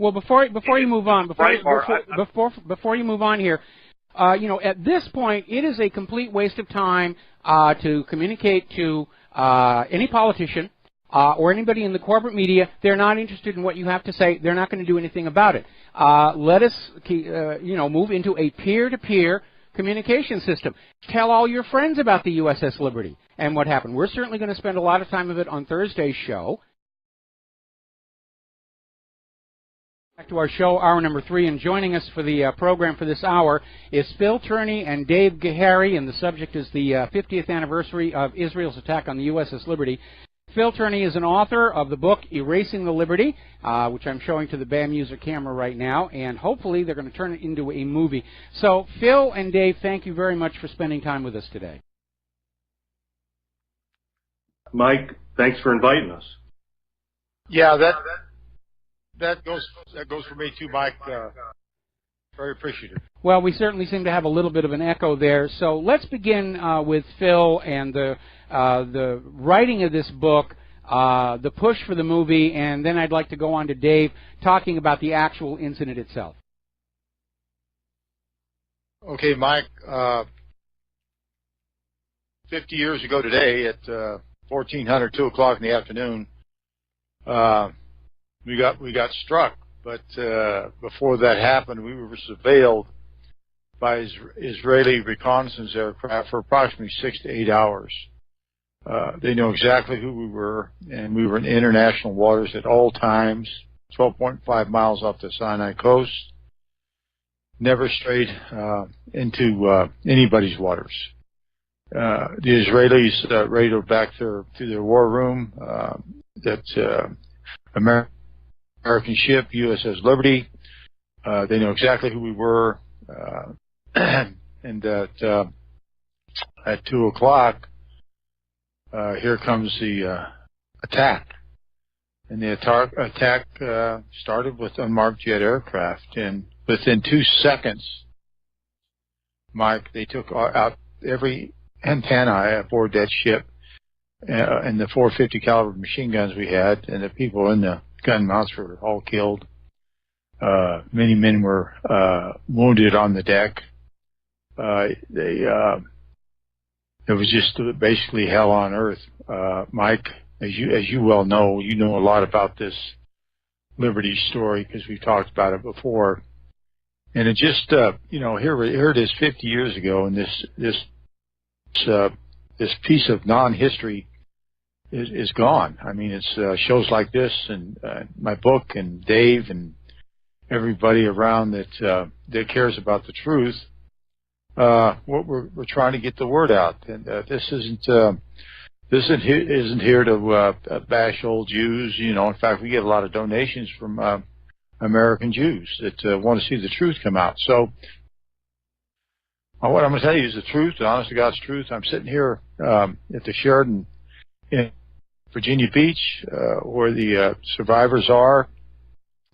Well, before you move on, before you move on here, at this point, it is a complete waste of time to communicate to any politician or anybody in the corporate media. They're not interested in what you have to say. They're not going to do anything about it. Let us, move into a peer-to-peer communication system. Tell all your friends about the USS Liberty and what happened. We're certainly going to spend a lot of time of it on Thursday's show. Back to our show, hour number 3, and joining us for the program for this hour is Phil Turney and Dave Gahary, and the subject is the 50th anniversary of Israel's attack on the USS Liberty. Phil Turney is an author of the book Erasing the Liberty, which I'm showing to the BAM user camera right now, and hopefully they're going to turn it into a movie. So, Phil and Dave, thank you very much for spending time with us today. Mike, thanks for inviting us. Yeah, that goes for me too, Mike. Very appreciative. Well, we certainly seem to have a little bit of an echo there. So let's begin with Phil and the writing of this book, the push for the movie, and then I'd like to go on to Dave talking about the actual incident itself. Okay, Mike. 50 years ago today at 1400, 2 o'clock in the afternoon, we got struck. But before that happened, we were surveilled by Israeli reconnaissance aircraft for approximately 6 to 8 hours. They know exactly who we were, and we were in international waters at all times, 12.5 miles off the Sinai coast, never strayed into anybody's waters. The Israelis radioed back to their war room that American ship, USS Liberty. They know exactly who we were, and that at 2 o'clock, here comes the attack. And the attack started with unmarked jet aircraft, and within 2 seconds, Mike, they took out every antenna aboard that ship, and the 450 caliber machine guns we had, and the people in the gun mounts were all killed. Many men were wounded on the deck. It was just basically hell on earth. Mike, as you well know, you know a lot about this Liberty story because we've talked about it before. And it just, here it is 50 years ago, and this piece of non-history is gone. I mean, it's shows like this and my book and Dave and everybody around that cares about the truth. What we're trying to get the word out, and this isn't here to bash old Jews. In fact, we get a lot of donations from American Jews that want to see the truth come out. So, what I'm going to tell you is the truth, the honest to God's truth. I'm sitting here at the Sheraton in Virginia Beach, where the survivors are.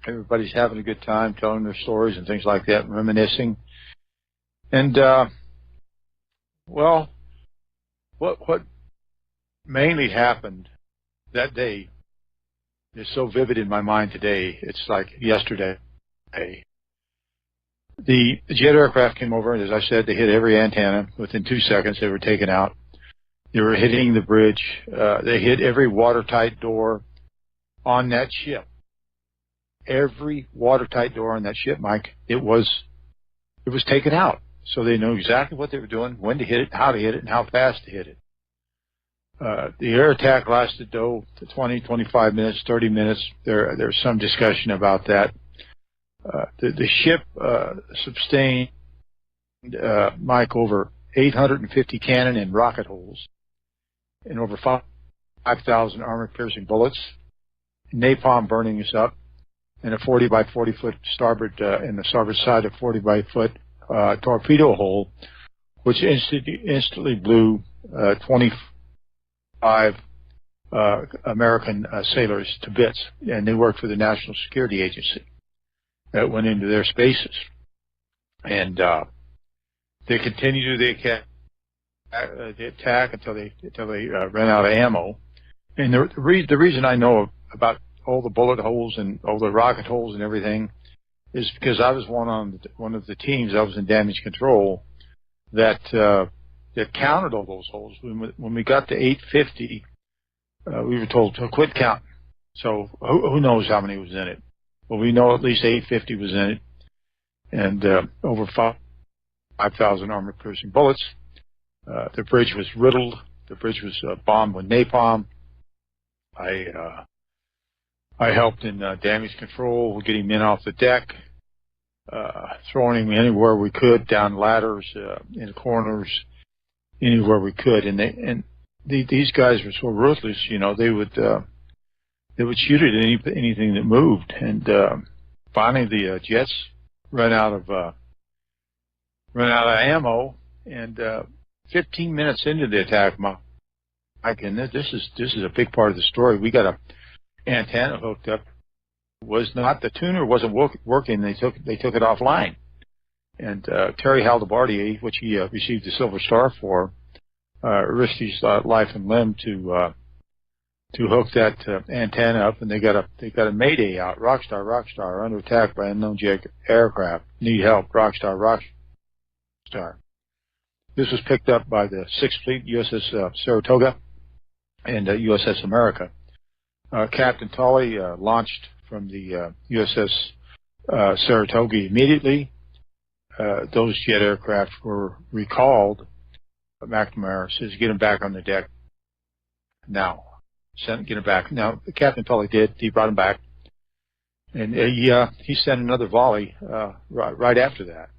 Everybody's having a good time, telling their stories and things like that, and reminiscing. And what mainly happened that day is so vivid in my mind today. It's like yesterday. The jet aircraft came over, and as I said, they hit every antenna. Within 2 seconds, they were taken out. They were hitting the bridge. They hit every watertight door on that ship. Every watertight door on that ship, Mike, it was taken out. So they know exactly what they were doing, when to hit it, how to hit it, and how fast to hit it. The air attack lasted 20, 25 minutes, 30 minutes. There's some discussion about that. The ship sustained, Mike, over 850 cannon and rocket holes, and over 5,000 armor-piercing bullets, napalm burning us up, and a 40 by 40 foot starboard in the starboard side of 40 by foot torpedo hole, which instantly blew 25 American sailors to bits, and they worked for the National Security Agency that went into their spaces, and they continued the attack until they ran out of ammo. And the reason I know about all the bullet holes and all the rocket holes and everything is because I was one of the teams. I was in damage control that counted all those holes. When we got to 850, we were told to quit counting. So who knows how many was in it? Well, we know at least 850 was in it, and over 5,000 armored-piercing bullets. The bridge was riddled. The bridge was bombed with napalm. I helped in damage control, getting men off the deck, throwing him anywhere we could, down ladders, in corners, anywhere we could. And these guys were so ruthless, you know. They would shoot at anything that moved. And finally, the jets ran out of ammo. And 15 minutes into the attack, Mike, and this is a big part of the story. We got a antenna hooked up. The tuner wasn't working. They took it offline. And Terry Haldibardier, which he received the Silver Star for, risked his life and limb to hook that antenna up, and they got a mayday out. Rockstar, under attack by unknown jet aircraft. Need help. Rockstar. This was picked up by the 6th Fleet, USS Saratoga, and USS America. Captain Tolley launched from the USS Saratoga immediately. Those jet aircraft were recalled. McNamara says, get them back on the deck now. Get them back. Now, Captain Tolley did. He brought them back. And he sent another volley right after that.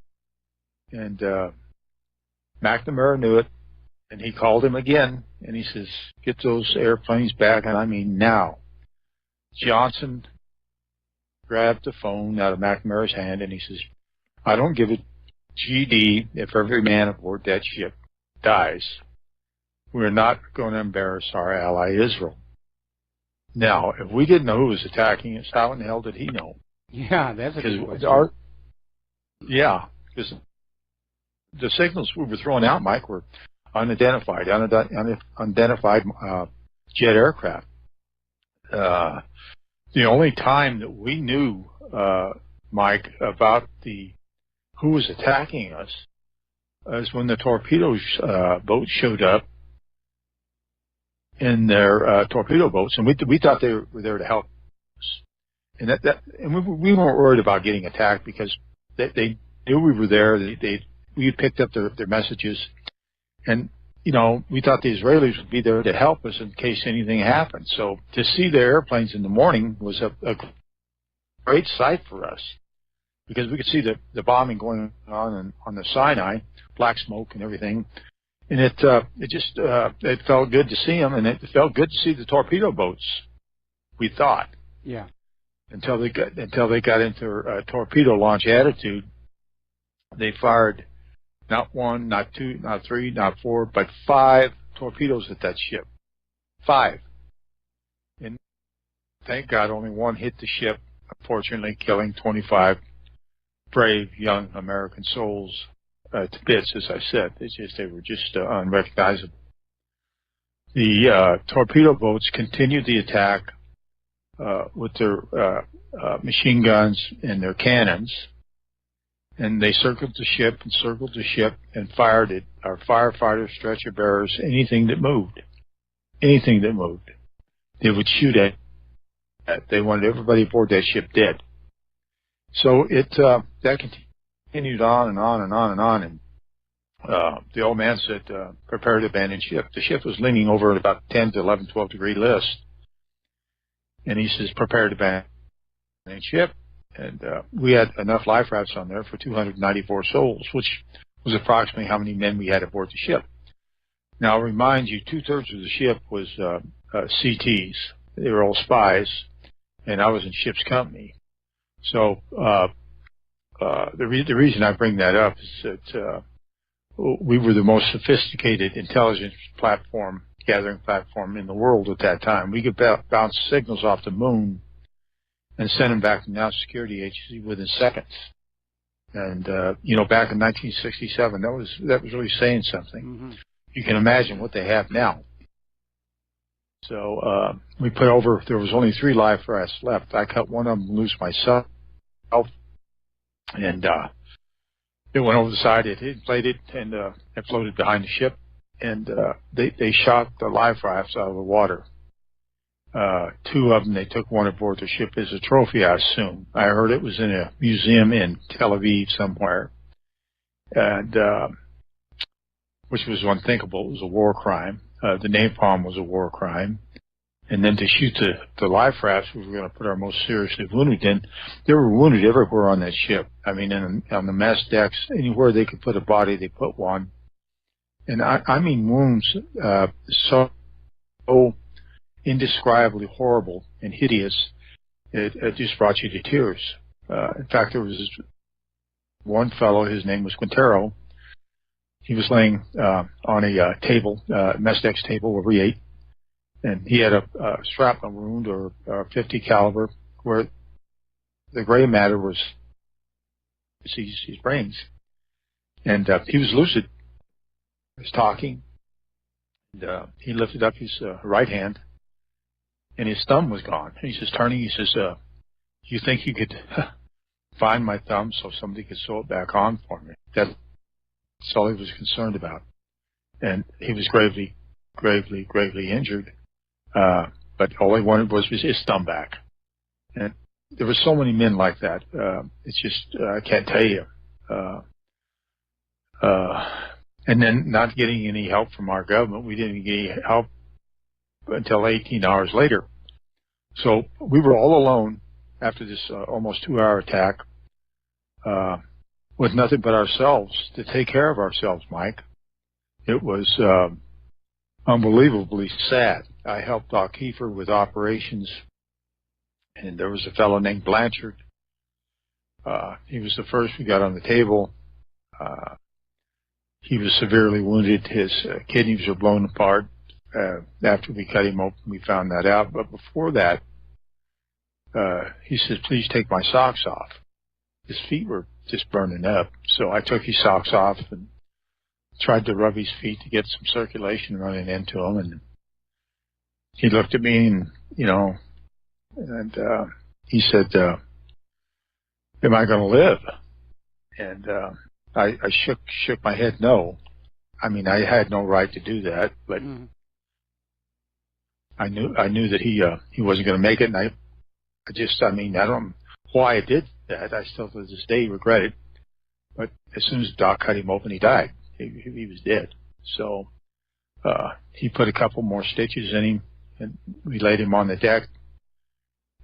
And McNamara knew it, and he called him again, and he says, get those airplanes back, and I mean now. Johnson grabbed the phone out of McNamara's hand, and he says, I don't give a GD if every man aboard that ship dies. We're not going to embarrass our ally Israel. Now, if we didn't know who was attacking us, how in the hell did he know? Yeah, that's a good question. Because the signals we were throwing out, Mike, were unidentified jet aircraft. The only time that we knew, Mike, about who was attacking us is when the torpedo boats showed up in their torpedo boats, and we thought they were there to help us. And we weren't worried about getting attacked because they knew we were there. We had picked up their messages, and you know, we thought the Israelis would be there to help us in case anything happened. So to see their airplanes in the morning was a great sight for us, because we could see the bombing going on the Sinai, black smoke and everything, and it felt good to see them, and it felt good to see the torpedo boats. We thought, yeah, until they got into a torpedo launch attitude. They fired not one, not two, not three, not four, but 5 torpedoes at that ship. 5. And thank God only one hit the ship, unfortunately killing 25 brave young American souls to bits, as I said. They were just unrecognizable. The torpedo boats continued the attack with their machine guns and their cannons. And they circled the ship and fired at our firefighters, stretcher bearers, anything that moved. They would shoot at. They wanted everybody aboard that ship dead. So that continued on and on and on and on. And the old man said, prepare to abandon ship. The ship was leaning over at about 10 to 11, 12 degree list. And he says, prepare to abandon ship. And we had enough life rafts on there for 294 souls, which was approximately how many men we had aboard the ship. Now, I'll remind you, 2/3 of the ship was CTs. They were all spies, and I was in ship's company. So the reason I bring that up is that we were the most sophisticated intelligence gathering platform in the world at that time. We could bounce signals off the moon and send them back to the National Security Agency within seconds. And back in 1967, that was really saying something. Mm-hmm. You can imagine what they have now. So we put over. There was only 3 life rafts left. I cut one of them loose myself, and it went over the side. It inflated and it floated behind the ship. And they shot the life rafts out of the water. 2 of them, they took one aboard the ship as a trophy, I assume. I heard it was in a museum in Tel Aviv somewhere, and which was unthinkable. It was a war crime. The napalm was a war crime. And then to shoot the life rafts, we were going to put our most seriously wounded in. They were wounded everywhere on that ship. I mean, on the mess decks, anywhere they could put a body, they put one. And I mean wounds so indescribably horrible and hideous, it just brought you to tears. In fact, there was this one fellow, his name was Quintero. He was laying on a table, mess deck's table where we ate, and he had a shrapnel wound or 50 caliber where the gray matter was his brains. And he was lucid. He was talking. And he lifted up his right hand, and his thumb was gone. And he says, turning, he says, you think you could find my thumb so somebody could sew it back on for me? That's all he was concerned about. And he was gravely injured. But all he wanted was his thumb back. And there were so many men like that. It's just, I can't tell you. And then not getting any help from our government. We didn't get any help until 18 hours later. So we were all alone after this almost 2-hour attack, with nothing but ourselves to take care of ourselves, Mike. It was unbelievably sad. I helped Doc Kiefer with operations, and there was a fellow named Blanchard. He was the first we got on the table. He was severely wounded. His kidneys were blown apart. After we cut him open, we found that out. But before that, he said, please take my socks off. His feet were just burning up. So I took his socks off and tried to rub his feet to get some circulation running into them. And he looked at me and, he said, am I going to live? And I shook my head no. I mean, I had no right to do that, but I knew that he wasn't going to make it, and I don't know why I did that. I still to this day regret it. But as soon as Doc cut him open, he died. He was dead. So he put a couple more stitches in him, and we laid him on the deck.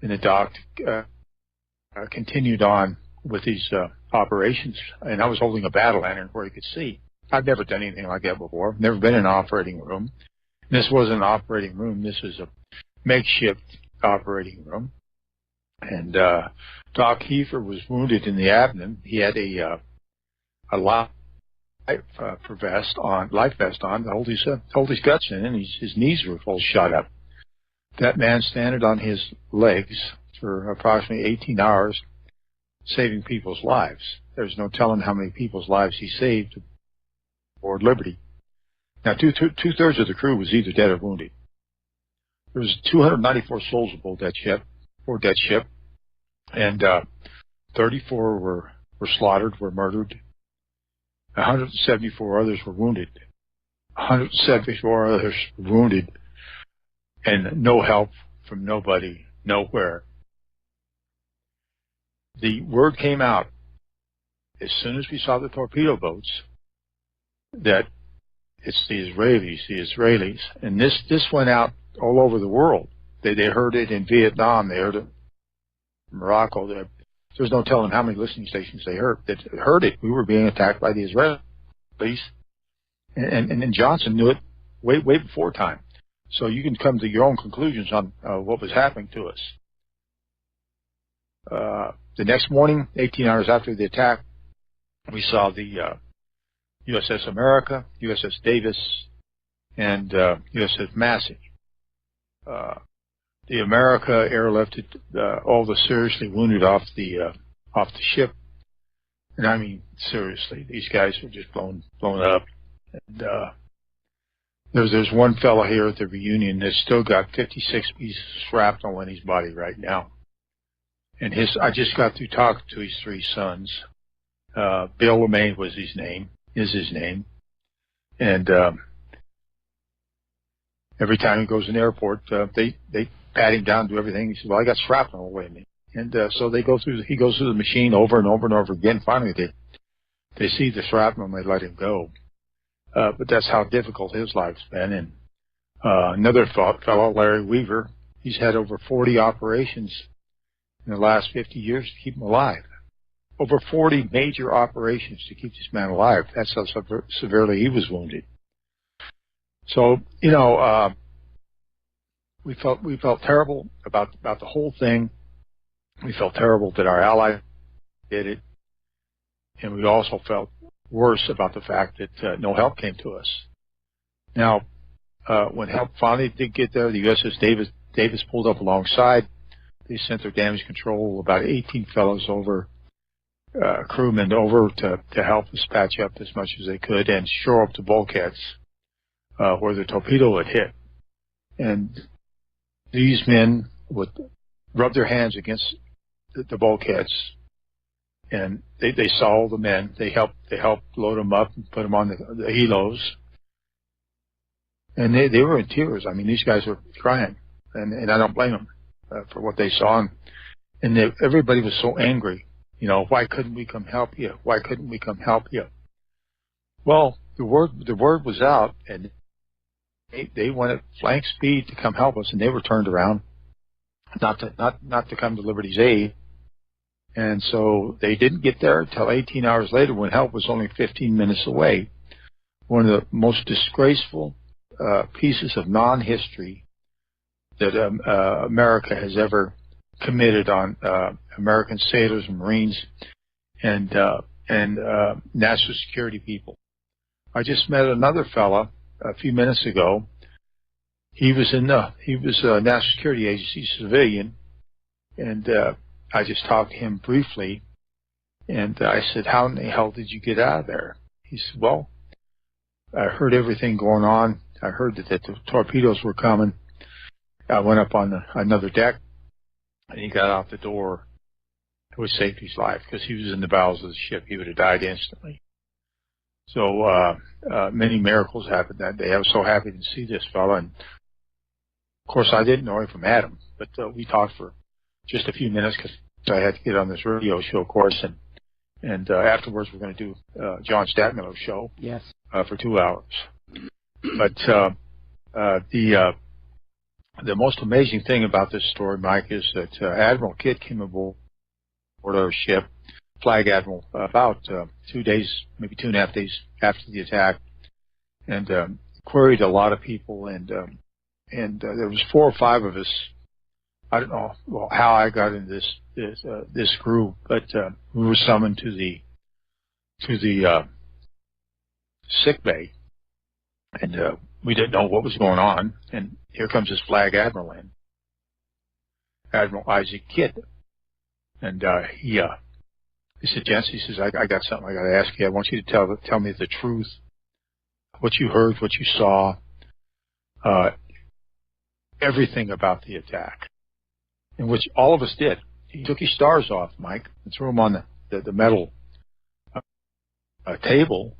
And the Doc continued on with his operations, and I was holding a battle lantern where he could see. I've never done anything like that before. Never been in an operating room. This wasn't an operating room. This was a makeshift operating room. And Doc Kiefer was wounded in the abdomen. He had a life vest on to hold his guts in, and his knees were full shot up. That man standing on his legs for approximately 18 hours, saving people's lives. There's no telling how many people's lives he saved aboard Liberty. Now, two-thirds of the crew was either dead or wounded. There was 294 souls aboard that ship, and 34 were slaughtered, were murdered. 174 others were wounded. 174 others were wounded, and no help from nobody, nowhere. The word came out as soon as we saw the torpedo boats that it's the Israelis, and this went out all over the world. They heard it in Vietnam, they heard it in Morocco. There's no telling how many listening stations they heard it. We were being attacked by the Israelis, and Johnson knew it way before time. So you can come to your own conclusions on what was happening to us. The next morning, 18 hours after the attack, we saw the USS America, USS Davis, and USS Massey. The America airlifted all the seriously wounded off the ship, and I mean seriously, these guys were just blown up. And There's one fellow here at the reunion that's still got 56 pieces of shrapnel in his body right now. And I just got through talking to his 3 sons. Bill LeMay is his name. And every time he goes in the airport, they pat him down, do everything. He says, well, I got shrapnel all the way in me. And so he goes through the machine over and over and over again. Finally, they see the shrapnel and they let him go. But that's how difficult his life's been. And another fellow, Larry Weaver, he's had over 40 operations in the last 50 years to keep him alive. Over 40 major operations to keep this man alive. That's how severely he was wounded. So, we felt terrible about the whole thing. We felt terrible that our ally did it. And we also felt worse about the fact that no help came to us. Now, when help finally did get there, the USS Davis pulled up alongside. They sent their damage control, about 18 fellows over, crewmen over to help us patch up as much as they could and shore up the bulkheads where the torpedo had hit. And these men would rub their hands against the bulkheads, and they saw all the men. They helped load them up and put them on the helos, and they were in tears. I mean, these guys were crying, and I don't blame them for what they saw. And everybody was so angry. Why couldn't we come help you? Why couldn't we come help you? Well, the word was out, and they went at flank speed to come help us, and they were turned around, not to come to Liberty's aid. And so they didn't get there until 18 hours later, when help was only 15 minutes away. One of the most disgraceful pieces of non-history that America has ever committed on American sailors and Marines and national security people. I just met another fella a few minutes ago. He was a National Security Agency civilian, and I just talked to him briefly, and I said, how in the hell did you get out of there? He said, well, I heard everything going on. I heard that the torpedoes were coming. I went up on another deck, and he got out the door. It would save his life, because he was in the bowels of the ship. He would have died instantly. So many miracles happened that day. I was so happy to see this fella. And, of course, I didn't know him from Adam, but we talked for just a few minutes because I had to get on this radio show, of course. And afterwards, we're going to do John Stadtmiller's show. Yes. For 2 hours. But the most amazing thing about this story, Mike, is that Admiral Kidd came aboard our ship, Flag Admiral, about 2 days, maybe 2.5 days after the attack, and queried a lot of people, and there was 4 or 5 of us. I don't know how I got into this group, but we were summoned to the sick bay, and we didn't know what was going on. And here comes this Flag Admiral in, Admiral Isaac Kidd, and he said, "Gents," he says, "I got something I got to ask you. I want you to tell me the truth, what you heard, what you saw, everything about the attack." In which all of us did. He took his stars off, Mike, and threw them on the metal table,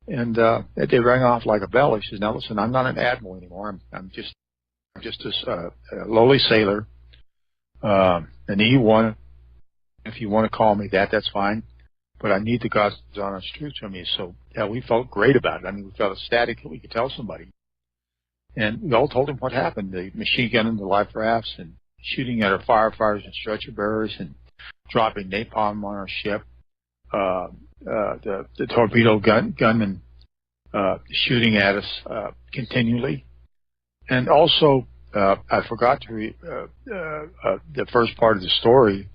and they rang off like a bell. He says, "Now listen, I'm not an admiral anymore. I'm just a lowly sailor, an E1. If you want to call me that, that's fine. But I need the God's honest truth from you." So yeah, we felt great about it. I mean, we felt ecstatic that we could tell somebody. And we all told him what happened: the machine gun and the life rafts, and shooting at our firefighters and stretcher bearers, and dropping napalm on our ship. The torpedo gunmen shooting at us continually, and also I forgot to read the first part of the story,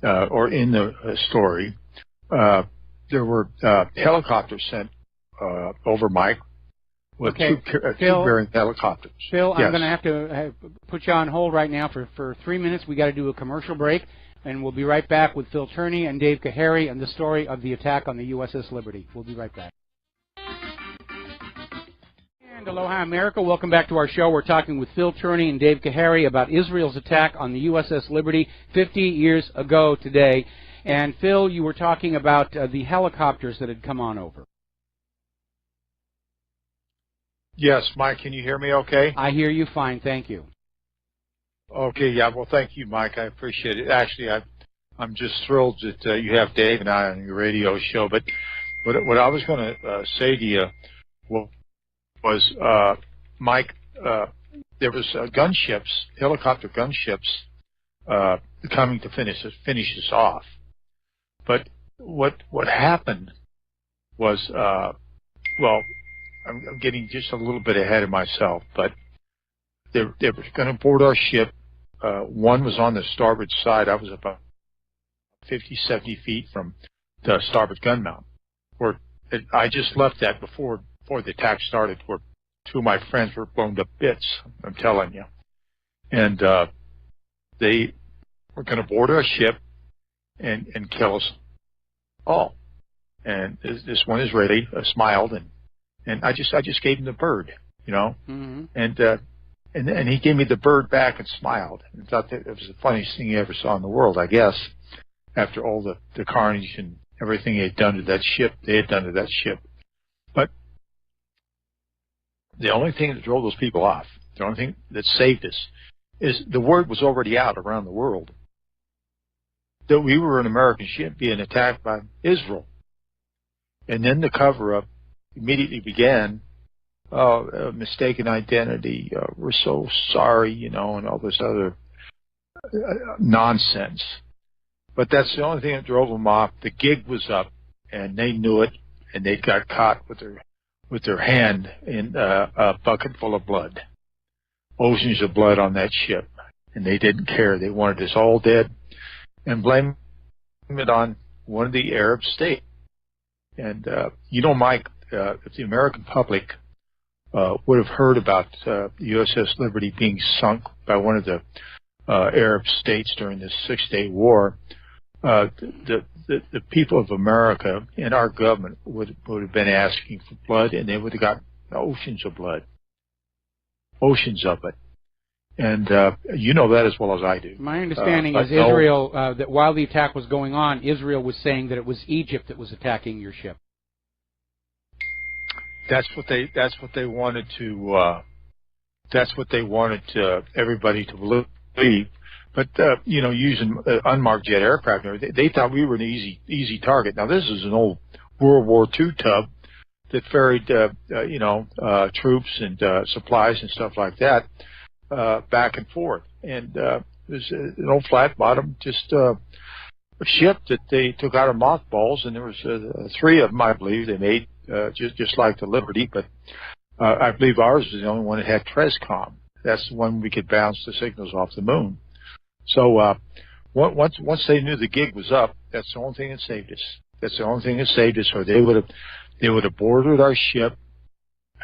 or in the story, there were helicopters sent over, Mike, with two bearing helicopters. Phil, yes. I'm going to have to put you on hold right now for 3 minutes. We got to do a commercial break, and we'll be right back with Phil Turney and Dave Kahary and the story of the attack on the USS Liberty. We'll be right back. And Aloha America. Welcome back to our show. We're talking with Phil Turney and Dave Kahari about Israel's attack on the USS Liberty 50 years ago today. And Phil, you were talking about the helicopters that had come on over. Yes, Mike, can you hear me okay? I hear you fine, thank you. Okay, yeah, well, thank you, Mike. I appreciate it. Actually, I'm just thrilled that you have Dave and I on your radio show. But what I was going to say to you was, Mike, there was gunships, helicopter gunships, coming to finish us off. But what happened was, well, I'm getting just a little bit ahead of myself, but they were going to board our ship. One was on the starboard side. I was about 50, 70 feet from the starboard gun mount. I just left that before the attack started, where two of my friends were blown to bits, I'm telling you. And they were going to board our ship and kill us all. And this one Israeli smiled, and I just gave him the bird, you know. Mm-hmm. And he gave me the bird back and smiled, and thought that it was the funniest thing he ever saw in the world, I guess, after all the carnage and everything they had done to that ship. But the only thing that drove those people off, the only thing that saved us, is the word was already out around the world that we were an American ship being attacked by Israel. And then the cover-up immediately began. Mistaken identity, we're so sorry, you know, and all this other nonsense. But that's the only thing that drove them off. The gig was up, and they knew it, and they got caught with their hand in a bucket full of blood, oceans of blood on that ship, and they didn't care. They wanted us all dead, and blame it on one of the Arab states. And you know, Mike, if the American public would have heard about the USS Liberty being sunk by one of the Arab states during this 6-day war, the people of America and our government would have been asking for blood, and they would have got oceans of blood, oceans of it. And you know that as well as I do. My understanding is Israel, that while the attack was going on, Israel was saying that it was Egypt that was attacking your ship. That's what they wanted to. That's what they wanted everybody to believe. But you know, using unmarked jet aircraft, they thought we were an easy target. Now this is an old World War II tub that ferried troops and supplies and stuff like that back and forth. And it was an old flat bottom, just a ship that they took out of mothballs, and there was 3 of them, I believe, they made. Just like the Liberty, but I believe ours was the only one that had TRESCOM. That's the one we could bounce the signals off the moon. So once they knew the gig was up, that's the only thing that saved us. That's the only thing that saved us. Or they would have boarded our ship,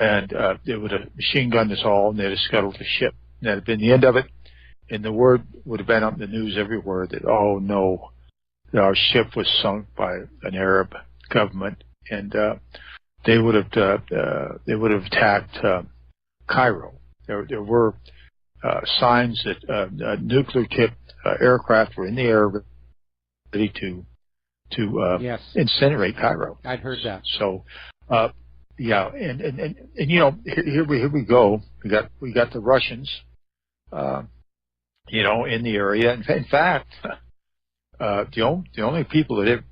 and they would have machine gunned us all, and they'd have scuttled the ship. And that'd have been the end of it. And the word would have been on the news everywhere that, oh no, our ship was sunk by an Arab government, and they would have attacked Cairo. There were signs that nuclear-tipped aircraft were in the air ready to yes. incinerate Cairo. I'd heard that. So, yeah, and you know, here we go. We got the Russians, you know, in the area. In fact, the only people that ever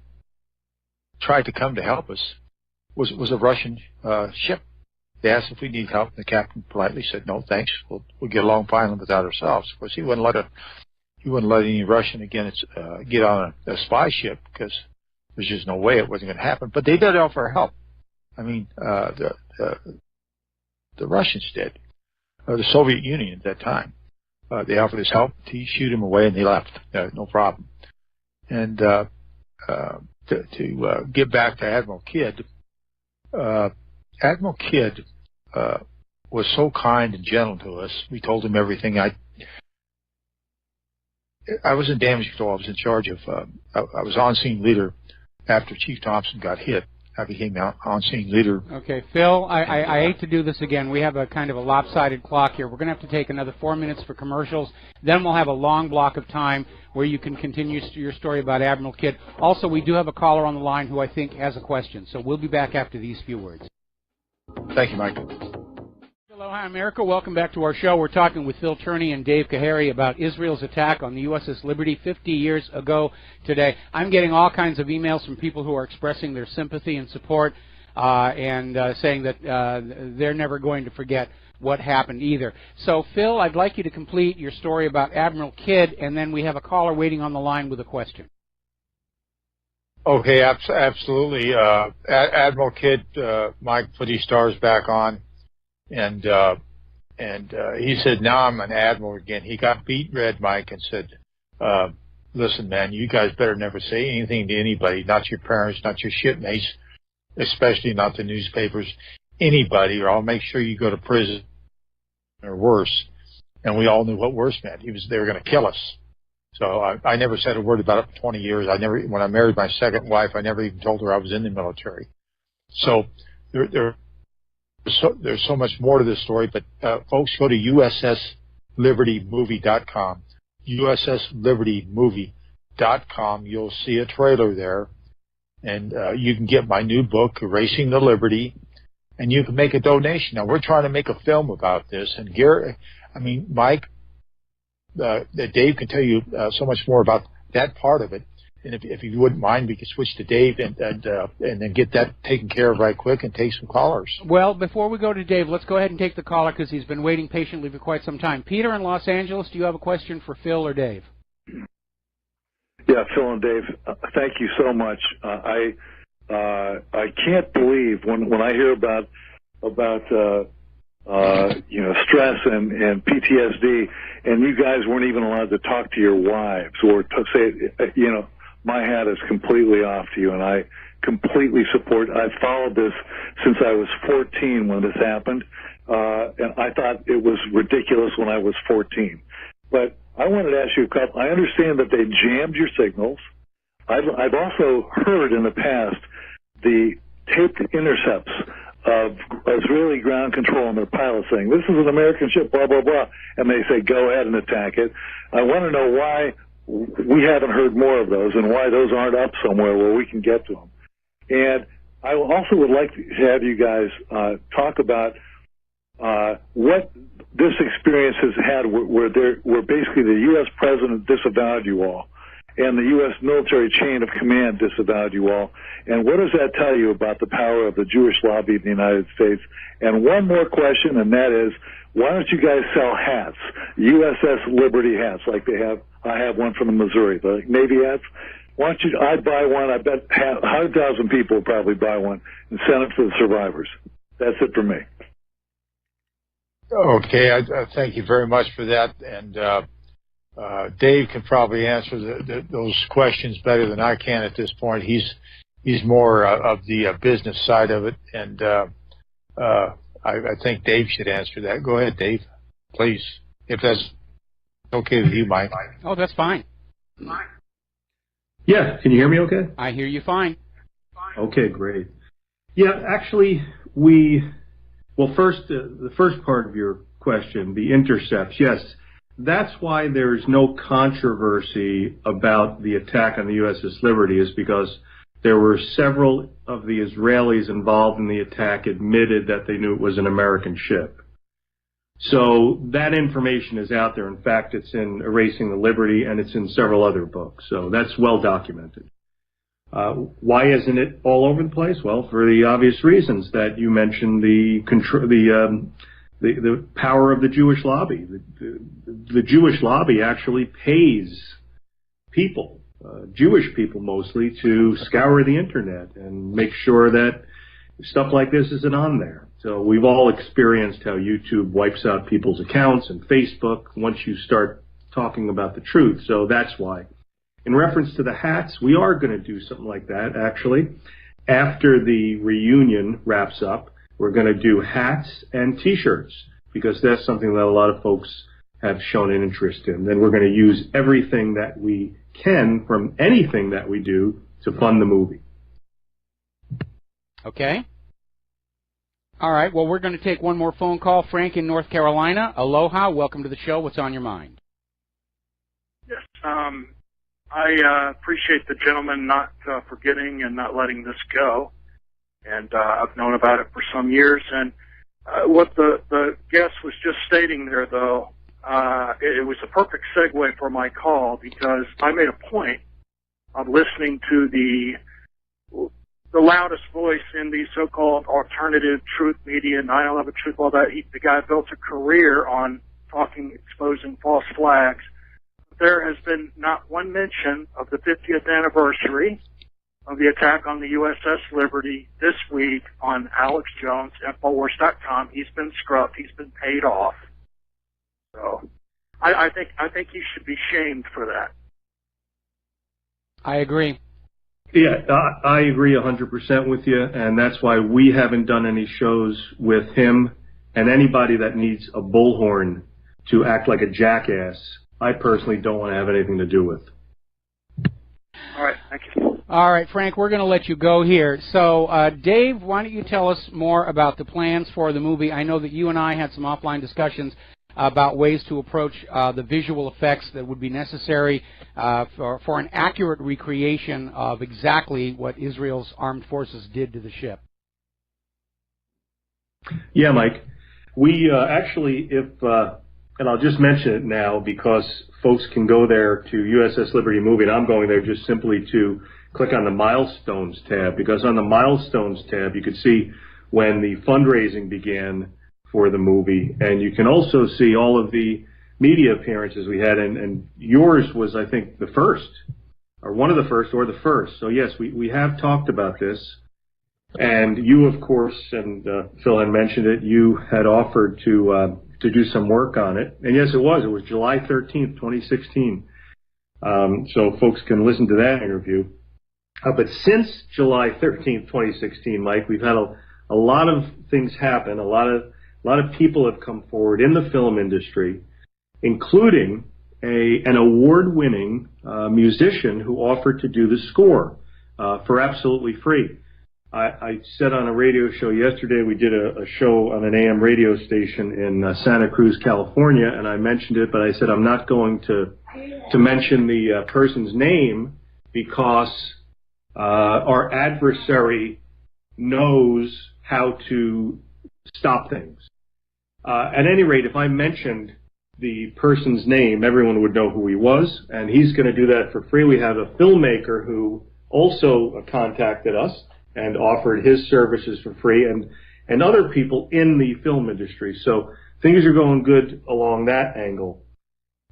tried to come to help us was a Russian ship. They asked if we need help, and the captain politely said, "No, thanks. We'll get along fine without ourselves." Of course, he wouldn't let any Russian get on a spy ship, because there's just no way it wasn't going to happen. But they did offer help. I mean, the Russians did, the Soviet Union at that time. They offered us help to shoot him away, and they left. No problem. And to get back to Admiral Kidd. Admiral Kidd was so kind and gentle to us. We told him everything. I was in damage control. I was in charge of. I was on-scene leader after Chief Thompson got hit I became on-scene leader. Okay, Phil, I hate to do this again. We have a kind of a lopsided clock here. We're going to have to take another 4 minutes for commercials. Then we'll have a long block of time where you can continue your story about Admiral Kidd. Also, we do have a caller on the line who I think has a question. So we'll be back after these few words. Thank you, Mike. Aloha, America. Welcome back to our show. We're talking with Phil Turney and Dave Kahary about Israel's attack on the USS Liberty 50 years ago today. I'm getting all kinds of emails from people who are expressing their sympathy and support and saying that they're never going to forget what happened either. So, Phil, I'd like you to complete your story about Admiral Kidd, and then we have a caller waiting on the line with a question. Okay, absolutely. Admiral Kidd, Mike put his stars back on, and he said, now I'm an admiral again. He got beat red, Mike, and said, listen, man, you guys better never say anything to anybody, not your parents, not your shipmates, especially not the newspapers, anybody, or I'll make sure you go to prison or worse. And we all knew what worse meant. They were going to kill us. So I never said a word about it for 20 years. When I married my second wife, I never even told her I was in the military. So there's so much more to this story, but folks, go to USSLibertyMovie.com. USSLibertyMovie.com. You'll see a trailer there, and you can get my new book, Erasing the Liberty, and you can make a donation. Now, we're trying to make a film about this, and Mike, Dave can tell you so much more about that part of it. And if you wouldn't mind, we could switch to Dave and then get that taken care of right quick and take some callers. Well, before we go to Dave, let's go ahead and take the caller because he's been waiting patiently for quite some time. Peter in Los Angeles, do you have a question for Phil or Dave? Yeah, Phil and Dave, thank you so much. I can't believe when I hear about stress and PTSD, and you guys weren't even allowed to talk to your wives or to say, my hat is completely off to you, and I completely support. I've followed this since I was 14 when this happened, and I thought it was ridiculous when I was 14. But I wanted to ask you a couple. I understand that they jammed your signals. I've also heard in the past the taped intercepts of Israeli ground control and their pilots saying, this is an American ship, blah, blah, blah, and they say, go ahead and attack it. I want to know why we haven't heard more of those and why those aren't up somewhere where we can get to them. And I also would like to have you guys talk about what this experience has had where basically the U.S. president disavowed you all and the U.S. military chain of command disavowed you all. And what does that tell you about the power of the Jewish lobby in the United States? And one more question, and that is, why don't you guys sell hats, USS Liberty hats, like they have? I have one from the Missouri, the Navy hats. Why don't you? I'd buy one. I bet 100,000 people will probably buy one and send it to the survivors. That's it for me. Okay, I thank you very much for that. And Dave can probably answer those questions better than I can at this point. He's more of the business side of it, and I think Dave should answer that. Go ahead, Dave, please, if that's okay with you, Mike. Oh, that's fine. Yeah, can you hear me okay? I hear you fine. Okay, great. Yeah, actually, first, the first part of your question, the intercepts, yes, that's why there's no controversy about the attack on the USS Liberty, is because there were several of the Israelis involved in the attack admitted that they knew it was an American ship. So that information is out there. In fact, it's in Erasing the Liberty, and it's in several other books. So that's well documented. Why isn't it all over the place? Well, for the obvious reasons that you mentioned, the power of the Jewish lobby. The Jewish lobby actually pays people, Jewish people mostly, to scour the internet and make sure that stuff like this isn't on there. So we've all experienced how YouTube wipes out people's accounts and Facebook once you start talking about the truth. So that's why. In reference to the hats, we are going to do something like that, actually. After the reunion wraps up, we're going to do hats and T-shirts, because that's something that a lot of folks have shown an interest in. Then we're going to use everything that we can from anything that we do to fund the movie. Okay? All right, well, we're going to take one more phone call. Frank in North Carolina. Aloha. Welcome to the show. What's on your mind? Yes, I appreciate the gentleman not forgetting and not letting this go. And I've known about it for some years. And what the guest was just stating there, though, it was a perfect segue for my call, because I made a point of listening to the loudest voice in the so-called alternative truth media, 9/11 Truth, all that. The guy built a career on exposing false flags. There has been not one mention of the 50th anniversary of the attack on the USS Liberty this week on Alex Jones at Infowars.com. He's been scrubbed. He's been paid off. So I think you should be shamed for that. I agree. Yeah, I agree 100% with you, and that's why we haven't done any shows with him and anybody that needs a bullhorn to act like a jackass. I personally don't want to have anything to do with. All right, thank you. All right, Frank, we're going to let you go here. So, Dave, why don't you tell us more about the plans for the movie? I know that you and I had some offline discussions about ways to approach the visual effects that would be necessary for an accurate recreation of exactly what Israel's armed forces did to the ship. Yeah, Mike. We actually, and I'll just mention it now because folks can go there to USS Liberty Movie, and I'm going there just simply to click on the Milestones tab, because on the Milestones tab you could see when the fundraising began for the movie, and you can also see all of the media appearances we had, and yours was, I think, the first, or one of the first, or the first. So yes, we have talked about this, and you, of course, and Phil had mentioned it, you had offered to do some work on it, and yes, it was July 13th, 2016. So folks can listen to that interview. But since July 13th, 2016, Mike, we've had a lot of things happen. A lot of people have come forward in the film industry, including an award-winning musician who offered to do the score for absolutely free. I said on a radio show yesterday, we did a show on an AM radio station in Santa Cruz, California, and I mentioned it, but I said I'm not going to mention the person's name because our adversary knows how to stop things. At any rate, if I mentioned the person's name, everyone would know who he was, and he's going to do that for free. We have a filmmaker who also contacted us and offered his services for free, and other people in the film industry. So things are going good along that angle.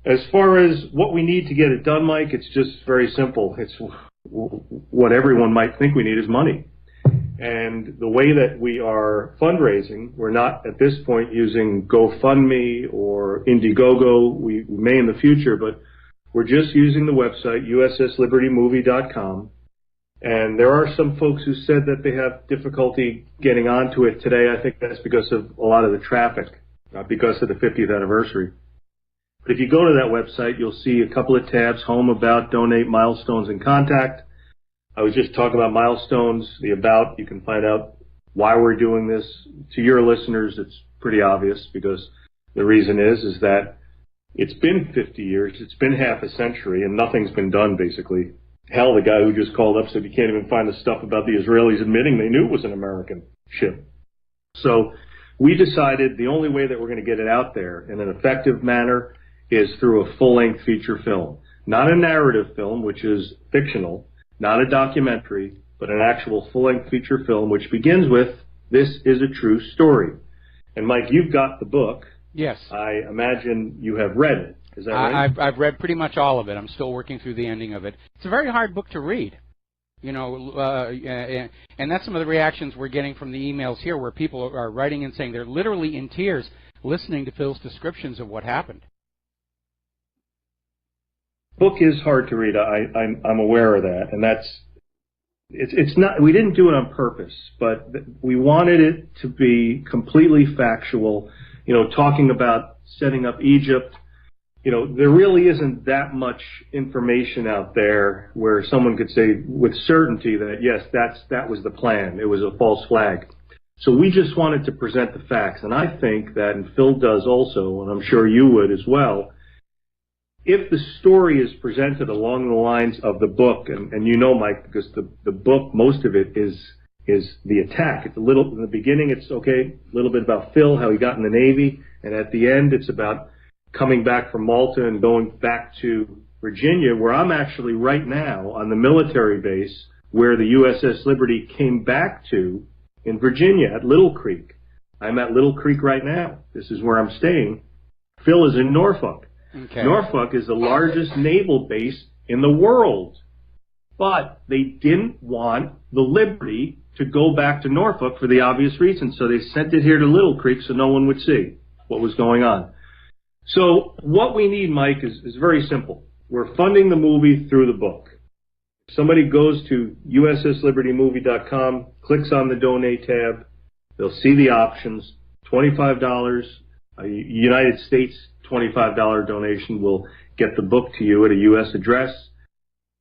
As far as what we need to get it done, Mike, it's just very simple. It's what everyone might think we need is money. And the way that we are fundraising, we're not at this point using GoFundMe or Indiegogo. We may in the future, but we're just using the website, USSLibertyMovie.com. And there are some folks who said that they have difficulty getting onto it today. I think that's because of a lot of the traffic, not because of the 50th anniversary. But if you go to that website, you'll see a couple of tabs, Home, About, Donate, Milestones, and Contact. I was just talking about Milestones, the About. You can find out why we're doing this. To your listeners, it's pretty obvious, because the reason is that it's been 50 years, it's been half a century, and nothing's been done, basically. Hell, the guy who just called up said you can't even find the stuff about the Israelis admitting they knew it was an American ship. So we decided the only way that we're going to get it out there in an effective manner is through a full-length feature film. Not a narrative film, which is fictional, not a documentary, but an actual full-length feature film, which begins with, "This is a true story." And Mike, you've got the book. Yes. I imagine you have read it. Is that right? I've read pretty much all of it. I'm still working through the ending of it. It's a very hard book to read. You know, and that's some of the reactions we're getting from the emails here, where people are writing and saying they're literally in tears listening to Phil's descriptions of what happened. Book is hard to read. I'm aware of that, and it's not. We didn't do it on purpose, but we wanted it to be completely factual. You know, talking about setting up Egypt, there really isn't that much information out there where someone could say with certainty that, yes, that was the plan. It was a false flag. So we just wanted to present the facts. And I think that, and Phil does also, and I'm sure you would as well, if the story is presented along the lines of the book, and Mike, because the book, most of it is the attack. It's a little, in the beginning, it's okay, a little bit about Phil, how he got in the Navy, and at the end, it's about coming back from Malta and going back to Virginia, where I'm actually right now on the military base where the USS Liberty came back to in Virginia at Little Creek. I'm at Little Creek right now. This is where I'm staying. Phil is in Norfolk. Okay. Norfolk is the largest naval base in the world. But they didn't want the Liberty to go back to Norfolk for the obvious reason, so they sent it here to Little Creek so no one would see what was going on. So what we need, Mike, is very simple. We're funding the movie through the book. If somebody goes to USSLibertyMovie.com, clicks on the Donate tab, they'll see the options. $25, a United States $25 donation will get the book to you at a U.S. address.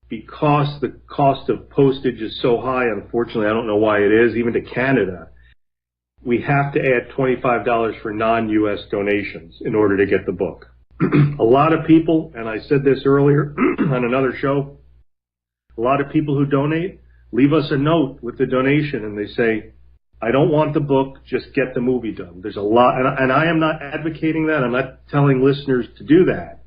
Because the cost of postage is so high, unfortunately, I don't know why it is, even to Canada, we have to add $25 for non-U.S. donations in order to get the book. A lot of people, and I said this earlier on another show, a lot of people who donate leave us a note with the donation and they say, I don't want the book, just get the movie done. There's a lot, and I am not advocating that. I'm not telling listeners to do that.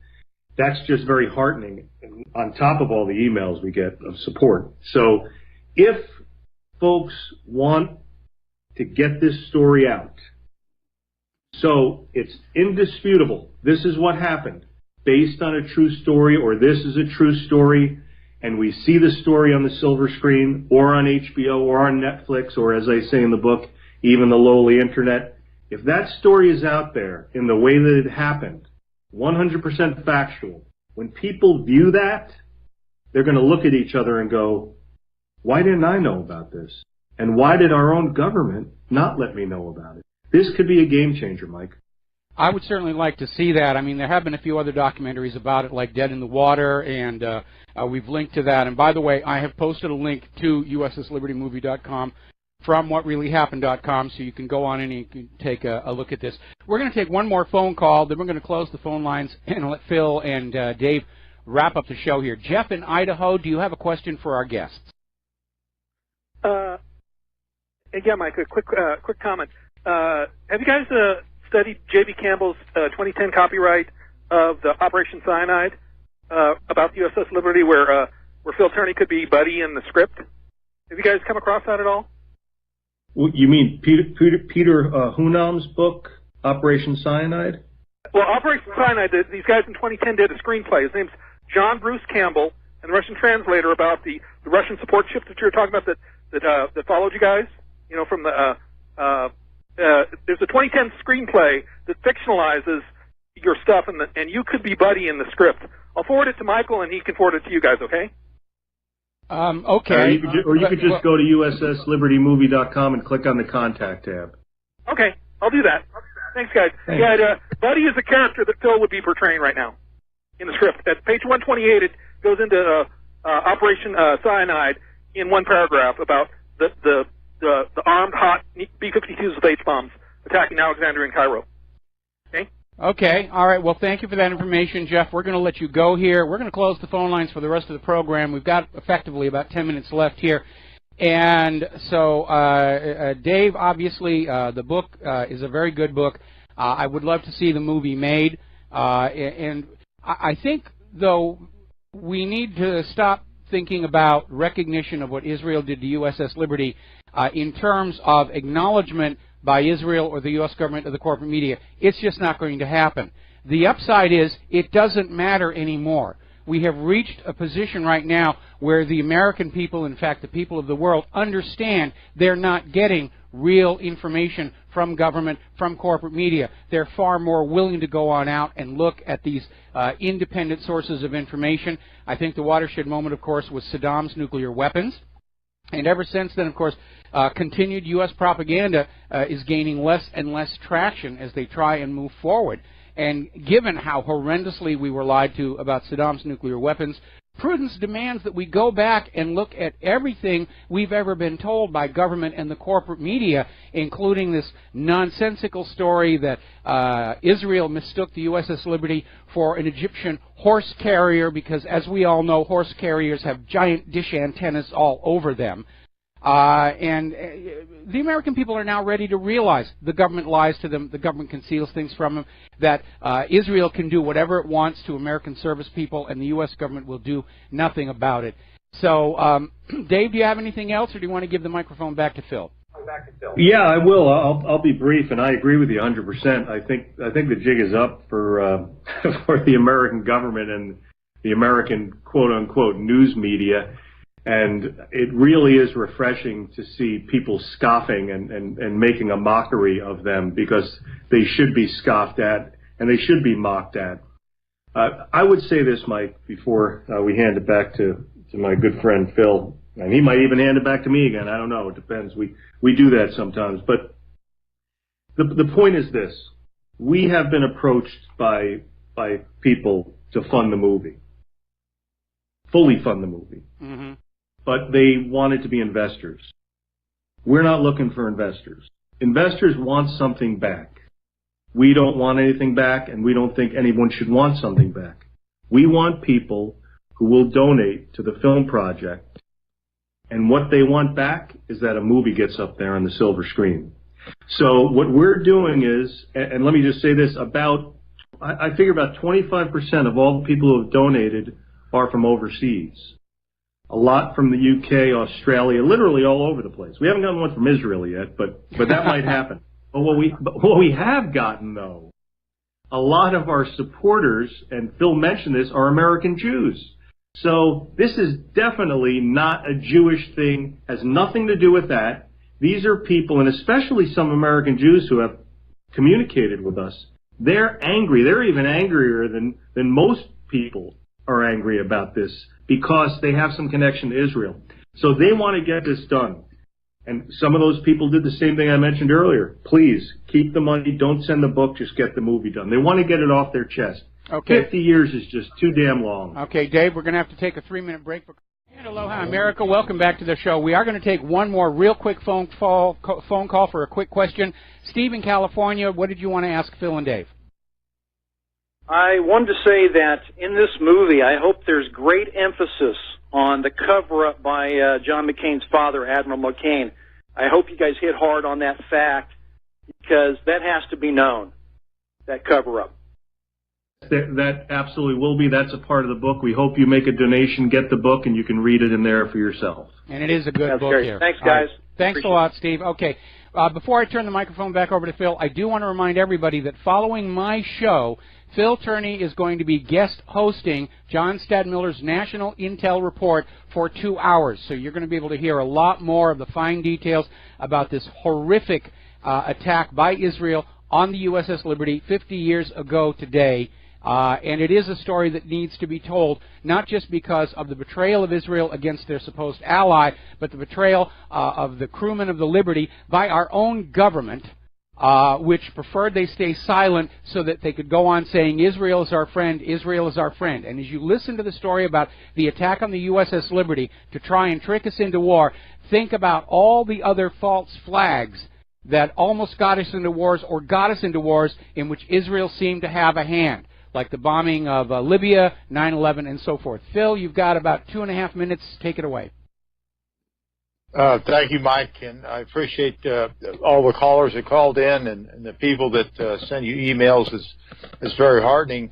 That's just very heartening on top of all the emails we get of support. So if folks want to get this story out, so it's indisputable, this is what happened, based on a true story, or this is a true story, and we see the story on the silver screen, or on HBO, or on Netflix, or as I say in the book, even the lowly internet, if that story is out there in the way that it happened, 100% factual, when people view that, they're going to look at each other and go, why didn't I know about this? And why did our own government not let me know about it? This could be a game changer, Mike. I would certainly like to see that. I mean, there have been a few other documentaries about it, like Dead in the Water, and we've linked to that. And by the way, I have posted a link to USSLibertyMovie.com from WhatReallyHappened.com, so you can go on and you can take a look at this. We're going to take one more phone call, then we're going to close the phone lines and let Phil and Dave wrap up the show here. Jeff in Idaho, do you have a question for our guests? Yeah, Mike, a quick comment. Have you guys studied J.B. Campbell's 2010 copyright of the Operation Cyanide about the USS Liberty, where Phil Turney could be Buddy in the script? Have you guys come across that at all? You mean Peter Hunam's book, Operation Cyanide? Well, Operation Cyanide, these guys in 2010 did a screenplay. His name's John Bruce Campbell, and the Russian translator about the Russian support ship that you were talking about that followed you guys. You know, from the there's a 2010 screenplay that fictionalizes your stuff, and you could be Buddy in the script. I'll forward it to Michael, and he can forward it to you guys. Okay? Okay. Or you could just go to USSLibertyMovie.com and click on the Contact tab. Okay, I'll do that. Thanks, guys. Thanks. Yeah, Buddy is the character that Phil would be portraying right now in the script. At page 128, it goes into Operation Cyanide in one paragraph about the armed hot B-52s with H-bombs attacking Alexandria and Cairo. Okay? Okay. All right. Well, thank you for that information, Jeff. We're going to let you go here. We're going to close the phone lines for the rest of the program. We've got effectively about 10 minutes left here. And so, Dave, obviously, the book is a very good book. I would love to see the movie made. And I think, though, we need to stop thinking about recognition of what Israel did to USS Liberty in terms of acknowledgement by Israel or the U.S. government or the corporate media. It's just not going to happen. The upside is it doesn't matter anymore. We have reached a position right now where the American people, in fact the people of the world, understand they're not getting real information from government, from corporate media. They're far more willing to go on out and look at these independent sources of information. I think the watershed moment, of course, was Saddam's nuclear weapons. And ever since then, of course, continued U.S. propaganda is gaining less and less traction as they try and move forward. And given how horrendously we were lied to about Saddam's nuclear weapons, prudence demands that we go back and look at everything we've ever been told by government and the corporate media, including this nonsensical story that Israel mistook the USS Liberty for an Egyptian horse carrier because, as we all know, horse carriers have giant dish antennas all over them. And the American people are now ready to realize the government lies to them, the government conceals things from them, that Israel can do whatever it wants to American service people, and the U.S. government will do nothing about it. So, Dave, do you have anything else, or do you want to give the microphone back to Phil? Yeah, I will. I'll be brief, and I agree with you 100%. I think the jig is up for for the American government and the American quote unquote news media. And it really is refreshing to see people scoffing and making a mockery of them, because they should be scoffed at and they should be mocked at. I would say this, Mike, before we hand it back to my good friend Phil, and he might even hand it back to me again. I don't know. It depends. We do that sometimes. But the point is this. We have been approached by people to fund the movie, fully fund the movie. Mm-hmm. But they wanted to be investors. We're not looking for investors. Investors want something back. We don't want anything back, and we don't think anyone should want something back. We want people who will donate to the film project, and what they want back is that a movie gets up there on the silver screen. So what we're doing is, and let me just say this, I figure about 25% of all the people who have donated are from overseas. A lot from the UK, Australia, literally all over the place. We haven't gotten one from Israel yet, but that might happen. But what we have gotten, though, a lot of our supporters, and Phil mentioned this, are American Jews. So this is definitely not a Jewish thing, has nothing to do with that. These are people, and especially some American Jews who have communicated with us. They're angry. They're even angrier than most people are angry about this, because they have some connection to Israel. So they want to get this done. And some of those people did the same thing I mentioned earlier. Please, keep the money. Don't send the book. Just get the movie done. They want to get it off their chest. Okay. 50 years is just too damn long. Okay, Dave, we're going to have to take a 3-minute break. And aloha, America. Welcome back to the show. We are going to take one more real quick phone call for a quick question. Steve in California, what did you want to ask Phil and Dave? I wanted to say that in this movie, I hope there's great emphasis on the cover-up by John McCain's father, Admiral McCain. I hope you guys hit hard on that fact, because that has to be known, that cover-up. That absolutely will be. That's a part of the book. We hope you make a donation, get the book, and you can read it in there for yourself. And it is a good book great. here. Thanks, guys. Right. Thanks a lot, Steve. Okay. Before I turn the microphone back over to Phil, I do want to remind everybody that following my show, Phil Turney is going to be guest hosting John Stadmiller's National Intel Report for 2 hours. So you're going to be able to hear a lot more of the fine details about this horrific attack by Israel on the USS Liberty 50 years ago today. And it is a story that needs to be told, not just because of the betrayal of Israel against their supposed ally, but the betrayal of the crewmen of the Liberty by our own government, which preferred they stay silent so that they could go on saying, Israel is our friend, Israel is our friend. And as you listen to the story about the attack on the USS Liberty to try and trick us into war, think about all the other false flags that almost got us into wars or got us into wars in which Israel seemed to have a hand, like the bombing of Libya, 9/11, and so forth. Phil, you've got about 2.5 minutes. Take it away. Thank you, Mike, and I appreciate all the callers that called in and the people that send you emails. It's very heartening.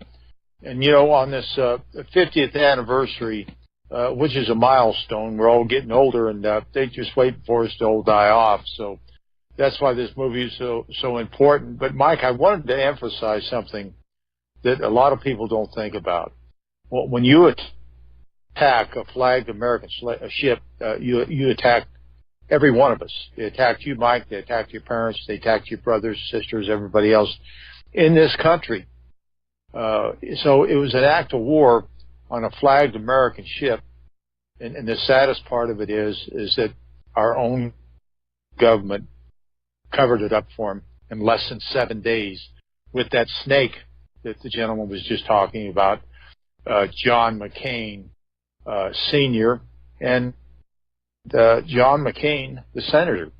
And, you know, on this 50th anniversary, which is a milestone, we're all getting older, and they just waiting for us to all die off. So that's why this movie is so important. But, Mike, I wanted to emphasize something that a lot of people don't think about. Well, when you attack a flagged American ship, you attack every one of us. They attacked you, Mike. They attacked your parents. They attacked your brothers, sisters, everybody else in this country. So it was an act of war on a flagged American ship. And the saddest part of it is that our own government covered it up for them in less than 7 days with that snake that the gentleman was just talking about, John McCain, Sr., and John McCain, the senator,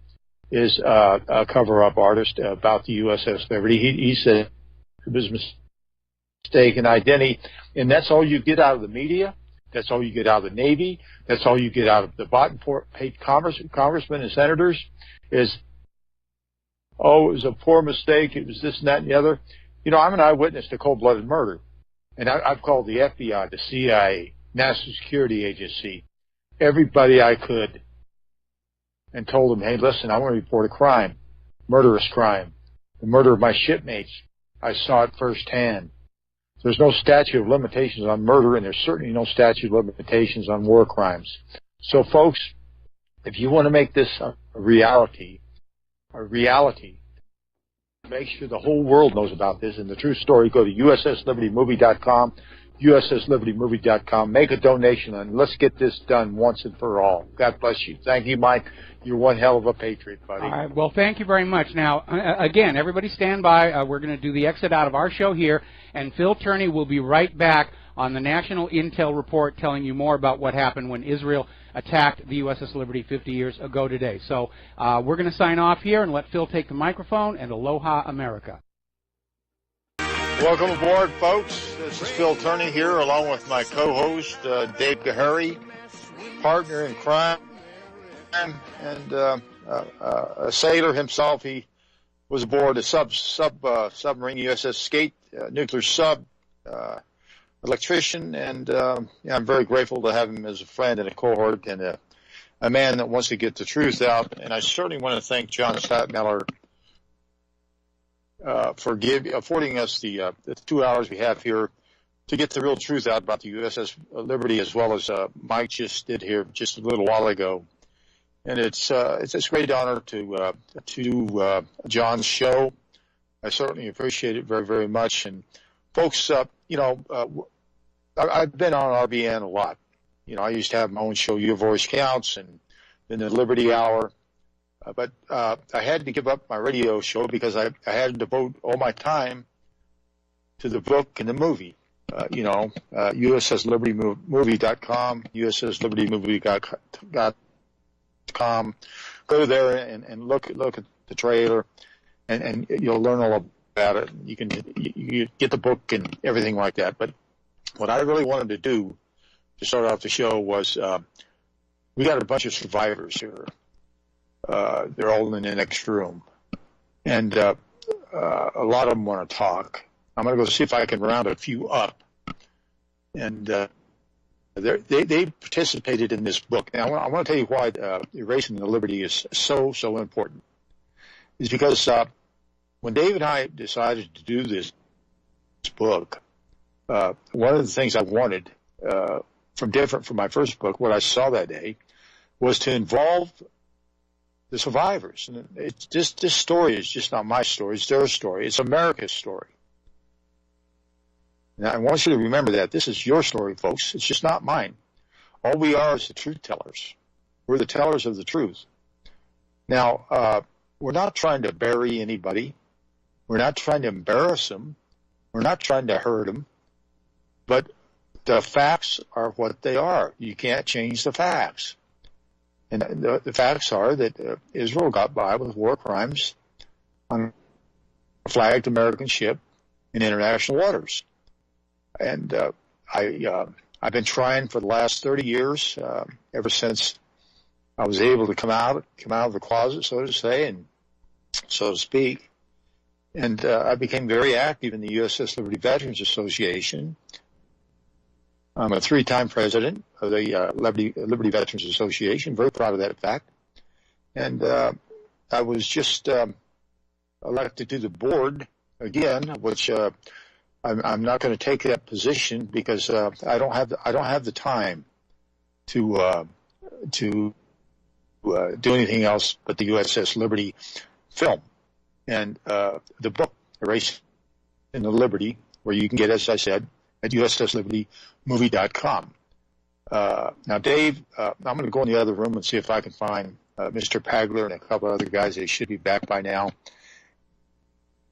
is a cover-up artist about the USS Liberty. He said it was mistaken identity, and that's all you get out of the media. That's all you get out of the Navy. That's all you get out of the bought-and-paid congressmen and senators is, oh, it was a poor mistake. It was this and that and the other. You know, I'm an eyewitness to cold-blooded murder, and I've called the FBI, the CIA, National Security Agency, everybody I could, and told them, hey, listen, I want to report a crime, murderous crime, the murder of my shipmates. I saw it firsthand. There's no statute of limitations on murder, and there's certainly no statute of limitations on war crimes. So, folks, if you want to make this a reality, make sure the whole world knows about this. And the true story, go to USSLibertyMovie.com, USSLibertyMovie.com. Make a donation, and let's get this done once and for all. God bless you. Thank you, Mike. You're one hell of a patriot, buddy. All right. Well, thank you very much. Now, again, everybody stand by. We're going to do the exit out of our show here, and Phil Turney will be right back on the National Intel Report telling you more about what happened when Israel attacked the USS Liberty 50 years ago today. So we're going to sign off here and let Phil take the microphone, and aloha, America. Welcome aboard, folks. This is Phil Turney here, along with my co-host, Dave Gahary, partner in crime, and a sailor himself. He was aboard a submarine, USS Skate, nuclear sub, electrician, and I'm very grateful to have him as a friend and a cohort and a man that wants to get the truth out. And I certainly want to thank John Stadtmiller for affording us the 2 hours we have here to get the real truth out about the USS Liberty, as well as Mike just did here just a little while ago. And it's a great honor to do John's show. I certainly appreciate it very, very much. And folks, I've been on RBN a lot. You know, I used to have my own show, Your Voice Counts, and then the Liberty Hour. But I had to give up my radio show because I had to devote all my time to the book and the movie. USSLibertyMovie.com, USSLibertyMovie.com. Go there and look at the trailer, and you'll learn all about it. You get the book and everything like that. But what I really wanted to do to start off the show was we got a bunch of survivors here. They're all in the next room, and a lot of them want to talk. I'm going to go see if I can round a few up, and they participated in this book. Now, I want to tell you why Erasing the Liberty is so important. Is because when Dave and I decided to do this book, one of the things I wanted from my first book, what I saw that day, was to involve the survivors. And it's just, this story is just not my story, it's their story. It's America's story. Now, I want you to remember that. This is your story, folks. It's just not mine. All we are is the truth tellers. We're the tellers of the truth. Now, we're not trying to bury anybody. We're not trying to embarrass them. We're not trying to hurt them. But the facts are what they are. You can't change the facts. And the facts are that Israel got by with war crimes on a flagged American ship in international waters. And I've been trying for the last 30 years, ever since I was able to come out of the closet, so to say, and so to speak. And I became very active in the USS Liberty Veterans Association. I'm a 3-time president of the Liberty Veterans Association. Very proud of that fact. And I was just elected to the board again, which I'm not going to take that position because I don't have the time to do anything else but the USS Liberty film and the book Erasing the Liberty, where you can get, as I said, at USSLibertyMovie.com. Now, Dave, I'm going to go in the other room and see if I can find Mr. Pagler and a couple other guys. They should be back by now.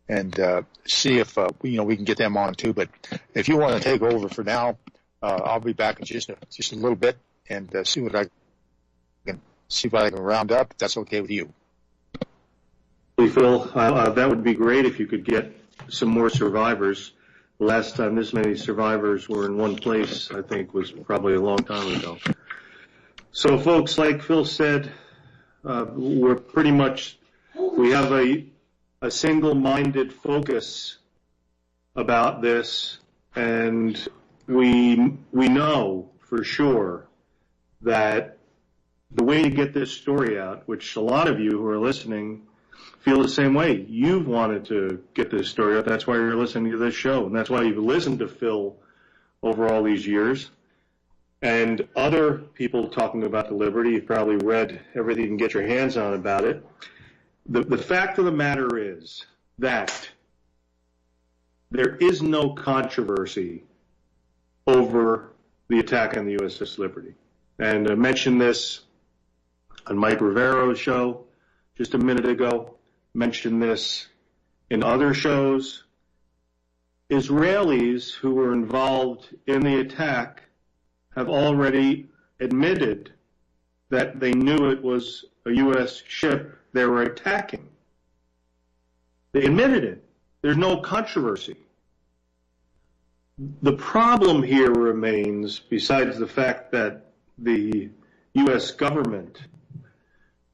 and see if we can get them on too. But if you want to take over for now, I'll be back in just a little bit and see what I can round up. If that's okay with you. Hey, Phil, that would be great if you could get some more survivors. The last time this many survivors were in one place, I think, was probably a long time ago. So, folks, like Phil said, we have a single-minded focus about this, and we know for sure that the way to get this story out, which a lot of you who are listening feel the same way. You've wanted to get this story out. That's why you're listening to this show, and that's why you've listened to Phil over all these years. And other people talking about the Liberty, you've probably read everything you can get your hands on about it. The fact of the matter is that there is no controversy over the attack on the USS Liberty. And I mentioned this on Mike Rivero's show just a minute ago, mentioned this in other shows. Israelis who were involved in the attack have already admitted that they knew it was a U.S. ship they were attacking. They admitted it. There's no controversy. The problem here remains, besides the fact that the U.S. government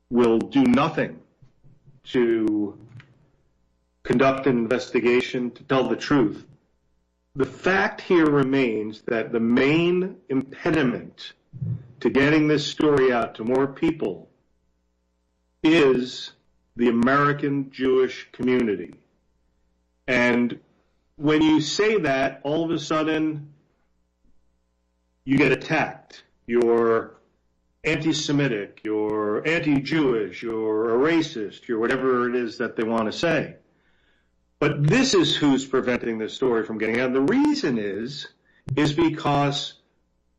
will do nothing to conduct an investigation, to tell the truth. The fact here remains that the main impediment to getting this story out to more people is the American Jewish community. And when you say that, all of a sudden you get attacked. You're anti-Semitic, you're anti-Jewish, you're a racist, you're whatever it is that they want to say. But this is who's preventing this story from getting out. And the reason is because,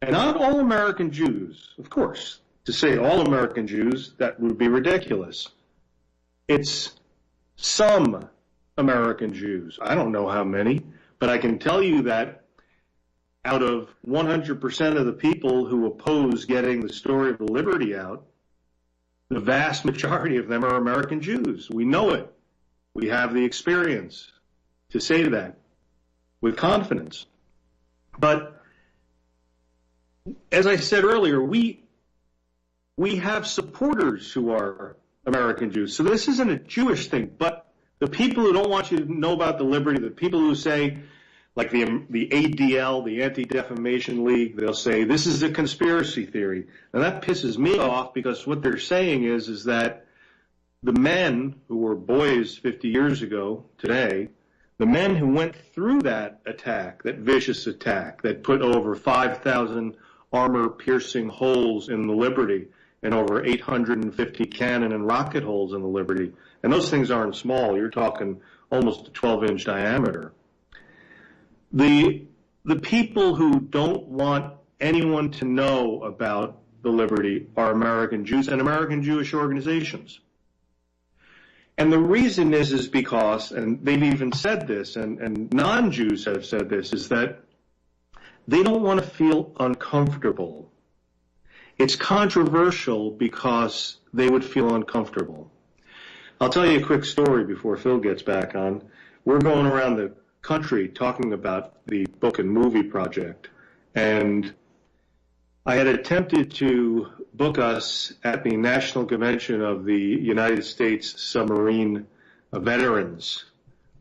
and not all American Jews, of course, to say all American Jews, that would be ridiculous. It's some American Jews. I don't know how many, but I can tell you that out of 100% of the people who oppose getting the story of the Liberty out, the vast majority of them are American Jews. We know it. We have the experience to say that with confidence. But as I said earlier, we have supporters who are American Jews. So this isn't a Jewish thing, but the people who don't want you to know about the Liberty, the people who say, like the ADL, the Anti-Defamation League, they'll say, this is a conspiracy theory. And that pisses me off, because what they're saying is that the men who were boys 50 years ago today, the men who went through that attack, that vicious attack, that put over 5,000 armor-piercing holes in the Liberty and over 850 cannon and rocket holes in the Liberty, and those things aren't small. You're talking almost a 12-inch diameter. The people who don't want anyone to know about the Liberty are American Jews and American Jewish organizations. And the reason is because, and they've even said this, and non-Jews have said this, is that they don't want to feel uncomfortable. It's controversial because they would feel uncomfortable. I'll tell you a quick story before Phil gets back on. We're going around the country talking about the book and movie project, and I had attempted to book us at the National Convention of the United States Submarine Veterans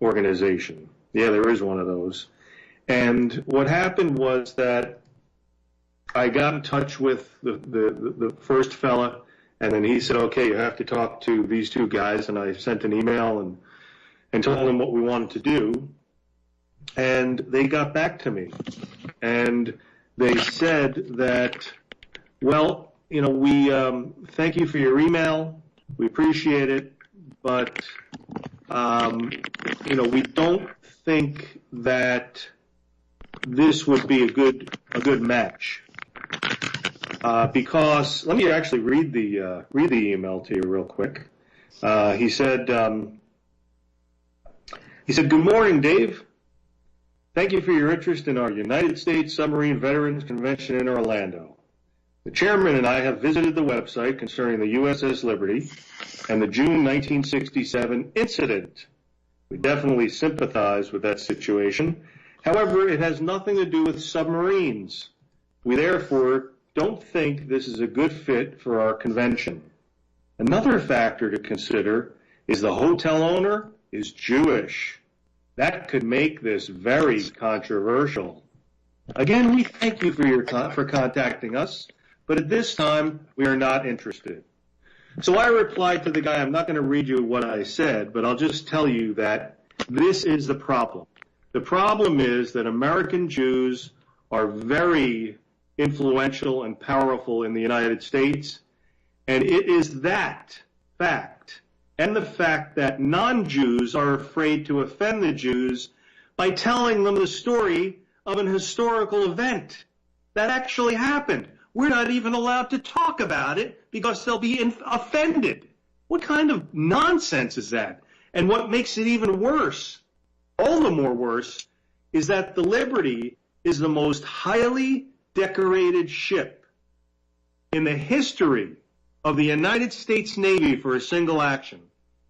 Organization. Yeah, there is one of those. And what happened was that I got in touch with the first fella, and then he said, okay, you have to talk to these two guys, and I sent an email and told them what we wanted to do. And they got back to me, and they said that, well, we thank you for your email. We appreciate it, but we don't think that this would be a good match, because let me actually read the email to you real quick. He said, He said, "Good morning, Dave. Thank you for your interest in our United States Submarine Veterans Convention in Orlando. The chairman and I have visited the website concerning the USS Liberty and the June 1967 incident. We definitely sympathize with that situation. However, it has nothing to do with submarines. We therefore don't think this is a good fit for our convention. Another factor to consider is the hotel owner is Jewish. That could make this very controversial. Again, we thank you for contacting us, but at this time, we are not interested." So I replied to the guy, I'm not going to read you what I said, but I'll just tell you that this is the problem. The problem is that American Jews are very influential and powerful in the United States, and it is that fact and the fact that non-Jews are afraid to offend the Jews by telling them the story of an historical event that actually happened. We're not even allowed to talk about it because they'll be offended. What kind of nonsense is that? And what makes it even worse, all the more worse, is that the Liberty is the most highly decorated ship in the history of the United States Navy for a single action.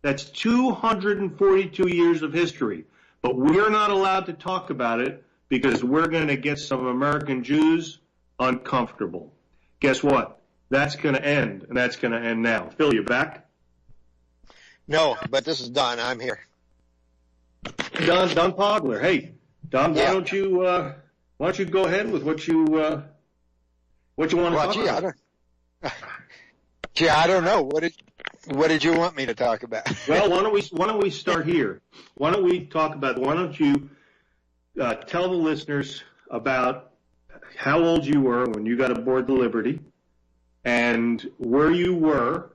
That's 242 years of history. But we're not allowed to talk about it because we're going to get some American Jews uncomfortable. Guess what? That's going to end, and that's going to end now. Phil, you back? No, but this is Don. I'm here. Don Pogler. Hey, Don, yeah. Why don't you go ahead with what you want to talk about? I don't know. What did you want me to talk about? Well, why don't we start here? Why don't you tell the listeners about how old you were when you got aboard the Liberty and where you were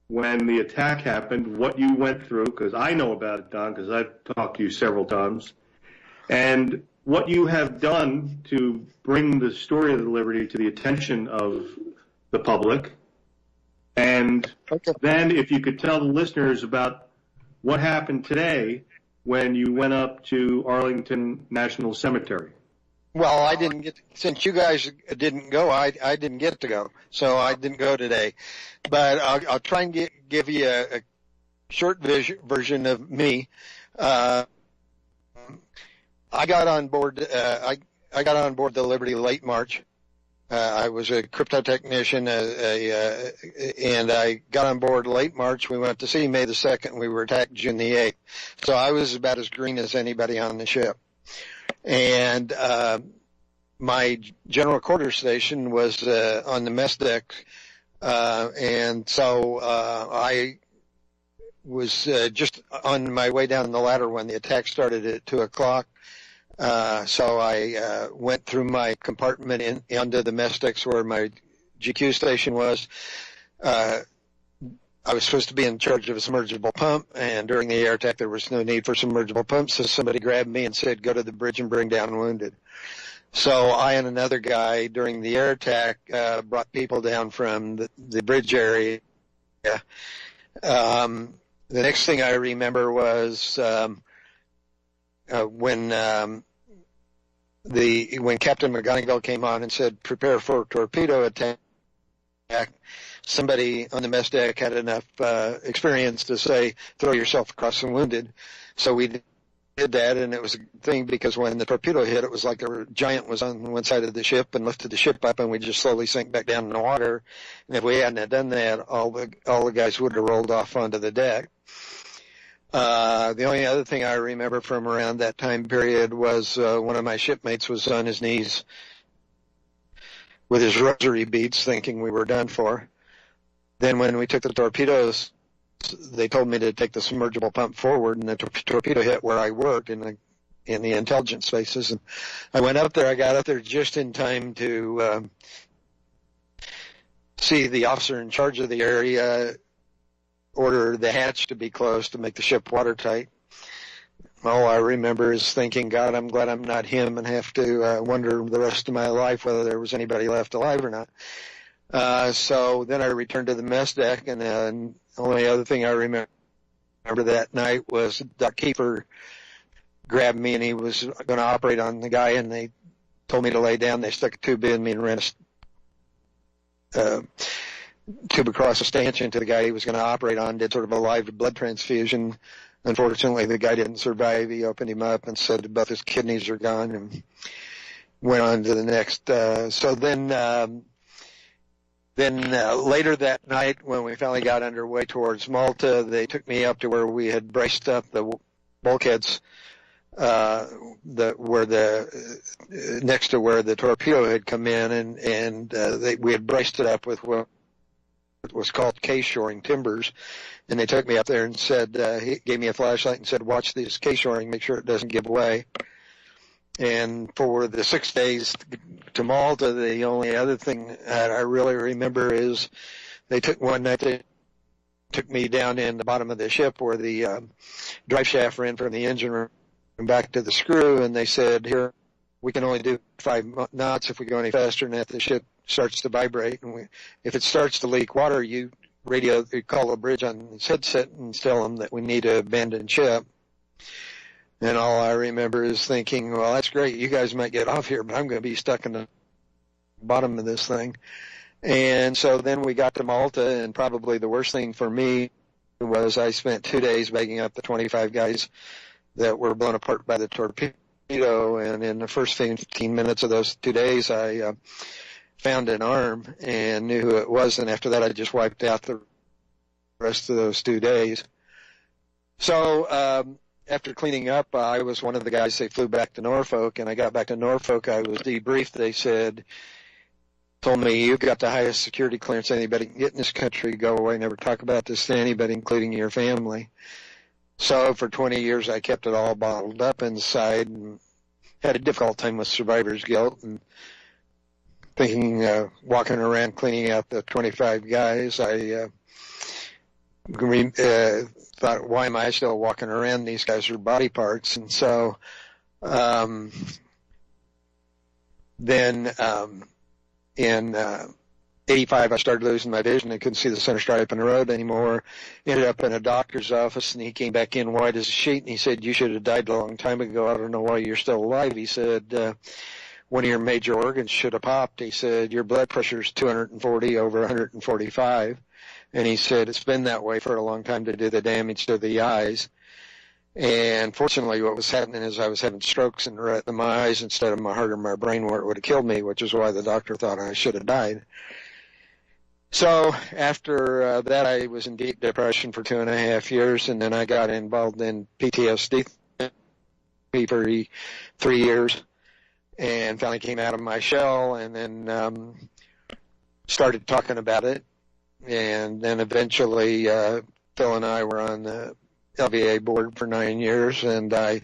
when the attack happened, what you went through, because I know about it, Don, because I've talked to you several times, and what you have done to bring the story of the Liberty to the attention of the public. And then if you could tell the listeners about what happened today when you went up to Arlington National Cemetery. Well, I didn't get, since you guys didn't go, I didn't get to go, so I didn't go today. But I'll try and give you a short version of me. I got on board. I got on board the Liberty late March. I was a crypto technician, and I got on board late March. We went to sea May the 2nd. We were attacked June the 8th. So I was about as green as anybody on the ship. And my general quarters station was on the mess deck, and so I was just on my way down the ladder when the attack started at 2 o'clock. So I went through my compartment under the mess decks where my GQ station was. I was supposed to be in charge of a submergible pump, and during the air attack there was no need for submergible pumps, so somebody grabbed me and said, go to the bridge and bring down wounded. So I and another guy during the air attack brought people down from the bridge area. The next thing I remember was when Captain McGonigal came on and said, prepare for torpedo attack, somebody on the mess deck had enough experience to say, throw yourself across the wounded. So we did that, and it was a thing because when the torpedo hit, it was like a giant was on one side of the ship and lifted the ship up, and we just slowly sank back down in the water. And if we hadn't done that, all the guys would have rolled off onto the deck. The only other thing I remember from around that time period was one of my shipmates was on his knees with his rosary beads thinking we were done for. Then when we took the torpedoes, they told me to take the submergible pump forward, and the torpedo hit where I worked in the intelligence spaces. And I went up there. I got up there just in time to see the officer in charge of the area order the hatch to be closed to make the ship watertight. All I remember is thinking, God, I'm glad I'm not him and have to wonder the rest of my life whether there was anybody left alive or not. So then I returned to the mess deck, and the only other thing I remember that night was Doc Kiefer grabbed me, and he was going to operate on the guy, and they told me to lay down. They stuck a tube in me and ran a tube across a stanchion to the guy he was going to operate on, did sort of a live blood transfusion. Unfortunately, the guy didn't survive. He opened him up and said both his kidneys are gone, and went on to the next. So then later that night, when we finally got underway towards Malta, they took me up to where we had braced up the bulkheads, next to where the torpedo had come in, and we had braced it up with what was called K-shoring timbers, and they took me up there and said, he gave me a flashlight and said, watch this K-shoring, make sure it doesn't give away. And for the 6 days to Malta, the only other thing that I really remember is they took me down in the bottom of the ship where the drive shaft ran from the engine room back to the screw, and they said, here, we can only do 5 knots. If we go any faster than that, the ship starts to vibrate. And if it starts to leak water, you call a bridge on its headset and tell them that we need to abandon ship. And all I remember is thinking, well, that's great. You guys might get off here, but I'm going to be stuck in the bottom of this thing. And so then we got to Malta, and probably the worst thing for me was I spent 2 days bagging up the 25 guys that were blown apart by the torpedo. And in the first 15 minutes of those 2 days, I found an arm and knew who it was. And after that, I just wiped out the rest of those 2 days. So, after cleaning up, I was one of the guys. They flew back to Norfolk, and I got back to Norfolk. I was debriefed. They told me, you've got the highest security clearance anybody can get in this country. Go away, never talk about this to anybody, including your family. So for 20 years, I kept it all bottled up inside and had a difficult time with survivor's guilt and thinking, walking around cleaning out the 25 guys. I thought, why am I still walking around? These guys are body parts. And so then in 85, I started losing my vision. I couldn't see the center stripe in the road anymore. Ended up in a doctor's office, and he came back in white as a sheet, and he said, you should have died a long time ago. I don't know why you're still alive. He said, one of your major organs should have popped. He said, your blood pressure is 240 over 145. And he said, it's been that way for a long time to do the damage to the eyes. And fortunately, what was happening is I was having strokes in my eyes instead of my heart or my brain, where it would have killed me, which is why the doctor thought I should have died. So after that, I was in deep depression for 2.5 years, and then I got involved in PTSD for 3 years, and finally came out of my shell, and then started talking about it. And then eventually, Phil and I were on the LVA board for 9 years, and I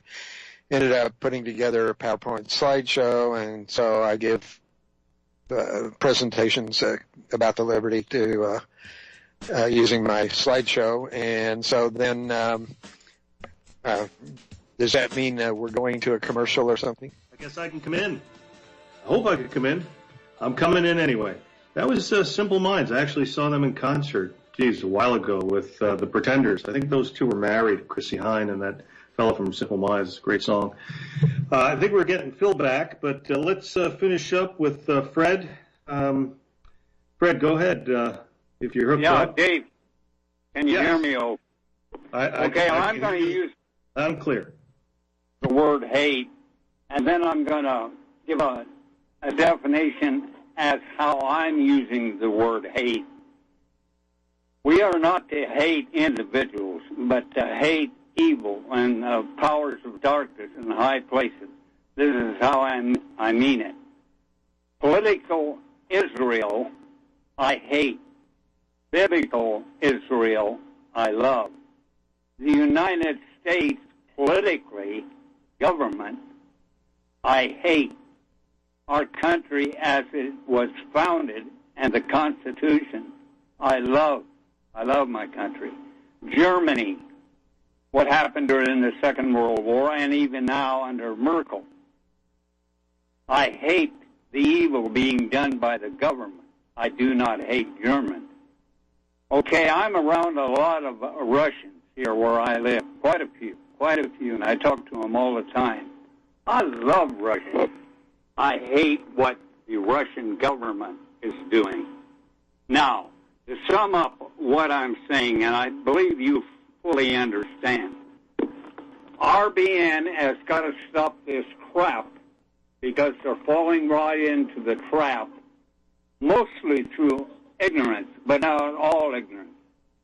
ended up putting together a PowerPoint slideshow, and so I give presentations about the Liberty to using my slideshow. And so then, does that mean we're going to a commercial or something? I guess I can come in. I hope I could come in. I'm coming in anyway. That was Simple Minds. I actually saw them in concert, a while ago with the Pretenders. I think those two were married, Chrissy Hine and that fellow from Simple Minds. Great song. I think we're getting Phil back, but let's finish up with Fred. Fred, go ahead if you're hooked up. Yeah, Dave, can you hear me? I'm going to use I'm clear. the word hate, and then I'm going to give a definition as how I'm using the word hate. We are not to hate individuals, but to hate evil and powers of darkness in high places. This is how I mean it. Political Israel, I hate. Biblical Israel, I love. The United States, politically, government, I hate. Our country as it was founded and the Constitution, I love. I love my country. Germany, what happened during the Second World War and even now under Merkel. I hate the evil being done by the government. I do not hate Germans. Okay, I'm around a lot of Russians here where I live, quite a few. quite a few, and I talk to them all the time. I love Russia. I hate what the Russian government is doing. Now, to sum up what I'm saying, and I believe you fully understand, RBN has got to stop this crap because they're falling right into the trap, mostly through ignorance, but not all ignorance.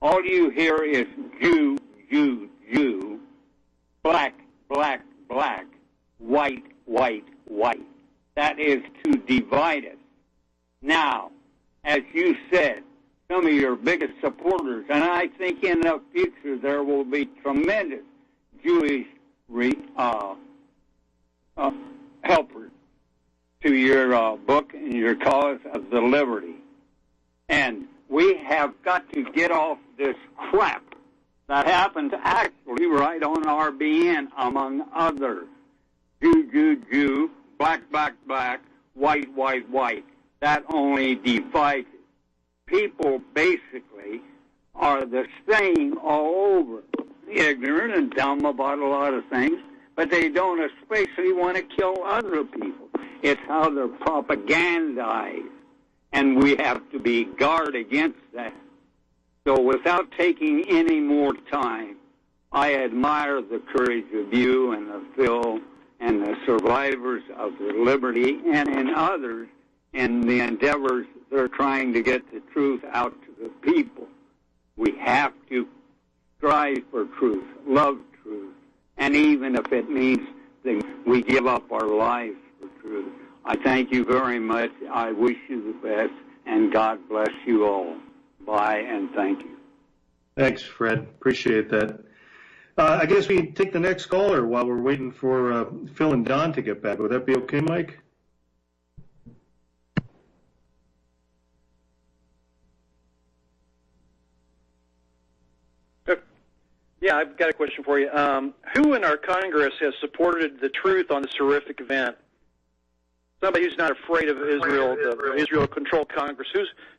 All you hear is Jew, Jew, Jew, black, black, black, white, white, white. That is to divide us. Now, as you said, some of your biggest supporters, and I think in the future there will be tremendous Jewish helpers to your book and your cause of the Liberty. And we have got to get off this crap that happened actually right on RBN, among others. Jew, Jew, Jew, black, black, black, white, white, white. That only divides. People basically are the same all over. Ignorant and dumb about a lot of things, but they don't especially want to kill other people. It's how they're propagandized, and we have to be guard against that. So without taking any more time, I admire the courage of you and the Phil and the survivors of the Liberty and in others in the endeavors they're trying to get the truth out to the people. We have to strive for truth, love truth, and even if it means that we give up our lives for truth. I thank you very much. I wish you the best, and God bless you all. Bye, and thank you. Thanks, Fred. Appreciate that. I guess we can take the next caller while we're waiting for Phil and Don to get back. Would that be okay, Mike? Yeah, I've got a question for you. Who in our Congress has supported the truth on this horrific event? Somebody who's not afraid of Israel, the Israel-controlled Congress.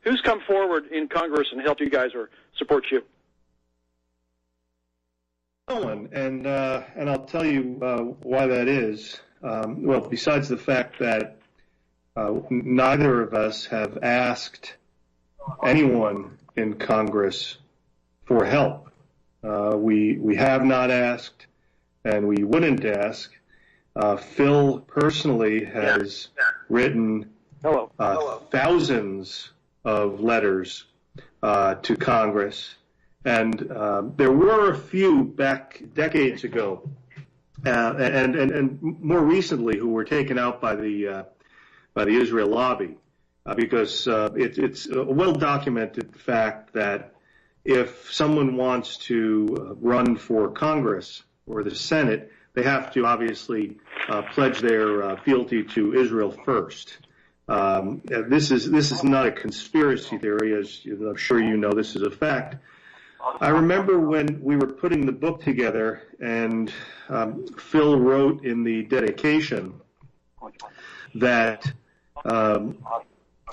Who's come forward in Congress and helped you guys or support you? No one, and I'll tell you why that is. Well, besides the fact that neither of us have asked anyone in Congress for help. We have not asked, and we wouldn't ask. Phil personally has written thousands of letters to Congress, and there were a few back decades ago, and more recently, who were taken out by the Israel lobby, because it's a well-documented fact that if someone wants to run for Congress or the Senate, they have to obviously pledge their fealty to Israel first. This is not a conspiracy theory, as I'm sure you know. This is a fact. I remember when we were putting the book together, and Phil wrote in the dedication that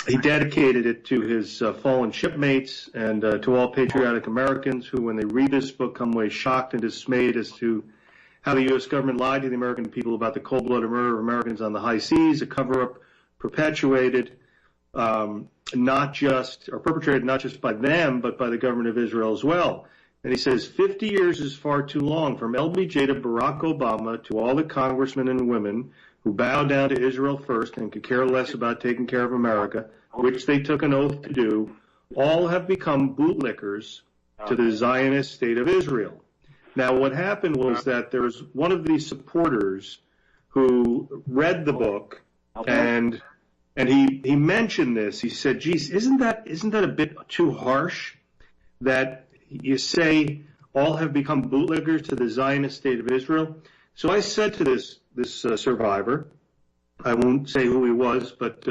he dedicated it to his fallen shipmates and to all patriotic Americans who, when they read this book, come away shocked and dismayed as to how the U.S. government lied to the American people about the cold-blooded murder of Americans on the high seas, a cover-up perpetrated perpetrated not just by them, but by the government of Israel as well. And he says, 50 years is far too long, from LBJ to Barack Obama to all the congressmen and women who bow down to Israel first and could care less about taking care of America, which they took an oath to do. All have become bootlickers to the Zionist state of Israel. Now, what happened was that there was one of these supporters who read the book, and he mentioned this. He said, "Geez, isn't that a bit too harsh that you say all have become bootlickers to the Zionist state of Israel?" So I said to this survivor, I won't say who he was, but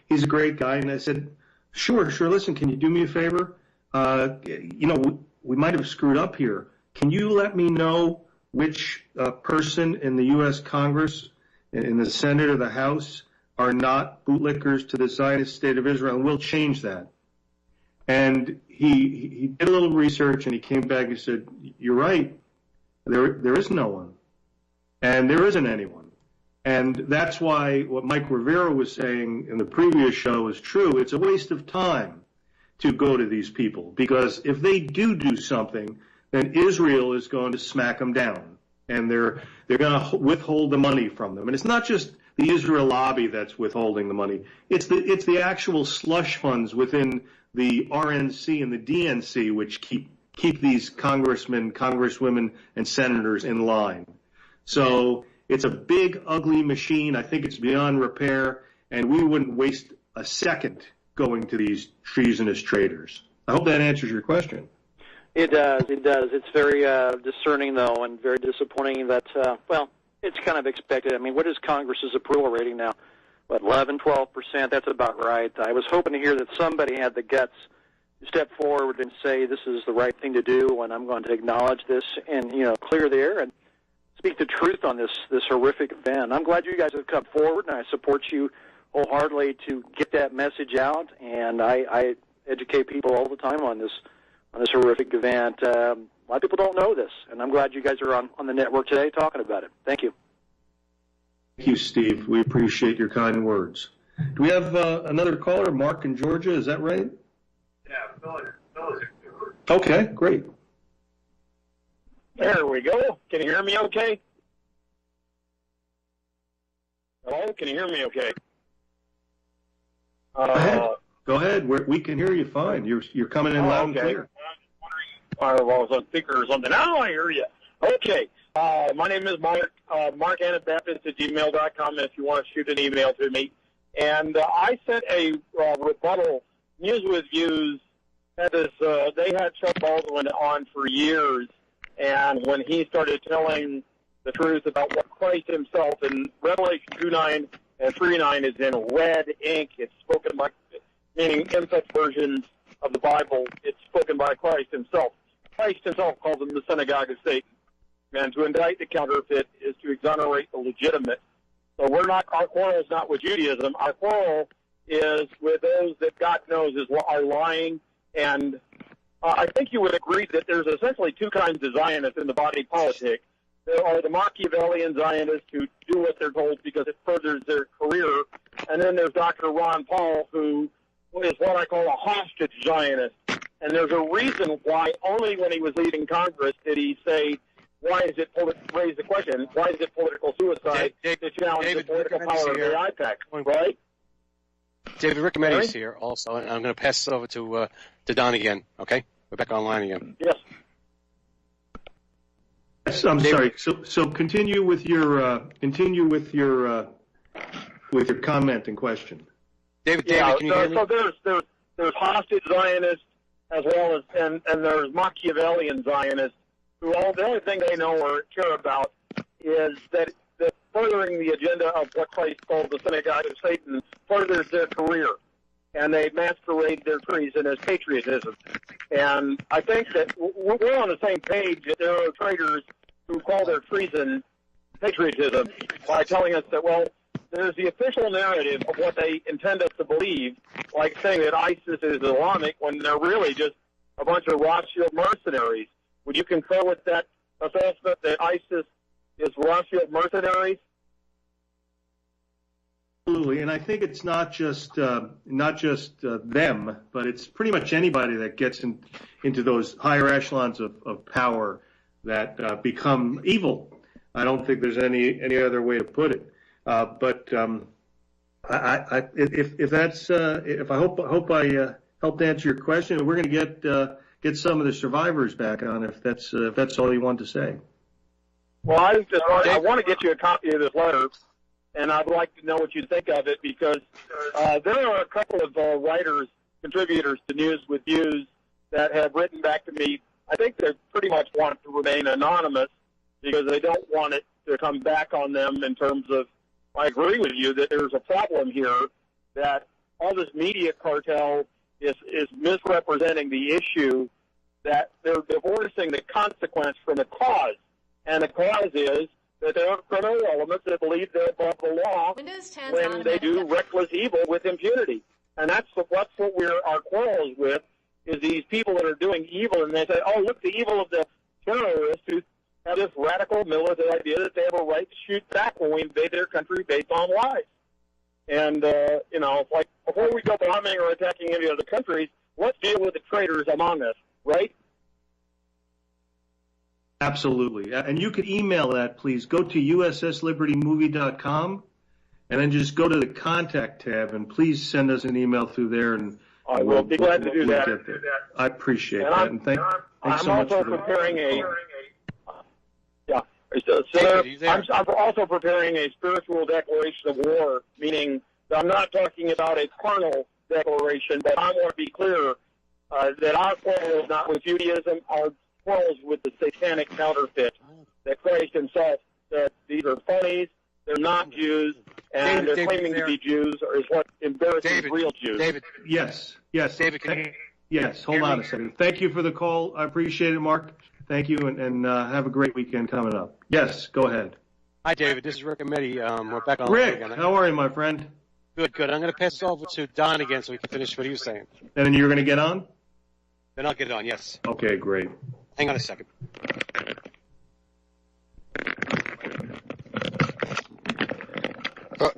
he's a great guy, and I said, sure, listen, can you do me a favor? We might have screwed up here. Can you let me know which person in the U.S. Congress, in the Senate or the House, are not bootlickers to the Zionist state of Israel, and we'll change that. And he did a little research, and he came back and said, you're right. There is no one, and there isn't anyone. And that's why what Mike Rivera was saying in the previous show is true. It's a waste of time to go to these people, because if they do something, then Israel is going to smack them down, and they're going to withhold the money from them. And it's not just the Israel lobby that's withholding the money. It's the actual slush funds within the RNC and the DNC which keep these congressmen, congresswomen, and senators in line. So it's a big, ugly machine. I think it's beyond repair, and we wouldn't waste a second going to these treasonous traitors. I hope that answers your question. It does. It's very discerning, though, and very disappointing that, it's kind of expected. I mean, what is Congress's approval rating now? What, 11, 12%? That's about right. I was hoping to hear that somebody had the guts to step forward and say this is the right thing to do, and I'm going to acknowledge this and, clear the air and speak the truth on this horrific event. I'm glad you guys have come forward, and I support you wholeheartedly to get that message out, and I educate people all the time on this horrific event. A lot of people don't know this, and I'm glad you guys are on the network today talking about it. Thank you. Thank you, Steve. We appreciate your kind words. Do we have another caller, Mark in Georgia? Is that right? Yeah, Phil is. Okay, great. There we go. Can you hear me okay? Hello? Can you hear me okay? Go ahead. We can hear you fine. You're coming in loud and clear. I was wondering if I was on speaker or something. Now I hear you. Okay. My name is Mark, markanabaptist@gmail.com if you want to shoot an email to me. And I sent a rebuttal. News with Views had this, they had Chuck Baldwin on for years, and when he started telling the truth about what Christ himself, in Revelation 2:9 and 3:9 is in red ink. It's spoken by, meaning in such versions of the Bible, it's spoken by Christ himself. Christ himself calls them the synagogue of Satan. And to indict the counterfeit is to exonerate the legitimate. So our quarrel is not with Judaism. Our quarrel is with those that God knows are lying. And I think you would agree that there's essentially two kinds of Zionists in the body politic. There are the Machiavellian Zionists who do what they're told because it furthers their career. And then there's Dr. Ron Paul, who is what I call a hostage Zionist. And there's a reason why only when he was leading Congress did he say, raise the question, why is it political suicide to challenge the political power of the IPAC, right? David Riccometti's here also, and I'm going to pass this over to Don again, okay? We're back online again. Yes. Yes, I'm sorry. So continue with your comment and question. David, can you hear me? So there's hostage Zionists as well as and there's Machiavellian Zionists who the only thing they know or care about is that furthering the agenda of what Christ called the synagogue of Satan furthers their career, and they masquerade their treason as patriotism. And I think that we're on the same page that there are traitors who call their treason patriotism by telling us that, well, there's the official narrative of what they intend us to believe, like saying that ISIS is Islamic when they're really just a bunch of Rothschild mercenaries. Would you concur with that assessment that ISIS is Rothschild mercenaries? Absolutely, and I think it's not just them, but it's pretty much anybody that gets into those higher echelons of power that become evil. I don't think there's any other way to put it. But I hope I helped answer your question. We're going to get some of the survivors back on if that's all you want to say. Well, I want to get you a copy of this letter, and I'd like to know what you think of it because there are a couple of writers, contributors to News with Views that have written back to me. I think they pretty much want it to remain anonymous because they don't want it to come back on them in terms of, I agree with you that there's a problem here that all this media cartel is misrepresenting the issue, that they're divorcing the consequence from the cause. And the cause is that there are criminal elements that believe they're above the law when they do reckless evil with impunity. And that's what our quarrel is with, is these people that are doing evil, and they say, oh, look, the evil of the terrorists who have this radical militant idea that they have a right to shoot back when we invade their country based on lies. And, like before we go bombing or attacking any other countries, let's deal with the traitors among us, right? Absolutely. And you could email that, please. Go to usslibertymovie.com and then just go to the contact tab and please send us an email through there. And I will be glad to do that. I appreciate that. And thanks so much for preparing I'm also preparing a spiritual declaration of war, meaning that I'm not talking about a carnal declaration, but I want to be clear that our quarrel is not with Judaism, our quarrel is with the satanic counterfeit, that Christ himself said these are phonies, they're not Jews, and they're claiming to be Jews, or is what embarrasses real Jews. David. Yes. David, can you Yes, hold on a second. Thank you for the call. I appreciate it, Mark. Thank you, and have a great weekend coming up. Yes, go ahead. Hi, David. This is Rick Ametti. We're back on Rick, again. how are you, my friend? Good. I'm going to pass it over to Don again so we can finish what he was saying. And then you're going to get on? Then I'll get it on, yes. Okay, great. Hang on a second.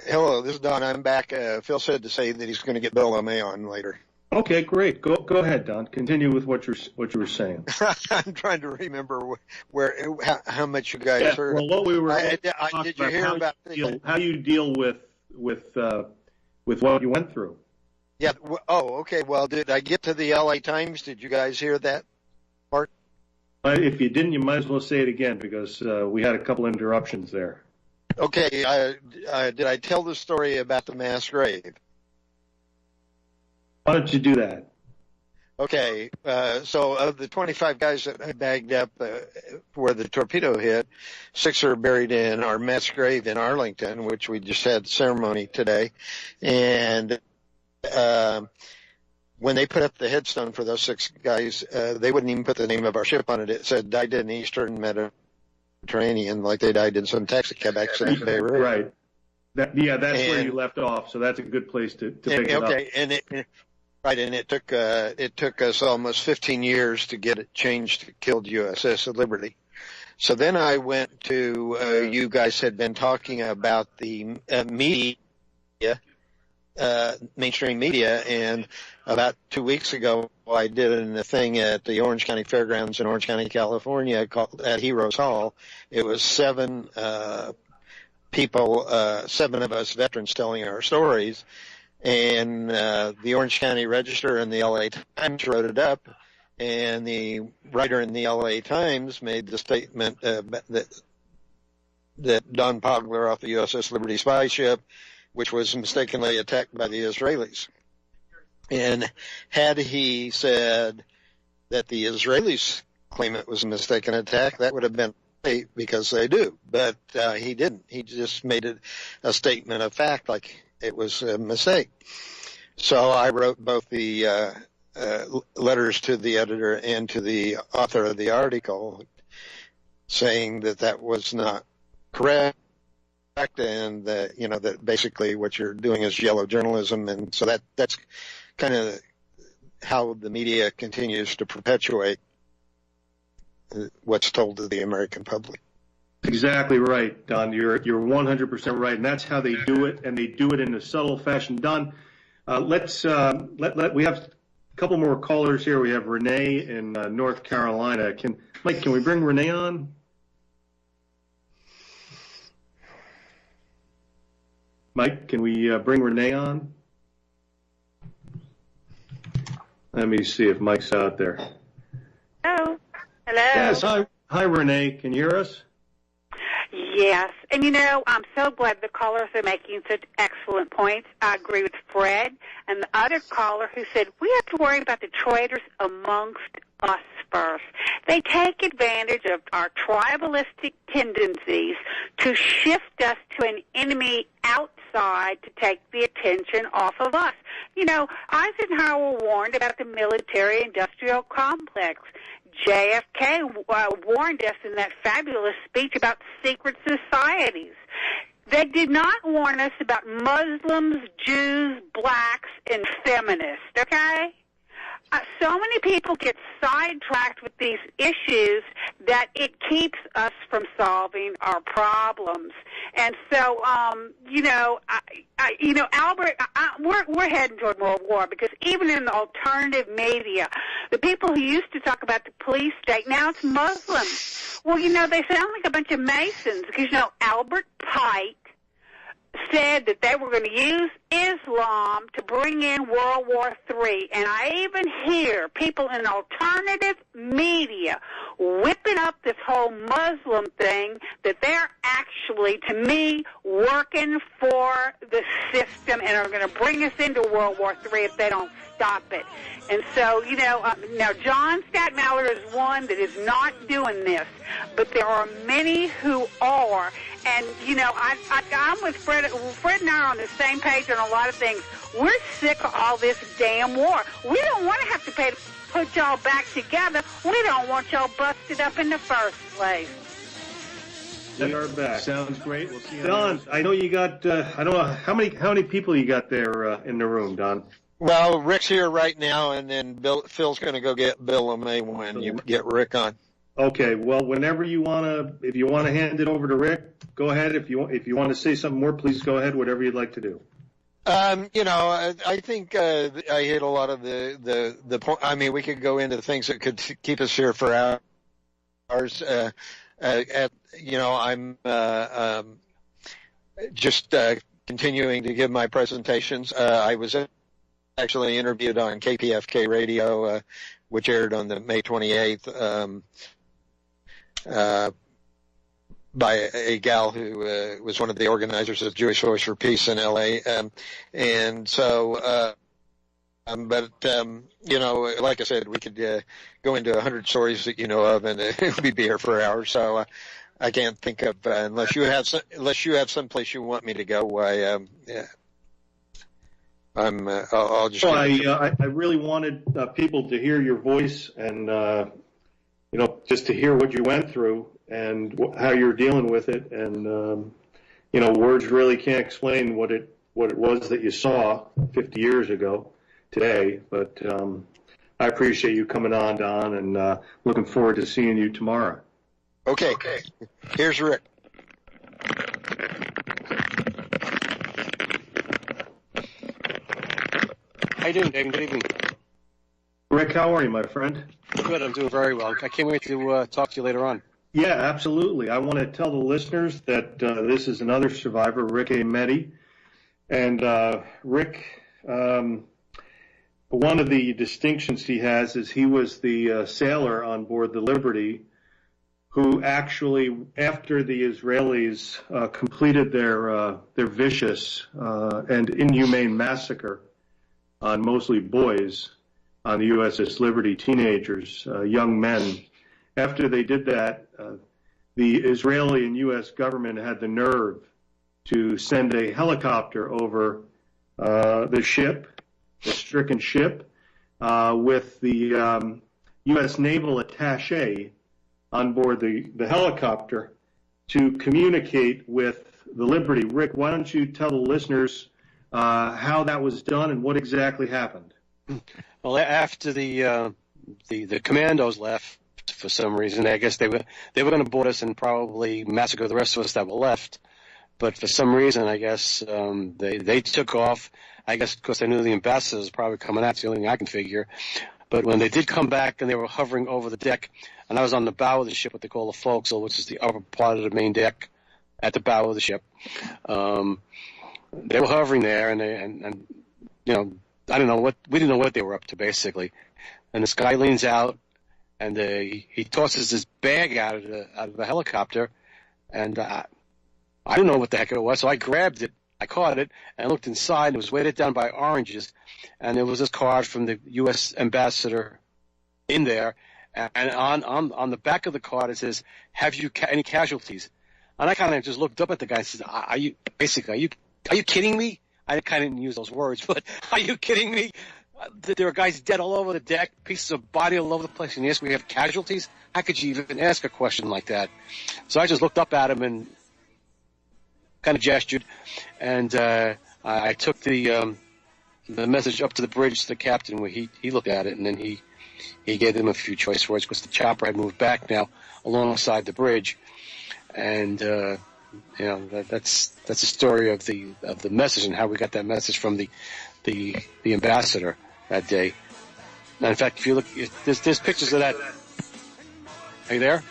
Hello, this is Don. I'm back. Phil said to say that he's going to get Bill LeMay on later. Okay, great. Go ahead, Don. Continue with what you were saying. I'm trying to remember how much you guys heard. Well, what we were did you hear about how you deal with what you went through? Yeah. Oh, okay. Well, did I get to the LA Times? Did you guys hear that part? If you didn't, you might as well say it again because we had a couple interruptions there. Okay. Did I tell the story about the mass grave? Why don't you do that? Okay, so of the 25 guys that I bagged up where the torpedo hit, 6 are buried in our mass grave in Arlington, which we just had ceremony today. And when they put up the headstone for those 6 guys, they wouldn't even put the name of our ship on it. It said died in the Eastern Mediterranean, like they died in some taxi cab accident in Beirut. Right. That's where you left off, so that's a good place to pick it up. Okay, Right, and it took us almost 15 years to get it changed to killed USS Liberty. So then I went to you guys had been talking about the media, mainstream media, and about 2 weeks ago I did a thing at the Orange County Fairgrounds in Orange County, California, called at Heroes Hall. It was 7 people, 7 of us veterans telling our stories. And the Orange County Register and the LA Times wrote it up, and the writer in the LA Times made the statement that Don Pogler off the USS Liberty spy ship, which was mistakenly attacked by the Israelis. And had he said that the Israelis claim it was a mistaken attack, that would have been right because they do. But he didn't. He just made it a statement of fact, like it was a mistake. So I wrote both the letters to the editor and to the author of the article saying that was not correct and that, that basically what you're doing is yellow journalism. And so that's kind of how the media continues to perpetuate what's told to the American public. Exactly right, Don. You're 100% right, and that's how they do it, and they do it in a subtle fashion. Don, we have a couple more callers here. We have Renee in North Carolina. Mike, can we bring Renee on? Mike, can we bring Renee on? Let me see if Mike's out there. Hello. Yes, hi, Renee. Can you hear us? Yes, and I'm so glad the callers are making such excellent points. I agree with Fred and the other caller who said we have to worry about the traitors amongst us first. They take advantage of our tribalistic tendencies to shift us to an enemy outside to take the attention off of us. Eisenhower warned about the military-industrial complex. JFK warned us in that fabulous speech about secret societies. They did not warn us about Muslims, Jews, blacks, and feminists, okay? So many people get sidetracked with these issues that it keeps us from solving our problems. And so, Albert, we're heading toward World War, because even in the alternative media, the people who used to talk about the police state, now it's Muslims. Well, they sound like a bunch of Masons, because, Albert Pike said that they were going to use Islam to bring in World War III. And I even hear people in alternative media whipping up this whole Muslim thing, that they're actually, to me, working for the system and are going to bring us into World War III if they don't stop it. And so, now John Stadtmauer is one that is not doing this, but there are many who are. And, I'm with Fred. Fred and I are on the same page on a lot of things. We're sick of all this damn war. We don't want to have to put y'all back together. We don't want y'all busted up in the first place. We are back. Sounds great. We'll see you. Don, I know you got, I don't know, how many people you got there in the room, Don? Well, Rick's here right now, and then Phil's going to go get Bill and me when you get Rick on. Okay, well, whenever you if you want to hand it over to Rick, go ahead. If you want to say something more, please go ahead. Whatever you'd like to do. I think I hit a lot of the point. I mean, we could go into things that could keep us here for hours. I'm just continuing to give my presentations. I was actually interviewed on KPFK radio, which aired on the May 28th. By a gal who was one of the organizers of Jewish Voice for Peace in L.A. Like I said, we could go into 100 stories that you know of, and we'd be here for hours. So I can't think of unless you have some place you want me to go. I'll just. Well, I really wanted people to hear your voice and just to hear what you went through and how you're dealing with it, and words really can't explain what it was that you saw 50 years ago today. But I appreciate you coming on, Don, and looking forward to seeing you tomorrow. Okay. Here's Rick. How you doing, David? Good evening. Rick, how are you, my friend? Good. I'm doing very well. I can't wait to talk to you later on. Yeah, absolutely. I want to tell the listeners that this is another survivor, Rick Ameti. And Rick, one of the distinctions he has is he was the sailor on board the Liberty who actually, after the Israelis completed their vicious and inhumane massacre on mostly boys on the USS Liberty, teenagers, young men, after they did that, the Israeli and U.S. government had the nerve to send a helicopter over the ship, the stricken ship, with the U.S. naval attaché on board the helicopter to communicate with the Liberty. Rick, why don't you tell the listeners how that was done and what exactly happened? Well, after the commandos left, for some reason, I guess they were going to board us and probably massacre the rest of us that were left. But for some reason, I guess they took off. I guess because they knew the ambassador was probably coming out. It's the only thing I can figure. But when they did come back and they were hovering over the deck, and I was on the bow of the ship, what they call the forecastle, which is the upper part of the main deck at the bow of the ship. They were hovering there, and I don't know we didn't know what they were up to, basically. And this guy leans out, and he tosses his bag out of the helicopter, and I didn't know what the heck it was, so I grabbed it, I caught it, and I looked inside, and it was weighted down by oranges, and there was this card from the U.S. ambassador in there, and on the back of the card it says, "Have you any casualties?" And I kind of just looked up at the guy and said, "Are you kidding me?" I kind of didn't use those words, but are you kidding me? There are guys dead all over the deck, pieces of body all over the place, and yes, we have casualties? How could you even ask a question like that? So I just looked up at him and kind of gestured, and I took the message up to the bridge to the captain, where he looked at it, and then he he gave them a few choice words because the chopper had moved back now alongside the bridge, and that's the story of the message and how we got that message from the ambassador that day. Now, in fact, if you look, there's pictures of that. Are you there?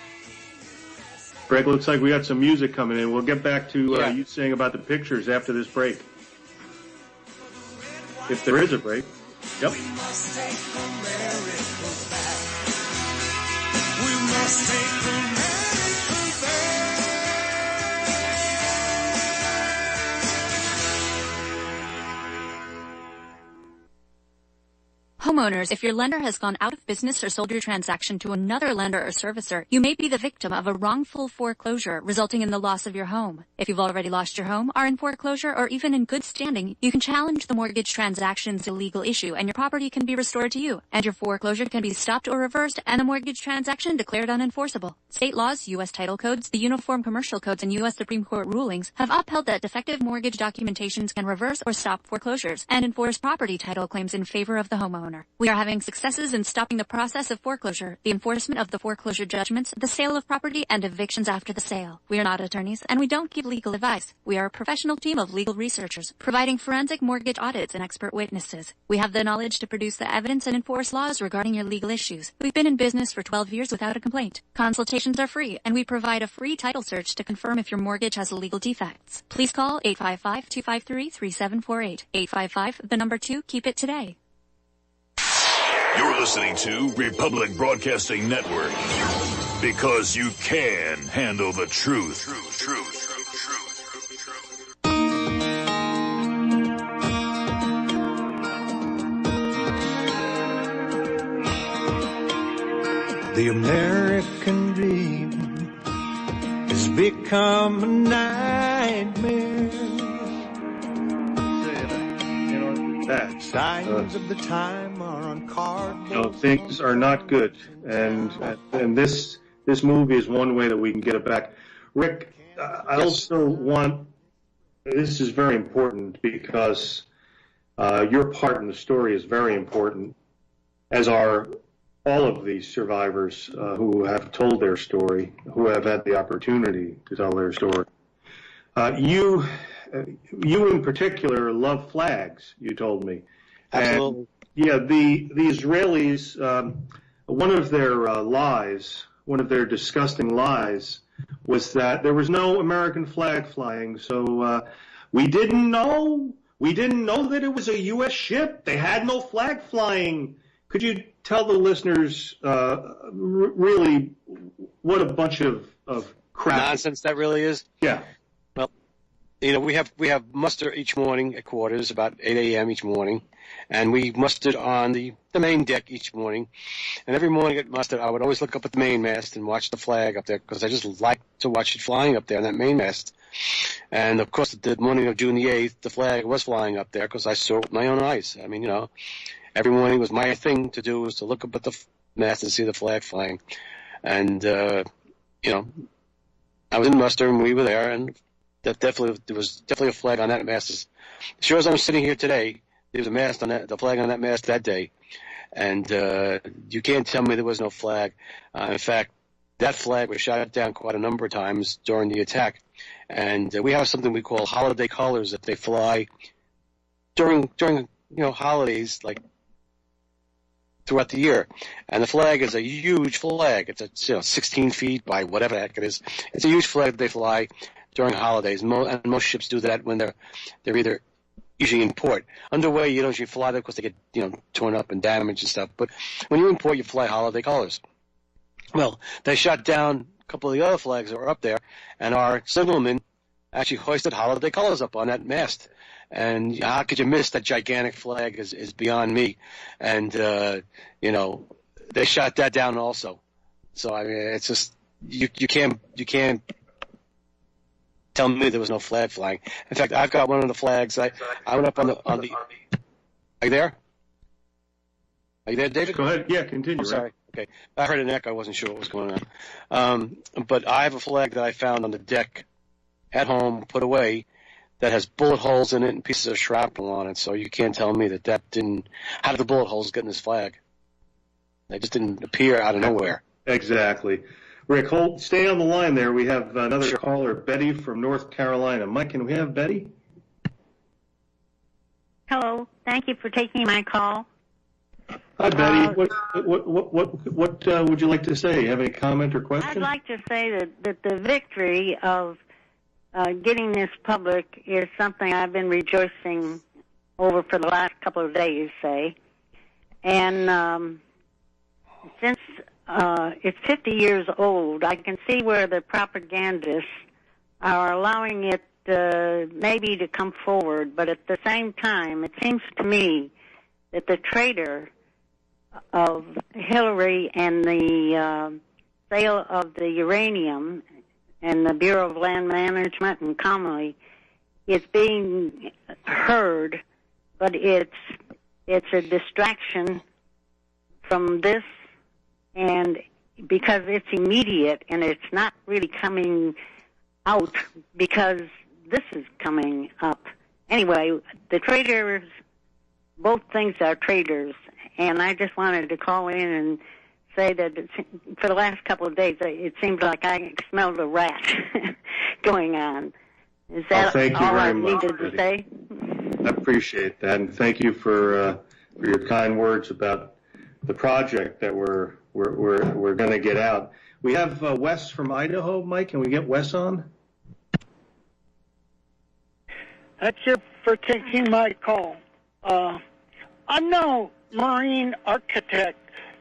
Greg, looks like we got some music coming in. We'll get back to you saying about the pictures after this break. If there is a break. Yep. We must take America back. We must take America back. Homeowners, if your lender has gone out of business or sold your transaction to another lender or servicer, you may be the victim of a wrongful foreclosure resulting in the loss of your home. If you've already lost your home, are in foreclosure, or even in good standing, you can challenge the mortgage transaction's illegal issue and your property can be restored to you, and your foreclosure can be stopped or reversed and the mortgage transaction declared unenforceable. State laws, U.S. title codes, the Uniform Commercial Codes, and U.S. Supreme Court rulings have upheld that defective mortgage documentations can reverse or stop foreclosures and enforce property title claims in favor of the homeowner. We are having successes in stopping the process of foreclosure, the enforcement of the foreclosure judgments, the sale of property, and evictions after the sale. We are not attorneys, and we don't give legal advice. We are a professional team of legal researchers, providing forensic mortgage audits and expert witnesses. We have the knowledge to produce the evidence and enforce laws regarding your legal issues. We've been in business for 12 years without a complaint. Consultations are free, and we provide a free title search to confirm if your mortgage has legal defects. Please call 855-253-3748. 855, 2, keep it today. You're listening to Republic Broadcasting Network, because you can handle the truth. The American dream has become a nightmare. Signs of the time are on cardboard. Things are not good, and this movie is one way that we can get it back. Rick, I also want. This is very important because your part in the story is very important, as are all of these survivors who have told their story, who have had the opportunity to tell their story. You in particular love flags, you told me. Absolutely. And, the Israelis, one of their lies, one of their disgusting lies, was that there was no American flag flying. So we didn't know that it was a U.S. ship. They had no flag flying. Could you tell the listeners really what a bunch of crap nonsense that really is? Yeah. Well, we have muster each morning at quarters about 8 a.m. each morning, and we mustered on the main deck each morning. And every morning at muster, I would always look up at the mainmast and watch the flag up there because I just liked to watch it flying up there on that mainmast. And of course, the morning of June the 8th, the flag was flying up there because I saw it with my own eyes. I mean, every morning was my thing to do, was to look up at the mast and see the flag flying. And I was in muster and we were there, and there was definitely a flag on that mast. As sure as I'm sitting here today, there was a mast on the flag on that mast that day, and you can't tell me there was no flag. In fact, that flag was shot down quite a number of times during the attack, and we have something we call holiday colors that they fly during holidays like throughout the year. And the flag is a huge flag. It's 16 feet by whatever the heck it is. It's a huge flag that they fly during holidays. And most ships do that when they're either usually in port. Underway, you don't usually fly there because they get torn up and damaged and stuff. But when you're in port, you fly holiday colors. Well, they shot down a couple of the other flags that were up there, and our signalman actually hoisted holiday colors up on that mast. And how could you miss that gigantic flag is beyond me. And, they shot that down also. So, I mean, it's just, you can't tell me there was no flag flying. In fact, I've got one of the flags. I went up on the, are you there? Are you there, David? Go ahead. Yeah, continue. I'm sorry. Okay. I heard an echo. I wasn't sure what was going on. But I have a flag that I found on the deck at home, put away, that has bullet holes in it and pieces of shrapnel on it. So you can't tell me that didn't. How did the bullet holes get in this flag? They just didn't appear out of nowhere. Exactly. Rick, stay on the line there. We have another caller, Betty from North Carolina. Mike, can we have Betty? Hello. Thank you for taking my call. Hi, Betty. What would you like to say? Have any comment or question? I'd like to say that the victory of getting this public is something I've been rejoicing over for the last couple of days, say. And since it's 50 years old, I can see where the propagandists are allowing it maybe to come forward, but at the same time, it seems to me that the traitor of Hillary and the sale of the uranium and the Bureau of Land Management and Commerce is being heard, but it's a distraction from this, and because it's immediate and it's not really coming out because this is coming up. Anyway, the traitors, both things are traitors, and I just wanted to call in and say that for the last couple of days, it seems like I smelled a rat going on. Is that all I needed to say? I appreciate that, and thank you for your kind words about the project that we're going to get out. We have Wes from Idaho. Mike, can we get Wes on? Thank you for taking my call. I'm no marine architect,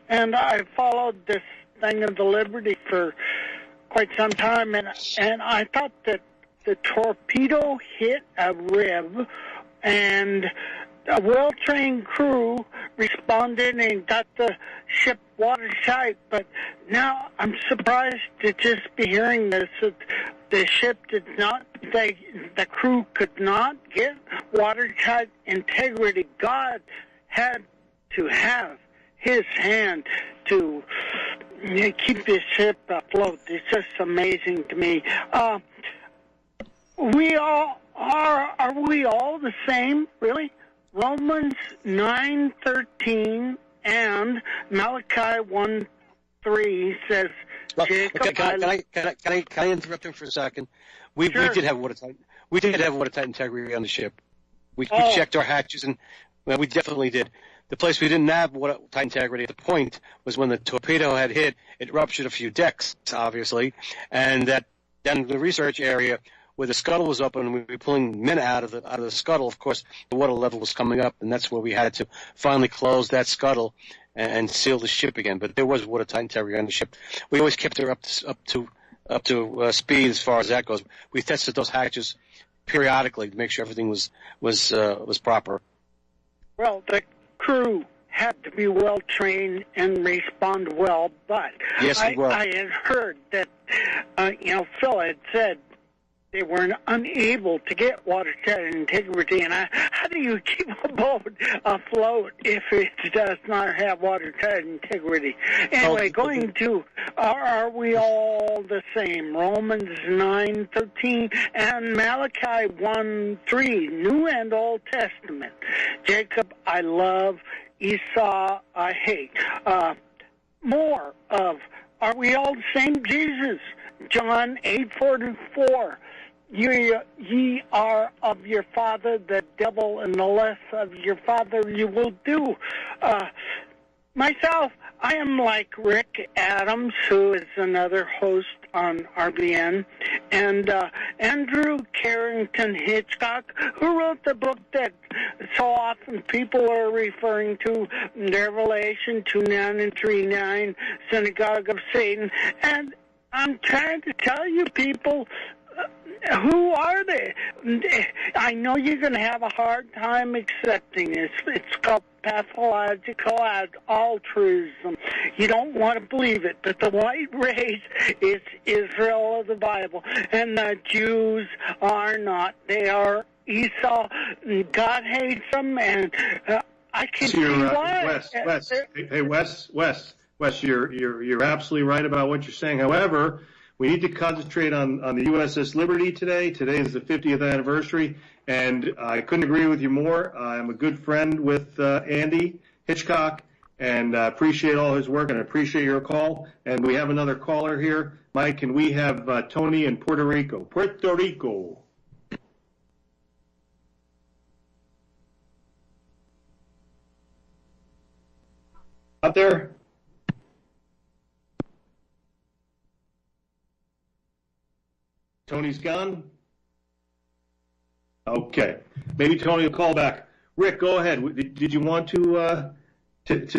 and I followed this thing of the Liberty for quite some time, and I thought that the torpedo hit a rib, and a well-trained crew responded and got the ship watertight. But now I'm surprised to just be hearing this. That the ship did not, the crew could not get watertight integrity. God had to have his hand to keep this ship afloat. It's just amazing to me. Are we all the same, really? Romans 9:13 and Malachi 1:3 says, Jacob, can I interrupt him for a second? We did have watertight integrity on the ship. We checked our hatches, and we definitely did. The place we didn't have watertight integrity at the point was when the torpedo had hit. It ruptured a few decks, obviously, and that then the research area where the scuttle was open and we were pulling men out of the scuttle. Of course, the water level was coming up, and that's where we had to finally close that scuttle and seal the ship again. But there was watertight integrity on the ship. We always kept her up to speed as far as that goes. We tested those hatches periodically to make sure everything was proper. Well, the crew had to be well trained and respond well, but yes, I had heard that Phil had said they were unable to get watertight integrity, and how do you keep a boat afloat if it does not have watertight integrity? Anyway, going to are we all the same? Romans 9:13 and Malachi 1:3, New and Old Testament. Jacob I love, Esau I hate. More of are we all the same? Jesus, John 8:44. Ye are of your father the devil, and the less of your father you will do. Myself, I am like Rick Adams, who is another host on RBN, and Andrew Carrington Hitchcock, who wrote the book that so often people are referring to, Revelation 2:9 and 3:9, Synagogue of Satan. And I'm trying to tell you people, who are they? I know you're going to have a hard time accepting this. It's called pathological altruism. You don't want to believe it, but the white race is Israel of the Bible, and the Jews are not. They are Esau. God hates them, and I can see why. Wes, you're absolutely right about what you're saying. However, we need to concentrate on the USS Liberty today. Today is the 50th anniversary, and I couldn't agree with you more. I'm a good friend with Andy Hitchcock, and appreciate all his work, and I appreciate your call. And we have another caller here. Mike, can we have Tony in Puerto Rico? Puerto Rico. Out there? Tony's gone? Okay. Maybe Tony will call back. Rick, go ahead. Did you want to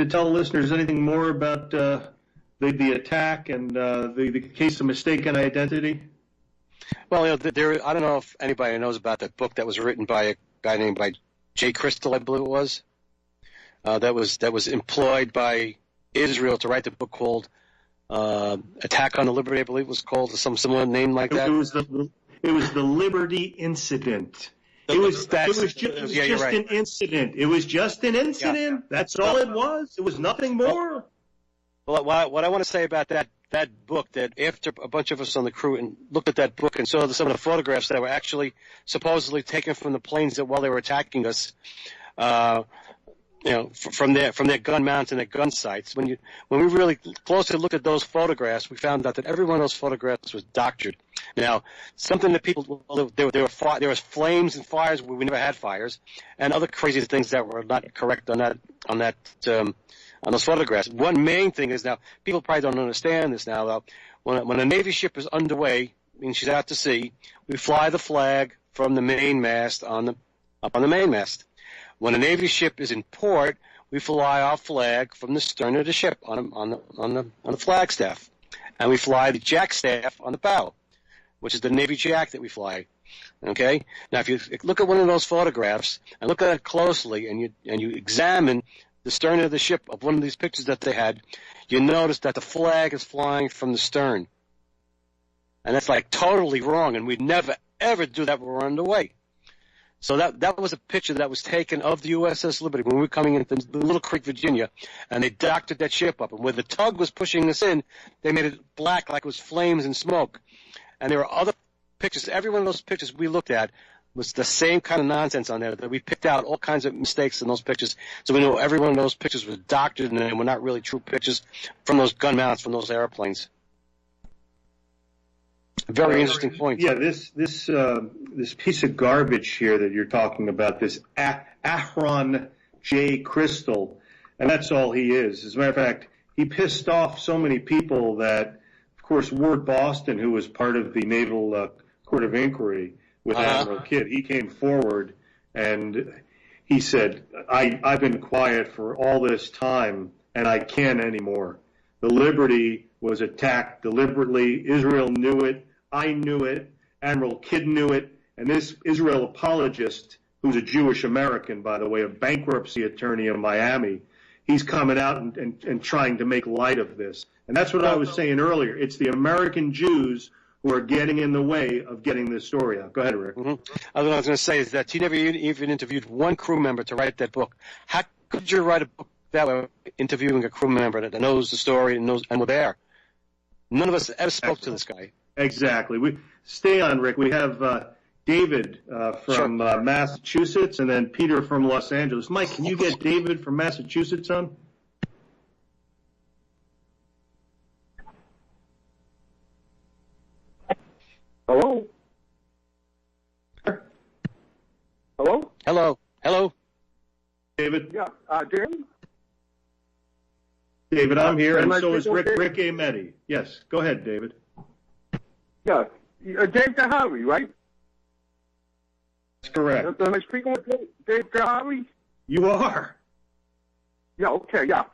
tell listeners anything more about the attack and the case of mistaken identity? Well, I don't know if anybody knows about that book that was written by a guy named Jay Crystal, I believe it was. That was employed by Israel to write the book called Attack on the Liberty, I believe it was called, or some similar name like that. It was the Liberty Incident. It was just an incident. It was just an incident. Yeah. That's all it was. It was nothing more. Well, what I want to say about that book, that after a bunch of us on the crew and looked at that book and saw some of the photographs that were actually supposedly taken from the planes while they were attacking us, from their gun mounts and their gun sights. When we really closely looked at those photographs, we found out that every one of those photographs was doctored. Now, something that people there was flames and fires where we never had fires, and other crazy things that were not correct on those photographs. One main thing is, now people probably don't understand this now. When a Navy ship is underway, meaning she's out to sea, we fly the flag from the main mast up on the main mast. When a Navy ship is in port, we fly our flag from the stern of the ship on the flagstaff, and we fly the jackstaff on the bow, which is the Navy jack that we fly. Okay. Now, if you look at one of those photographs and look at it closely, and you examine the stern of the ship of one of these pictures that they had, you notice that the flag is flying from the stern, and that's like totally wrong. And we'd never ever do that when we're underway. So that was a picture that was taken of the USS Liberty when we were coming into Little Creek, Virginia, and they doctored that ship up. And where the tug was pushing us in, they made it black like it was flames and smoke. And there were other pictures. Every one of those pictures we looked at was the same kind of nonsense on there, that we picked out all kinds of mistakes in those pictures. So we know every one of those pictures was doctored and they were not really true pictures from those gun mounts from those airplanes. Very interesting point. Yeah, this piece of garbage here that you're talking about, this Ahron J. Crystal, and that's all he is. As a matter of fact, he pissed off so many people that, of course, Ward Boston, who was part of the Naval Court of Inquiry with Admiral Kidd, he came forward and he said, I've been quiet for all this time and I can't anymore. The Liberty was attacked deliberately. Israel knew it. I knew it. Admiral Kidd knew it. And this Israel apologist, who's a Jewish American, by the way, a bankruptcy attorney in Miami, he's coming out and trying to make light of this. And that's what I was saying earlier. It's the American Jews who are getting in the way of getting this story out. Go ahead, Rick. Mm-hmm. What I was going to say is that he never even interviewed one crew member to write that book. How could you write a book that way, interviewing a crew member that knows the story and were there? None of us ever spoke to this guy. Exactly. We stay on, Rick. We have David from Massachusetts, and then Peter from Los Angeles. Mike, can you get David from Massachusetts on? Hello? Hello? Hello. Hello. David? Yeah, David? David, I'm here, and so is Rick Ametti. Yes, go ahead, David. Yeah, Dave DeHarvey, right? That's correct. Am I speaking with Dave DeHarvey? You are. Yeah, okay, yeah.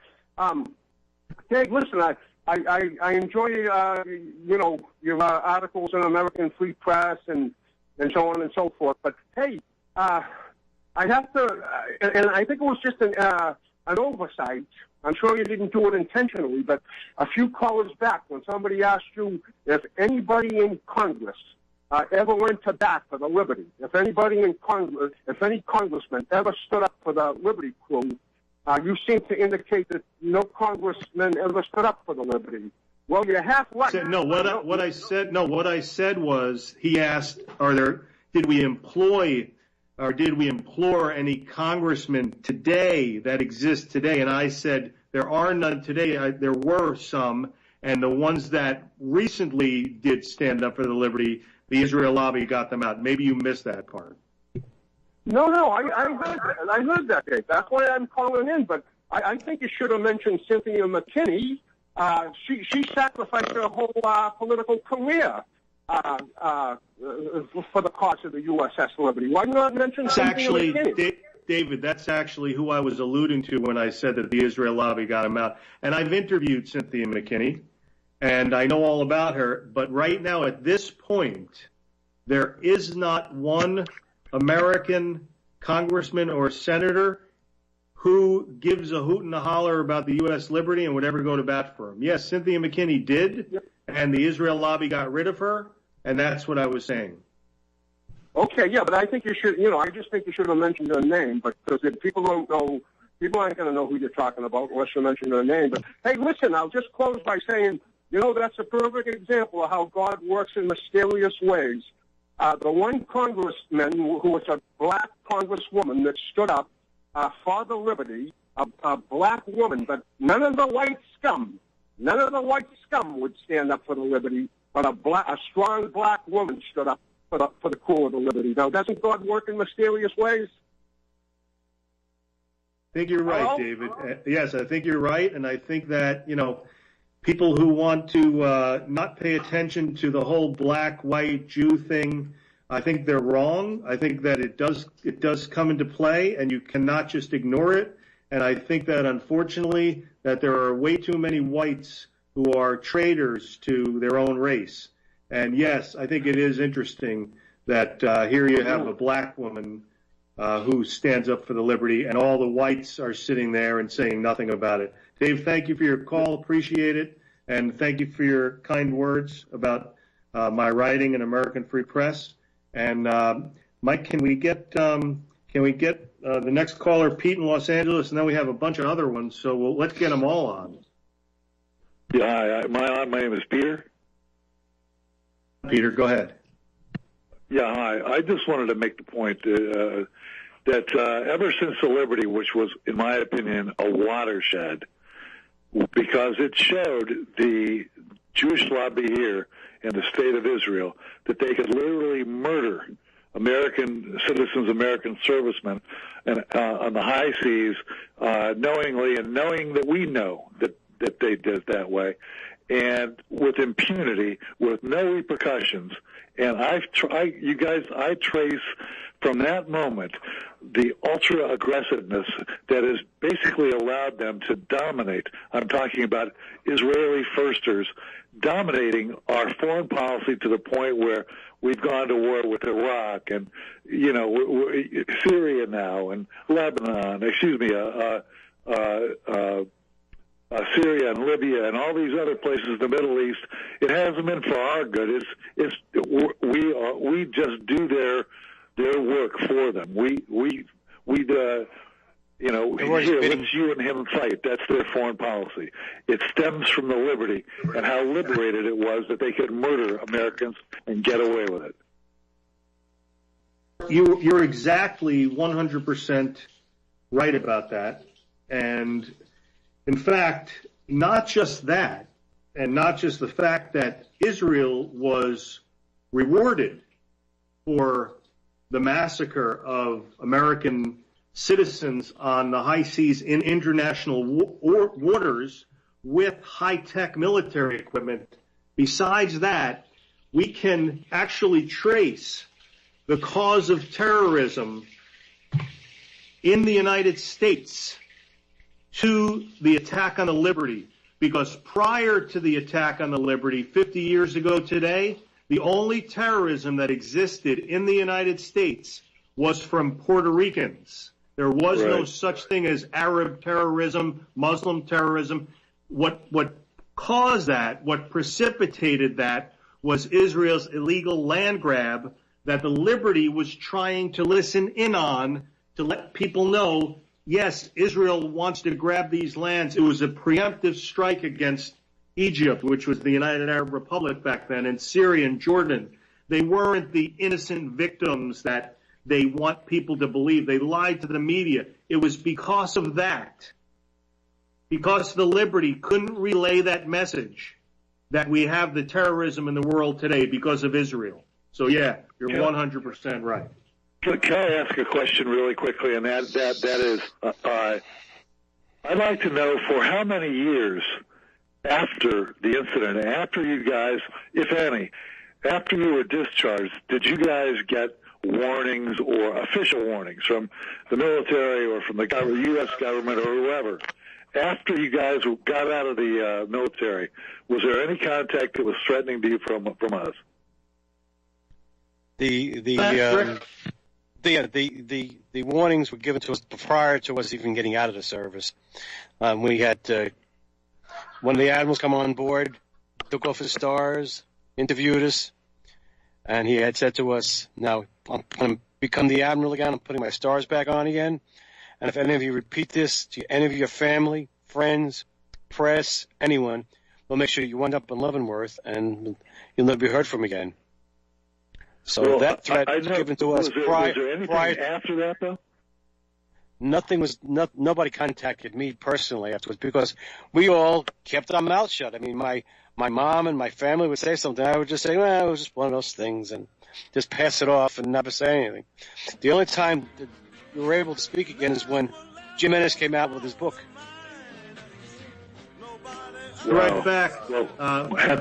Dave, listen, I enjoy, your articles in American Free Press and so on and so forth. But, hey, I have to, and I think it was just an oversight. I'm sure you didn't do it intentionally, but a few callers back, when somebody asked you if anybody in Congress ever went to bat for the Liberty, if anybody in Congress, if any congressman ever stood up for the Liberty crew, you seem to indicate that no congressman ever stood up for the Liberty. Well, you're half right. What I said was, he asked, did we employ or did we implore any congressmen today that exist today? And I said There are none today. There were some, and the ones that recently did stand up for the liberty, the Israel lobby got them out. Maybe you missed that part. No, I heard that, Dave. That's why I'm calling in. But I think you should have mentioned Cynthia McKinney. She sacrificed her whole political career for the cause of the USS Liberty. Why not mention Cynthia McKinney? David, that's actually who I was alluding to when I said that the Israel lobby got him out. And I've interviewed Cynthia McKinney, and I know all about her. But right now, at this point, there is not one American congressman or senator who gives a hoot and a holler about the U.S. Liberty and would ever go to bat for him. Yes, Cynthia McKinney did, and the Israel lobby got rid of her, and that's what I was saying. Okay, yeah, but I think you should, I just think you should have mentioned her name, because if people don't know, people aren't going to know who you're talking about unless you mention her name. But, hey, listen, I'll just close by saying, that's a perfect example of how God works in mysterious ways. The one congressman who was a black congresswoman that stood up for the liberty, a black woman, but none of the white scum would stand up for the liberty, but a strong black woman stood up for the cause of the liberty. Now, doesn't God work in mysterious ways? I think you're right, David. Yes, I think you're right, and I think that, people who want to not pay attention to the whole black-white Jew thing, I think they're wrong. I think that it does come into play, and you cannot just ignore it. And I think that, unfortunately, that there are way too many whites who are traitors to their own race. And yes, I think it is interesting that here you have a black woman who stands up for the liberty, and all the whites are sitting there and saying nothing about it. Dave, thank you for your call. Appreciate it. And thank you for your kind words about my writing in American Free Press. And Mike, can we get the next caller, Pete in Los Angeles, and then we have a bunch of other ones. So let's get them all on. Yeah, hi. My name is Peter. Peter, go ahead. Yeah, hi. I just wanted to make the point that ever since the Liberty, which was, in my opinion, a watershed, because it showed the Jewish lobby here in the state of Israel that they could literally murder American citizens, American servicemen, and on the high seas, knowingly, and knowing that we know that they did it that way, and with impunity, with no repercussions. And I trace from that moment the ultra aggressiveness that has basically allowed them to dominate. I'm talking about Israeli firsters dominating our foreign policy to the point where we've gone to war with Iraq and, Syria now and Lebanon, Syria and Libya and all these other places in the Middle East. It hasn't been for our good. We just do their work for them. Here, let's you and him fight. That's their foreign policy. It stems from the liberty and how liberated it was that they could murder Americans and get away with it. You're exactly 100% right about that. And in fact, not just that, and not just the fact that Israel was rewarded for the massacre of American citizens on the high seas in international waters with high-tech military equipment. Besides that, we can actually trace the cause of terrorism in the United States to the attack on the Liberty, because prior to the attack on the Liberty 50 years ago today, the only terrorism that existed in the United States was from Puerto Ricans. There was no such thing as Arab terrorism, Muslim terrorism. What caused that, what precipitated that, was Israel's illegal land grab that the Liberty was trying to listen in on to let people know, yes, Israel wants to grab these lands. It was a preemptive strike against Egypt, which was the United Arab Republic back then, and Syria and Jordan. They weren't the innocent victims that they want people to believe. They lied to the media. It was because of that because the Liberty couldn't relay that message that we have the terrorism in the world today because of Israel. So yeah, you're 100% right. Can I ask a question really quickly? And that is, I'd like to know for how many years after the incident, after you guys, if any, after you were discharged, did you guys get warnings or official warnings from the military or from the U.S. government or whoever? After you guys got out of the military, was there any contact that was threatening to you from us? The warnings were given to us prior to us even getting out of the service. We had one of the admirals come on board, took off his stars, interviewed us, and he had said to us, "Now I'm going to become the admiral again. I'm putting my stars back on again. And if any of you repeat this to any of your family, friends, press, anyone, we'll make sure you wind up in Leavenworth and you'll never be heard from again." So that threat was given to us prior. Was there anything after that, though? Nobody contacted me personally afterwards because we all kept our mouths shut. I mean, my mom and my family would say something. I would just say, well, it was just one of those things, and just pass it off and never say anything. The only time that we were able to speak again is when Jim Ennis came out with his book. Right back.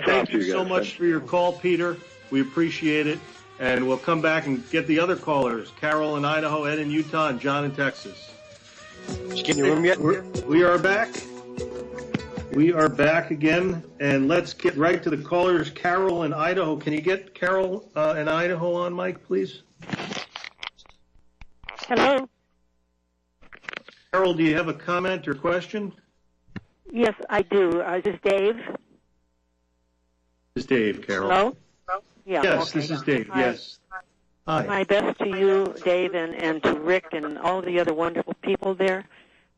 Thank you so much for your call, Peter. We appreciate it. And we'll come back and get the other callers, Carol in Idaho, Ed in Utah, and John in Texas. Did you get in your room yet? We are back. We are back again, and let's get right to the callers. Carol in Idaho. Can you get Carol in Idaho on mic, please? Hello. Carol, do you have a comment or question? Yes, I do. Is this Dave? This is Dave, Carol. Hello? Yeah, yes, okay. This is Dave. Hi. Yes. Hi. My best to you, Dave, and to Rick and all the other wonderful people there.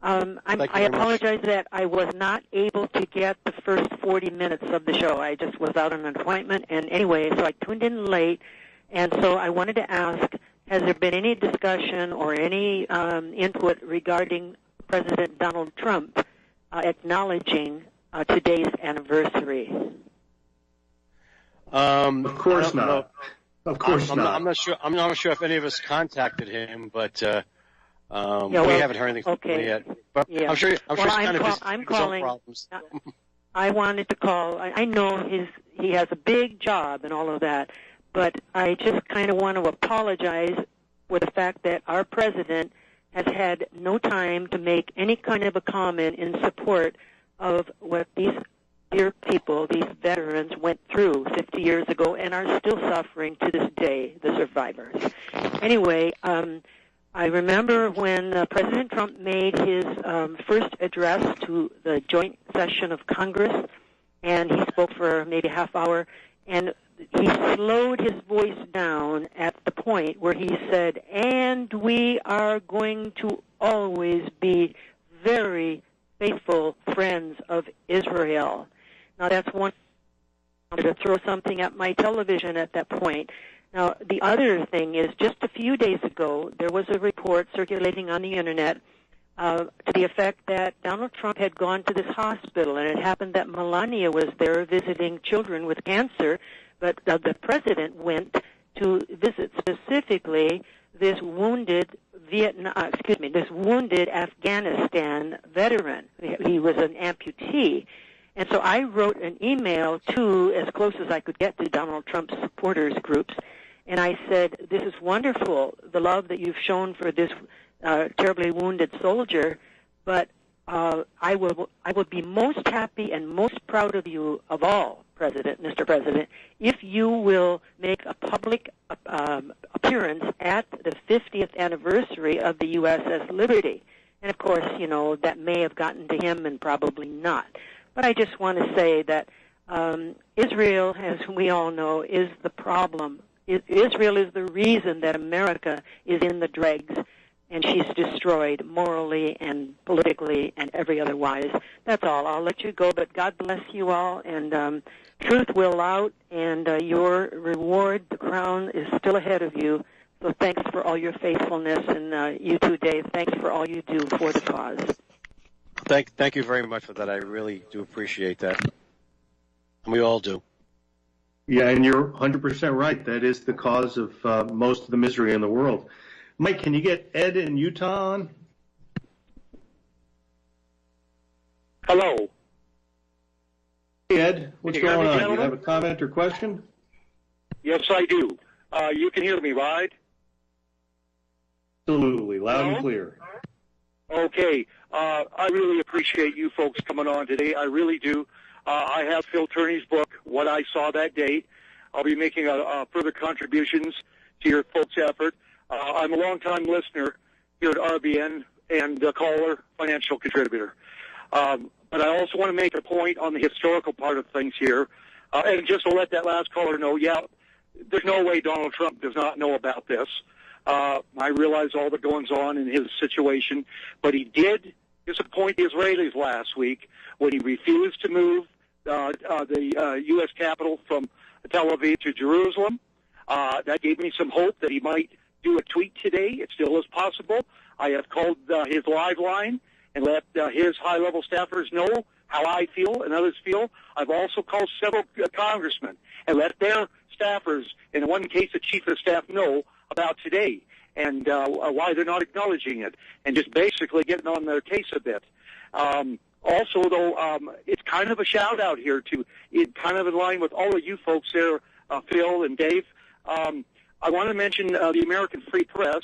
I apologize that I was not able to get the first 40 minutes of the show. I just was out on an appointment, and anyway, so I tuned in late, and so I wanted to ask, has there been any discussion or any input regarding President Donald Trump acknowledging today's anniversary? Of course not. Of course not. I'm not sure. I'm not sure if any of us contacted him, but we haven't heard anything from him yet. But I'm sure. I'm calling. Problems. I wanted to call. I know he has a big job and all of that, but I just kind of want to apologize for the fact that our president has had no time to make any kind of a comment in support of what these dear people, these veterans, went through 50 years ago and are still suffering to this day, the survivors. Anyway, I remember when President Trump made his first address to the joint session of Congress, and he spoke for maybe a half hour, and he slowed his voice down at the point where he said, "And we are going to always be very faithful friends of Israel." Now, that's one. I wanted to throw something at my television at that point. Now, the other thing is, just a few days ago, there was a report circulating on the Internet to the effect that Donald Trump had gone to this hospital, and it happened that Melania was there visiting children with cancer, but the president went to visit specifically this wounded Afghanistan veteran. He was an amputee. And so I wrote an email to, as close as I could get, to Donald Trump's supporters groups, and I said, "This is wonderful, the love that you've shown for this terribly wounded soldier, but I would be most happy and most proud of you of all, Mr. President, if you will make a public appearance at the 50th anniversary of the USS Liberty." And of course, that may have gotten to him and probably not. But I just want to say that Israel, as we all know, is the problem. Israel is the reason that America is in the dregs, and she's destroyed morally and politically and every other wise. That's all. I'll let you go, but God bless you all, and truth will out, and your reward, the crown, is still ahead of you. So thanks for all your faithfulness, and you too, Dave. Thanks for all you do for the cause. thank you very much for that. I really do appreciate that. And we all do. Yeah, and you're 100% right. That is the cause of most of the misery in the world. Mike, can you get Ed in Utah on? Hello. Hey, Ed, what's going on? Gentlemen? You have a comment or question? Yes, I do. You can hear me, right? Absolutely, loud and clear. Okay. I really appreciate you folks coming on today. I really do. I have Phil Turney's book, What I Saw That Day. I'll be making further contributions to your folks' effort. I'm a long-time listener here at RBN and a caller, financial contributor. But I also want to make a point on the historical part of things here. And just to let that last caller know, yeah, there's no way Donald Trump does not know about this. I realize all the goings-on in his situation, but he did disappoint the Israelis last week when he refused to move the U.S. capital from Tel Aviv to Jerusalem. That gave me some hope that he might do a tweet today. It still is possible. I have called his live line and let his high-level staffers know how I feel and others feel. I've also called several congressmen and let their staffers, in one case the chief of staff, know about today and why they're not acknowledging it and just basically getting on their case a bit. Also, though, it's kind of a shout-out here to it, kind of in line with all of you folks there, Phil and Dave. I want to mention the American Free Press.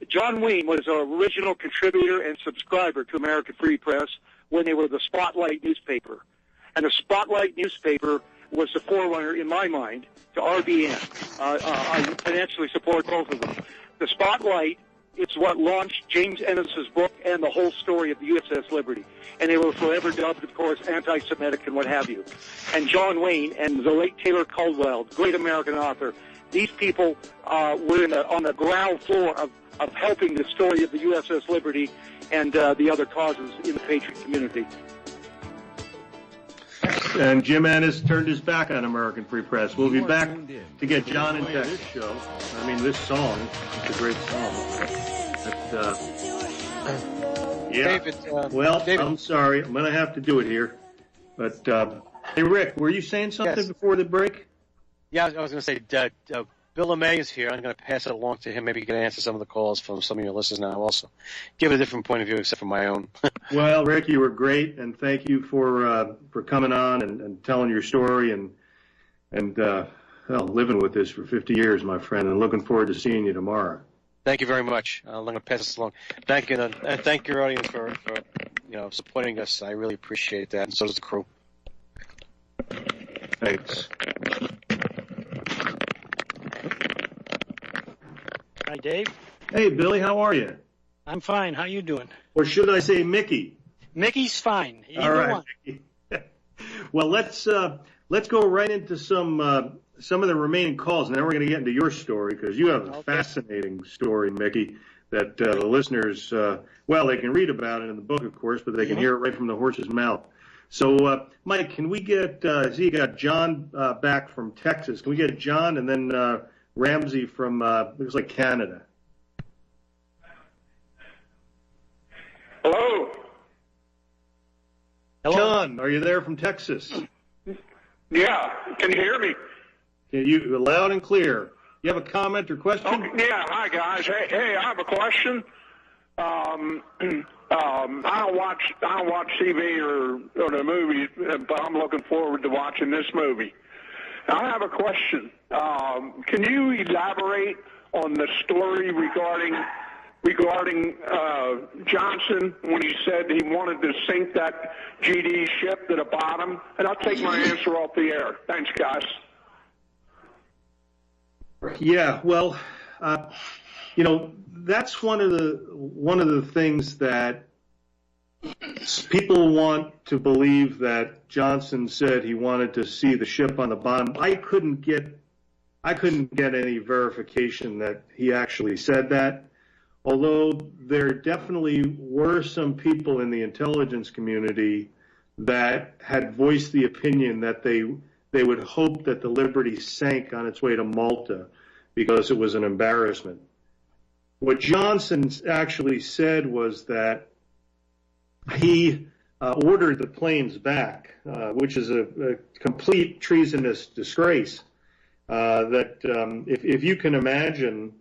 John Wayne was an original contributor and subscriber to American Free Press when they were the Spotlight newspaper. And the Spotlight newspaper was the forerunner, in my mind, to RBN. I financially support both of them. The Spotlight, it's what launched James Ennis's book and the whole story of the USS Liberty. And they were forever dubbed, of course, anti-Semitic and what have you. And John Wayne and the late Taylor Caldwell, great American author, these people were on the ground floor of helping the story of the USS Liberty and the other causes in the patriot community. And Jim Ennis turned his back on American Free Press. We'll be back to get John into this show. I mean, this song. It's a great song. But, yeah. David, David. I'm sorry. I'm going to have to do it here. But, hey, Rick, were you saying something before the break? Yeah, I was going to say, Bill LeMay is here. I'm going to pass it along to him. Maybe he can answer some of the calls from some of your listeners now also. Give a different point of view except for my own. Well, Rick, you were great, and thank you for coming on and telling your story and living with this for 50 years, my friend, and looking forward to seeing you tomorrow. Thank you very much. I'm going to pass this along. Thank you, and thank your audience for supporting us. I really appreciate that, and so does the crew. Thanks. Hi, Dave. Hey, Billy, how are you? I'm fine. How you doing? Or should I say Mickey? Mickey's fine. All right. Well, let's go right into some of the remaining calls, and then we're going to get into your story because you have a fascinating story, Mickey, that the listeners, they can read about it in the book, of course, but they can hear it right from the horse's mouth. So, Mike, can we get, you got John back from Texas. Can we get John and then Ramsey from, looks like Canada? Hello. John, are you there from Texas? Yeah. Can you hear me? You loud and clear. You have a comment or question? Okay. Yeah. Hi, guys. Hey, I have a question. I don't watch TV or the movies, but I'm looking forward to watching this movie. I have a question. Can you elaborate on the story regarding Johnson when he said he wanted to sink that GD ship to the bottom? And I'll take my answer off the air. Thanks, guys. Yeah, well, that's one of the things that people want to believe that Johnson said he wanted to see the ship on the bottom. I couldn't get any verification that he actually said that. Although there definitely were some people in the intelligence community that had voiced the opinion that they would hope that the Liberty sank on its way to Malta because it was an embarrassment. What Johnson actually said was that he ordered the planes back, which is a complete treasonous disgrace. That if you can imagine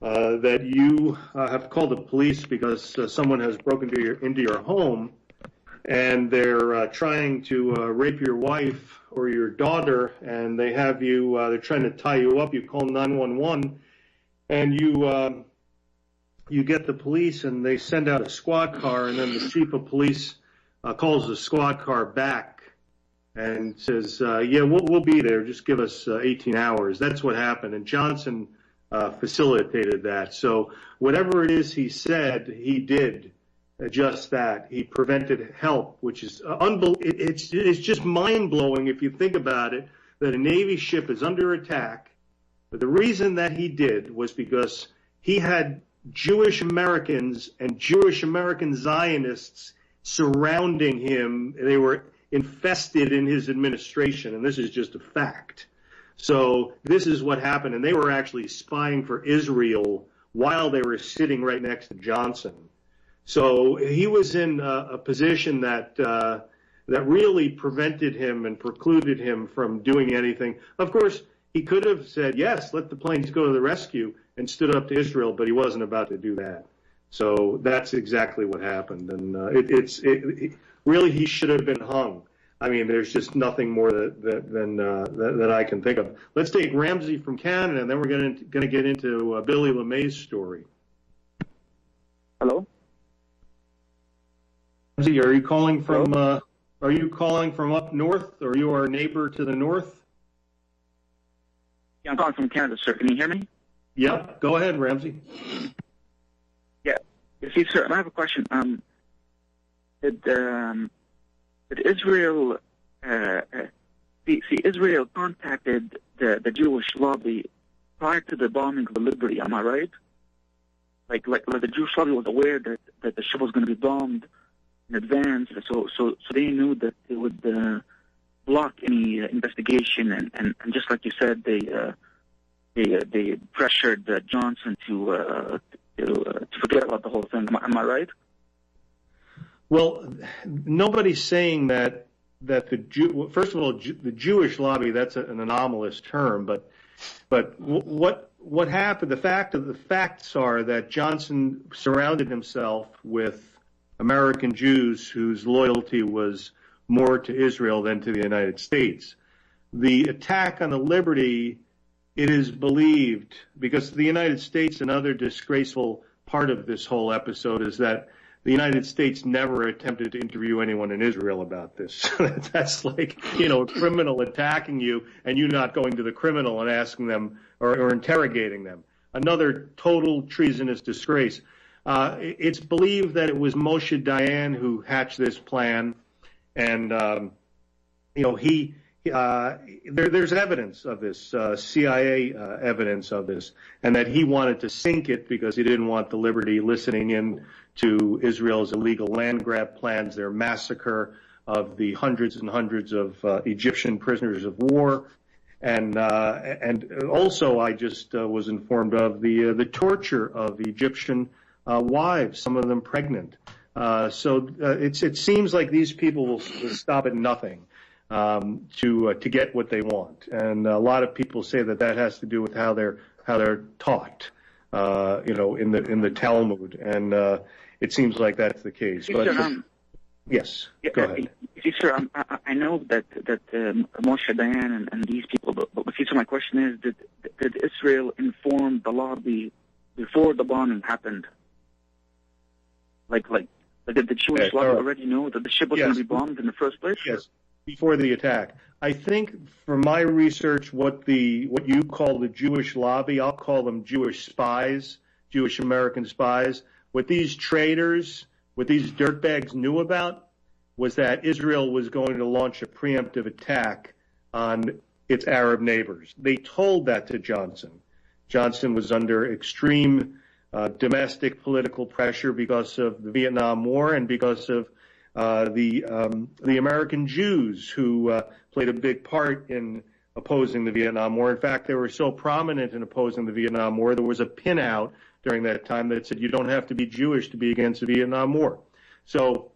that you have called the police because someone has broken into your home and they're trying to rape your wife or your daughter, and they have you, they're trying to tie you up, you call 911, and you get the police, and they send out a squad car, and then the chief of police calls the squad car back and says, yeah, we'll be there, just give us 18 hours. That's what happened, and Johnson facilitated that. So whatever it is he said, he did just that. He prevented help, which is it's just mind-blowing if you think about it, that a Navy ship is under attack. But the reason that he did was because he had Jewish Americans and Jewish American Zionists surrounding him. They were infested in his administration, and this is just a fact. So this is what happened, and they were actually spying for Israel while they were sitting right next to Johnson. So he was in a position that really prevented him and precluded him from doing anything. Of course, he could have said, yes, let the planes go to the rescue, and stood up to Israel, but he wasn't about to do that. So that's exactly what happened. And really, he should have been hung. I mean, there's just nothing more that I can think of. Let's take Ramsey from Canada, and then we're going to get into Billy LeMay's story. Hello. Ramsey, are you calling from up north, or are you our neighbor to the north? Yeah, I'm calling from Canada, sir. Can you hear me? Yep. Go ahead, Ramsey. Yeah. You see, sir, I have a question. Did Israel Israel contacted the Jewish lobby prior to the bombing of the Liberty? Am I right? Like the Jewish lobby was aware that the ship was going to be bombed in advance, so they knew that they would block any investigation, and just like you said, they pressured Johnson to forget about the whole thing. Am I right? Well, nobody's saying that first of all, the Jewish lobby, that's an anomalous term, but what happened? The facts are that Johnson surrounded himself with American Jews whose loyalty was more to Israel than to the United States. The attack on the Liberty, it is believed, because the United States, another disgraceful part of this whole episode is that the United States never attempted to interview anyone in Israel about this. That's like, a criminal attacking you and you not going to the criminal and asking them or interrogating them. Another total treasonous disgrace. It's believed that it was Moshe Dayan who hatched this plan, and there's evidence of this, CIA evidence of this, and that he wanted to sink it because he didn't want the Liberty listening in to Israel's illegal land grab plans, their massacre of the hundreds and hundreds of Egyptian prisoners of war, and also I just was informed of the torture of Egyptian wives, some of them pregnant. So it seems like these people will stop at nothing to get what they want, and a lot of people say that has to do with how they're taught, in the Talmud, and it seems like that's the case. Hey, but sir, yes, go ahead. See, sir, I know that Moshe Dayan and these people, but see, so my question is, did Israel inform the lobby before the bombing happened? Like did the Jewish lobby already know that the ship was going to be bombed in the first place? Yes, before the attack. I think, from my research, what you call the Jewish lobby, I'll call them Jewish spies, Jewish American spies. What these traitors, what these dirtbags knew about was that Israel was going to launch a preemptive attack on its Arab neighbors. They told that to Johnson. Johnson was under extreme domestic political pressure because of the Vietnam War and because of the American Jews who played a big part in opposing the Vietnam War. In fact, they were so prominent in opposing the Vietnam War, there was a pin out during that time that said you don't have to be Jewish to be against the Vietnam War. So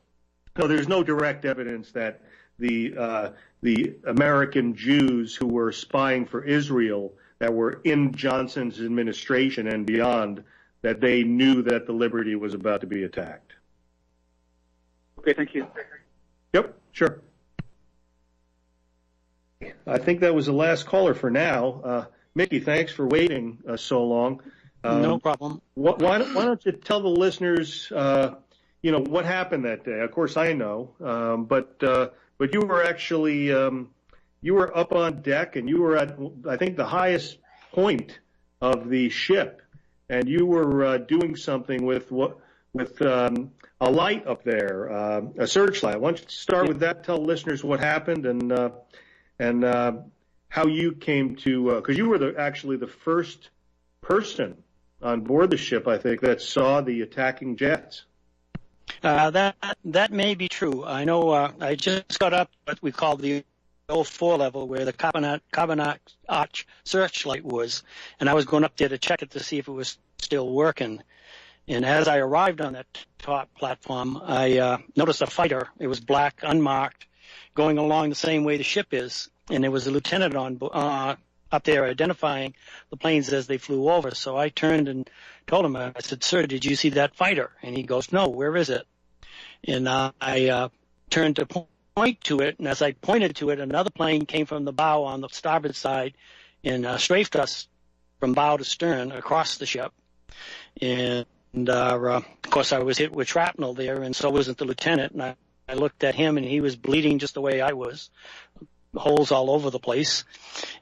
No, there's no direct evidence that the American Jews who were spying for Israel that were in Johnson's administration and beyond, that they knew that the Liberty was about to be attacked. Okay, thank you. Yep, sure. I think that was the last caller for now. Mickey, thanks for waiting so long. No problem. Why don't you tell the listeners, what happened that day? Of course, I know, but you were actually you were up on deck, and you were at, I think, the highest point of the ship, and you were doing something with a light up there, a searchlight. Why don't you start with that? Tell listeners what happened and how you came to, because you were actually the first person on board the ship, I think, that saw the attacking jets. That may be true. I know I just got up what we call the 04 level, where the carbon arch searchlight was, and I was going up there to check it to see if it was still working. And as I arrived on that top platform, I noticed a fighter. It was black, unmarked, going along the same way the ship is, and there was a lieutenant on up there identifying the planes as they flew over. So I turned and told him, I said, "Sir, did you see that fighter?" And he goes, "No, where is it?" And I turned to point to it, and as I pointed to it, another plane came from the bow on the starboard side and strafed us from bow to stern across the ship. And of course, I was hit with shrapnel there, and so wasn't the lieutenant. And I looked at him, and he was bleeding just the way I was, holes all over the place.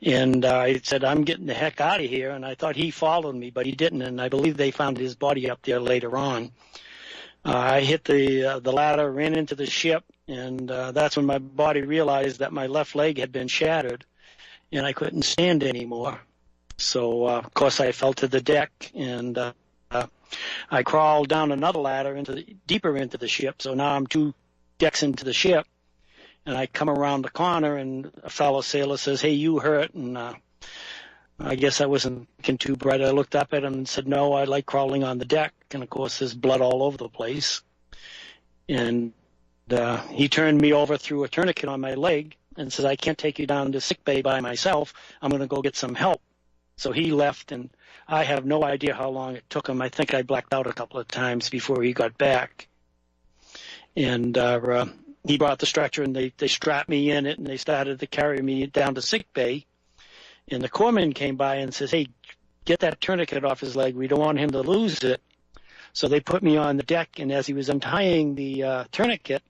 And I said, "I'm getting the heck out of here." And I thought he followed me, but he didn't. And I believe they found his body up there later on. I hit the ladder, ran into the ship, and that's when my body realized that my left leg had been shattered, and I couldn't stand anymore. So, of course, I fell to the deck, and I crawled down another ladder deeper into the ship. So now I'm 2 decks into the ship, and I come around the corner, and a fellow sailor says, "Hey, you hurt?" And I guess I wasn't looking too bright. I looked up at him and said, "No, I like crawling on the deck." And, of course, there's blood all over the place. And he turned me over through a tourniquet on my leg and said, "I can't take you down to sick bay by myself. I'm going to go get some help." So he left, and I have no idea how long it took him. I think I blacked out a couple of times before he got back. And he brought the stretcher, and they strapped me in it, and they started to carry me down to sick bay. And the corpsman came by and says, "Hey, get that tourniquet off his leg. We don't want him to lose it." So they put me on the deck, and as he was untying the tourniquet,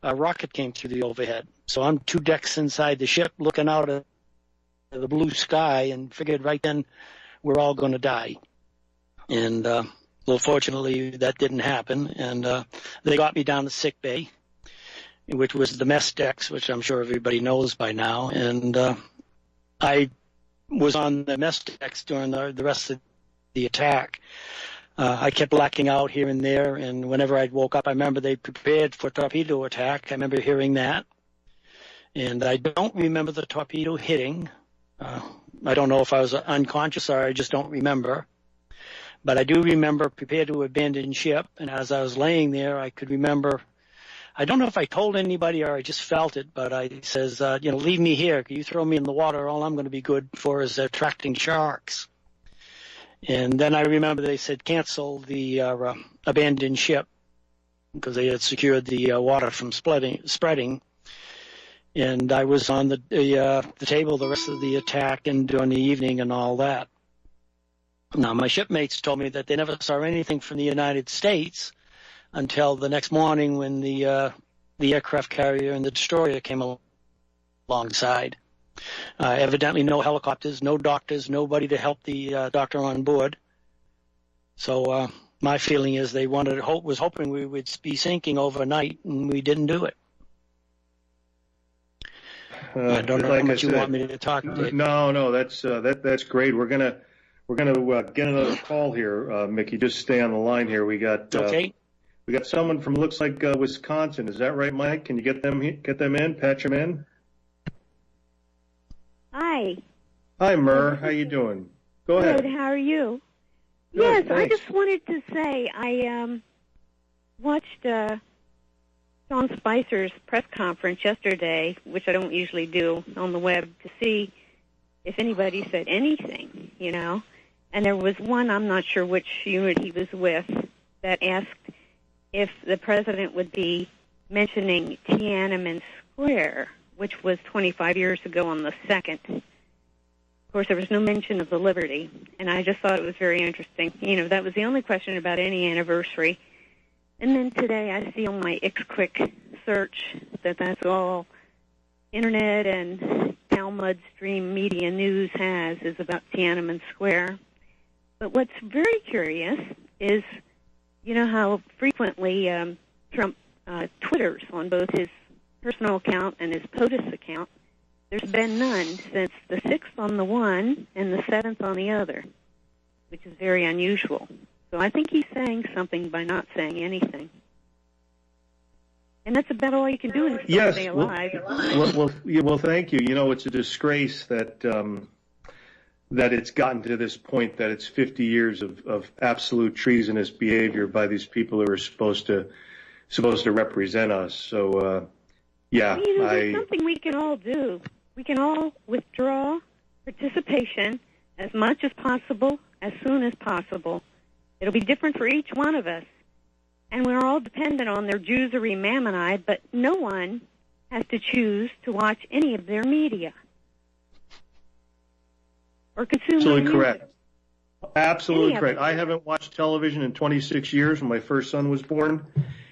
a rocket came through the overhead. So I'm 2 decks inside the ship looking out at the blue sky, and figured right then we're all going to die. And well, fortunately, that didn't happen. And they got me down to sick bay, which was the mess decks, which I'm sure everybody knows by now. And I was on the mess decks during the rest of the attack. I kept blacking out here and there, and whenever I woke up, I remember they prepared for torpedo attack. I remember hearing that. And I don't remember the torpedo hitting. I don't know if I was unconscious or I just don't remember. But I do remember prepare to abandon ship, and as I was laying there, I could remember, I don't know if I told anybody or I just felt it, but I says, "Leave me here. You throw me in the water, all I'm going to be good for is attracting sharks." And then I remember they said cancel the abandoned ship because they had secured the water from spreading. And I was on the table the rest of the attack and during the evening and all that. Now, my shipmates told me that they never saw anything from the United States until the next morning when the aircraft carrier and the destroyer came alongside. Evidently no helicopters, no doctors, nobody to help the doctor on board. So my feeling is they was hoping we would be sinking overnight, and we didn't do it. I don't know how much you want me to talk to. No, that's great. We're gonna get another call here, Mickey. Just stay on the line here. We got okay. We got someone from looks like Wisconsin. Is that right, Mike? Can you get them in? Patch them in. Hi. Hi, Murr. How you doing? Go ahead. Good. How are you? Good, yes, thanks. I just wanted to say I watched Sean Spicer's press conference yesterday, which I don't usually do on the web, to see if anybody said anything, you know. And there was one, I'm not sure which unit he was with, that asked if the president would be mentioning Tiananmen Square, which was 25 years ago on the 2nd. Of course, there was no mention of the Liberty, and I just thought it was very interesting. You know, that was the only question about any anniversary. And then today I see on my Quick search that that's all Internet and Talmud Stream Media News has is about Tiananmen Square. But what's very curious is, you know how frequently Trump twitters on both his personal account and his POTUS account. There's been none since the 6th on the one and the 7th on the other, which is very unusual. So I think he's saying something by not saying anything. And that's about all you can do in Yes. stay alive. Well, thank you. You know, it's a disgrace that that it's gotten to this point that it's 50 years of absolute treasonous behavior by these people who are supposed to represent us. So, yeah. Well, you know, there's something we can all do. We can all withdraw participation as much as possible, as soon as possible. It'll be different for each one of us. And we're all dependent on their Jewsery Mammoni, but no one has to choose to watch any of their media or consume Absolutely their correct. music. Absolutely correct. I haven't watched television in 26 years when my first son was born,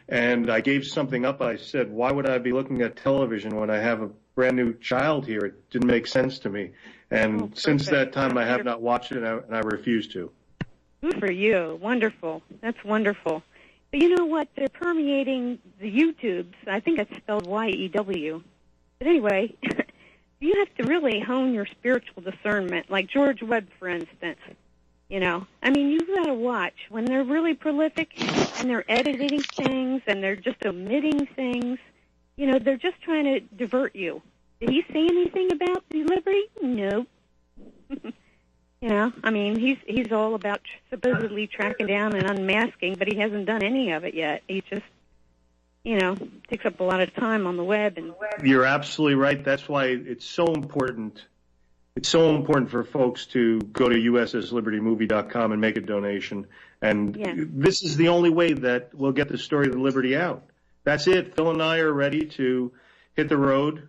and I gave something up. I said, why would I be looking at television when I have a brand new child here? It didn't make sense to me. And since that time, I have not watched it, and I refuse to. Good for you. Wonderful. That's wonderful. But you know what? They're permeating the YouTubes. I think it's spelled Y-E-W. But anyway, you have to really hone your spiritual discernment, like George Webb, for instance. You know, I mean, you've got to watch when they're really prolific and they're editing things and they're just omitting things. You know, they're just trying to divert you. Did he say anything about the Liberty? No. You know, I mean, he's all about supposedly tracking down and unmasking, but he hasn't done any of it yet. He just, you know, takes up a lot of time on the web. And you're absolutely right. That's why it's so important. It's so important for folks to go to USSLibertyMovie.com and make a donation. And this is the only way that we'll get the story of the Liberty out. That's it. Phil and I are ready to hit the road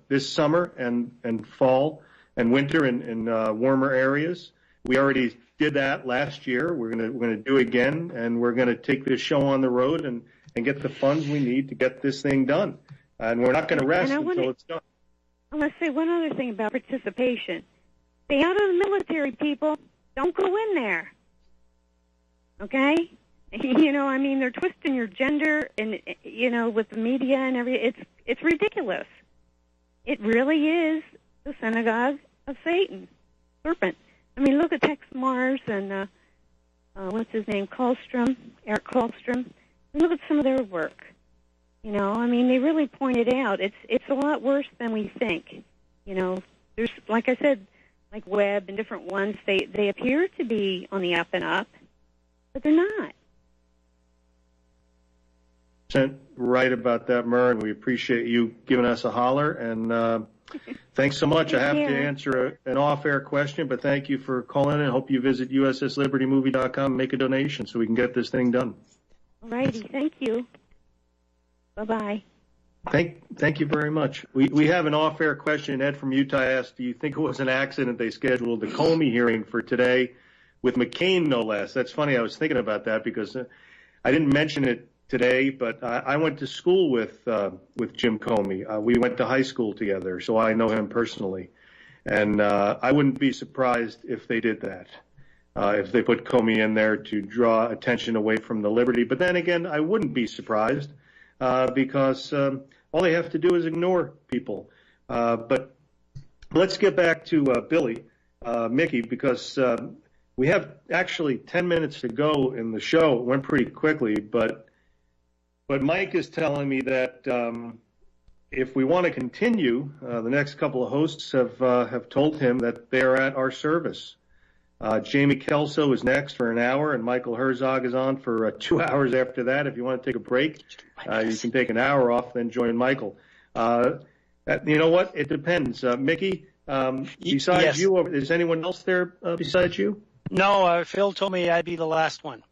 this summer and fall and winter in warmer areas. We already did that last year. We're gonna do it again, and we're gonna take this show on the road and get the funds we need to get this thing done. And we're not gonna rest until it's done. I want to say one other thing about participation. Stay out of the military, people. Don't go in there. Okay? You know, I mean, they're twisting your gender and, you know, with the media and everything. It's ridiculous. It really is the synagogue of Satan, serpent. I mean, look at Tex Mars and, what's his name, Eric Kallstrom. Look at some of their work. You know, I mean, they really pointed out it's a lot worse than we think. You know, there's, like I said, like Webb and different ones, they appear to be on the up and up, but they're not. Right about that, Murray. We appreciate you giving us a holler, and thanks so much. I have to answer an off-air question, but thank you for calling in. I hope you visit USSLibertyMovie.com and make a donation so we can get this thing done. All righty. Thank you. Bye-bye. Thank you very much. We have an off-air question. Ed from Utah asked, do you think it was an accident they scheduled the Comey hearing for today with McCain, no less? That's funny. I was thinking about that because I didn't mention it today, but I went to school with Jim Comey. We went to high school together, so I know him personally. And I wouldn't be surprised if they did that, if they put Comey in there to draw attention away from the Liberty. But then again, I wouldn't be surprised because all they have to do is ignore people. But let's get back to Billy, Mickey, because we have actually 10 minutes to go in the show. It went pretty quickly, but Mike is telling me that if we want to continue, the next couple of hosts have told him that they are at our service. Jamie Kelso is next for an hour, and Michael Herzog is on for 2 hours after that. If you want to take a break, you can take an hour off, then join Michael. You know what? It depends. Mickey, besides you, is anyone else there besides you? No, Phil told me I'd be the last one.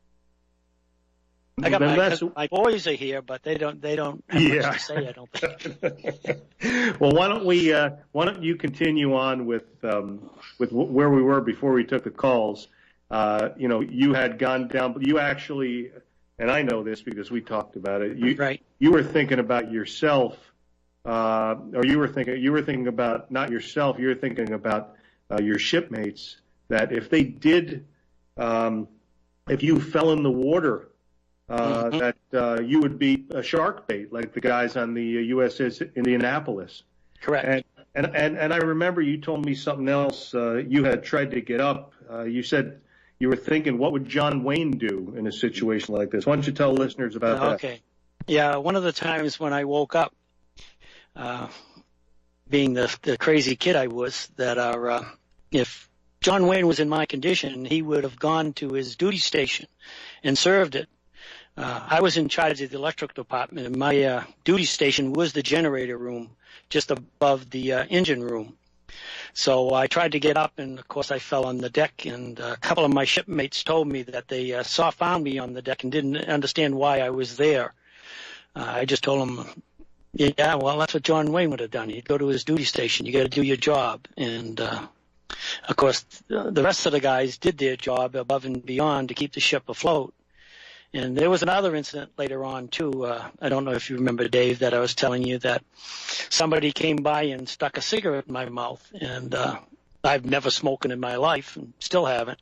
I got my boys are here, but they don't have much to say, I don't think. Well, why don't you continue on with where we were before we took the calls? You had gone down, but you actually, and I know this because we talked about it. You were thinking about yourself, or you were thinking about not yourself. You were thinking about your shipmates, that if they did, if you fell in the water, that you would be a shark bait, like the guys on the USS Indianapolis. Correct. And I remember you told me something else. You had tried to get up. You said you were thinking, what would John Wayne do in a situation like this? Why don't you tell listeners about that? Okay. Yeah, one of the times when I woke up, being the crazy kid I was, that if John Wayne was in my condition, he would have gone to his duty station and served it. I was in charge of the electrical department, and my duty station was the generator room, just above the engine room. So I tried to get up, and of course I fell on the deck, and a couple of my shipmates told me that they found me on the deck and didn't understand why I was there. I just told them, yeah, well, that's what John Wayne would have done. He'd go to his duty station. You got to do your job. And, of course, the rest of the guys did their job above and beyond to keep the ship afloat. And there was another incident later on, too. I don't know if you remember, Dave, that I was telling you that somebody came by and stuck a cigarette in my mouth. And I've never smoked in my life and still haven't.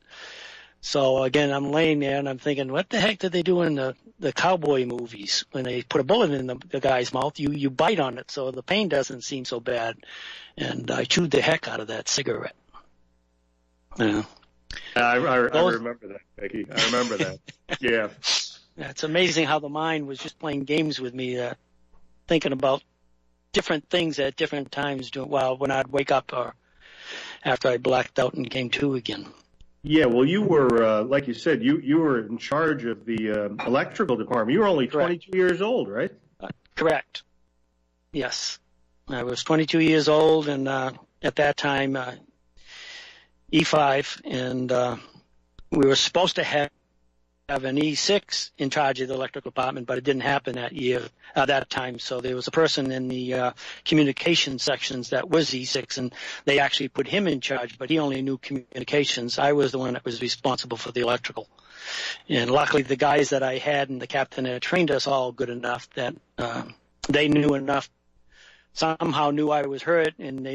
So, again, I'm laying there and I'm thinking, what the heck did they do in the cowboy movies? When they put a bullet in the guy's mouth, you bite on it so the pain doesn't seem so bad. And I chewed the heck out of that cigarette. Yeah. I remember that, Becky. I remember that. Yeah. It's amazing how the mind was just playing games with me, thinking about different things at different times when I'd wake up or after I blacked out and came to again. Yeah, well, you were, like you said, you were in charge of the electrical department. You were only 22 years old, right? Correct. Yes. I was 22 years old, and at that time, E5, and we were supposed to have an E6 in charge of the electrical department, but it didn't happen that time. So there was a person in the communication sections that was E6, and they actually put him in charge, but he only knew communications. I was the one that was responsible for the electrical. And luckily the guys that I had and the captain had trained us all good enough that they knew enough, somehow knew I was hurt, and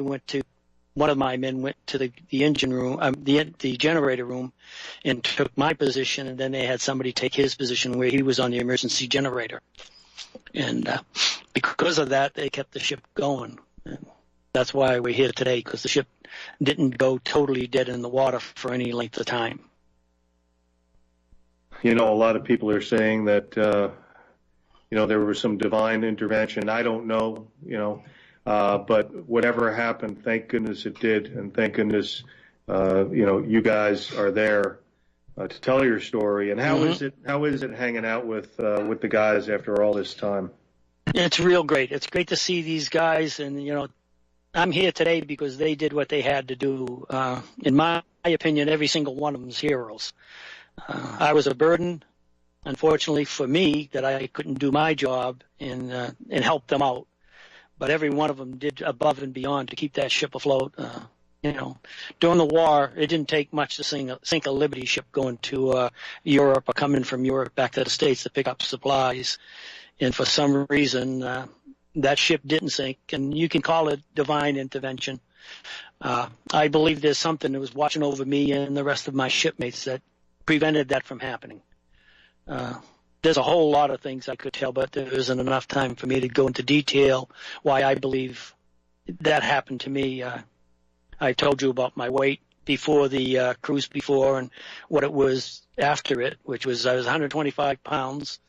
one of my men went to the engine room, the generator room, and took my position, and then they had somebody take his position where he was on the emergency generator. And because of that, they kept the ship going. And that's why we're here today, because the ship didn't go totally dead in the water for any length of time. A lot of people are saying that, there was some divine intervention. I don't know, but whatever happened, thank goodness it did, and thank goodness, you guys are there to tell your story. And how is it hanging out with the guys after all this time? It's real great. It's great to see these guys, and I'm here today because they did what they had to do. In my opinion, every single one of them's heroes. I was a burden, unfortunately for me, that I couldn't do my job and help them out. But every one of them did above and beyond to keep that ship afloat. During the war, it didn't take much to sink a Liberty ship going to Europe or coming from Europe back to the States to pick up supplies. And for some reason, that ship didn't sink. And you can call it divine intervention. I believe there's something that was watching over me and the rest of my shipmates that prevented that from happening. There's a whole lot of things I could tell, but there isn't enough time for me to go into detail why I believe that happened to me. I told you about my weight before the cruise before and what it was after it, which was I was 125 pounds.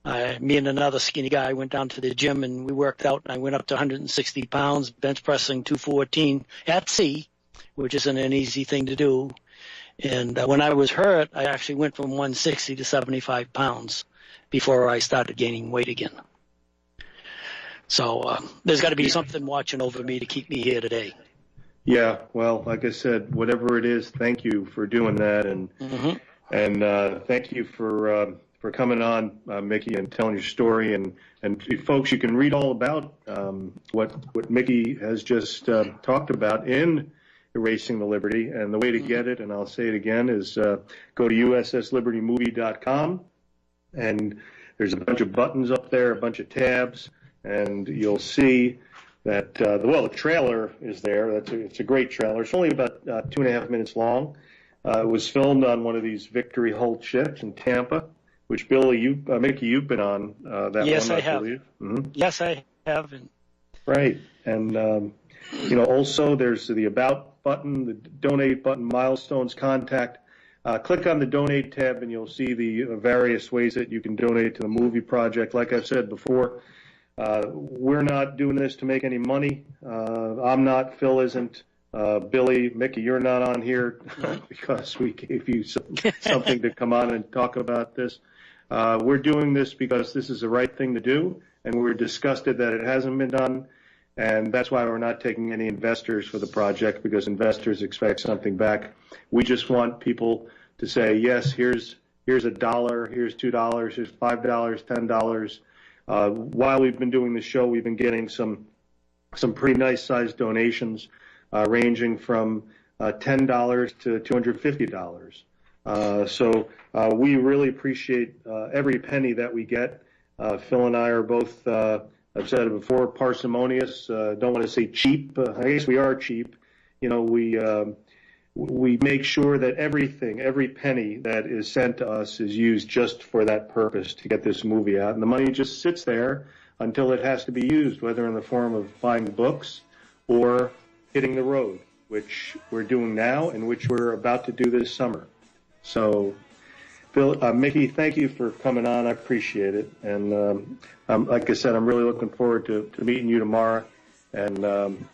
Me and another skinny guy went down to the gym and we worked out, and I went up to 160 pounds, bench pressing 214 at sea, which isn't an easy thing to do. And when I was hurt, I actually went from 160 to 75 pounds before I started gaining weight again. So there's got to be something watching over me to keep me here today. Yeah, well, like I said, whatever it is, thank you for doing that, and thank you for coming on, Mickey, and telling your story. And folks, you can read all about what Mickey has just talked about in Erasing the Liberty. And the way to get it, and I'll say it again, is go to USSLibertyMovie.com, and there's a bunch of buttons up there, a bunch of tabs, and you'll see that the trailer is there. It's a great trailer. It's only about 2.5 minutes long. It was filmed on one of these Victory Holt ships in Tampa, which Mickey, you've been on that yes, one, I have. believe. Mm-hmm. Yes, I have. Right, and also there's the About button, the Donate button, milestones, contact. Click on the Donate tab, and you'll see the various ways that you can donate to the movie project. Like I've said before, we're not doing this to make any money. I'm not. Phil isn't. Billy, Mickey, you're not on here because we gave you something to come on and talk about this. We're doing this because this is the right thing to do, and we're disgusted that it hasn't been done, and that's why we're not taking any investors for the project, because investors expect something back. We just want people to say, yes, here's $1, here's $2, here's $5, $10. While we've been doing the show, we've been getting some pretty nice sized donations, ranging from $10 to $250. So we really appreciate every penny that we get. Phil and I are both, I've said it before, parsimonious. Don't want to say cheap. I guess we are cheap. We make sure that every penny that is sent to us is used just for that purpose, to get this movie out. And the money just sits there until it has to be used, whether in the form of buying books or hitting the road, which we're doing now and which we're about to do this summer. So, Phil, Mickey, thank you for coming on. I appreciate it. And like I said, I'm really looking forward to meeting you tomorrow. And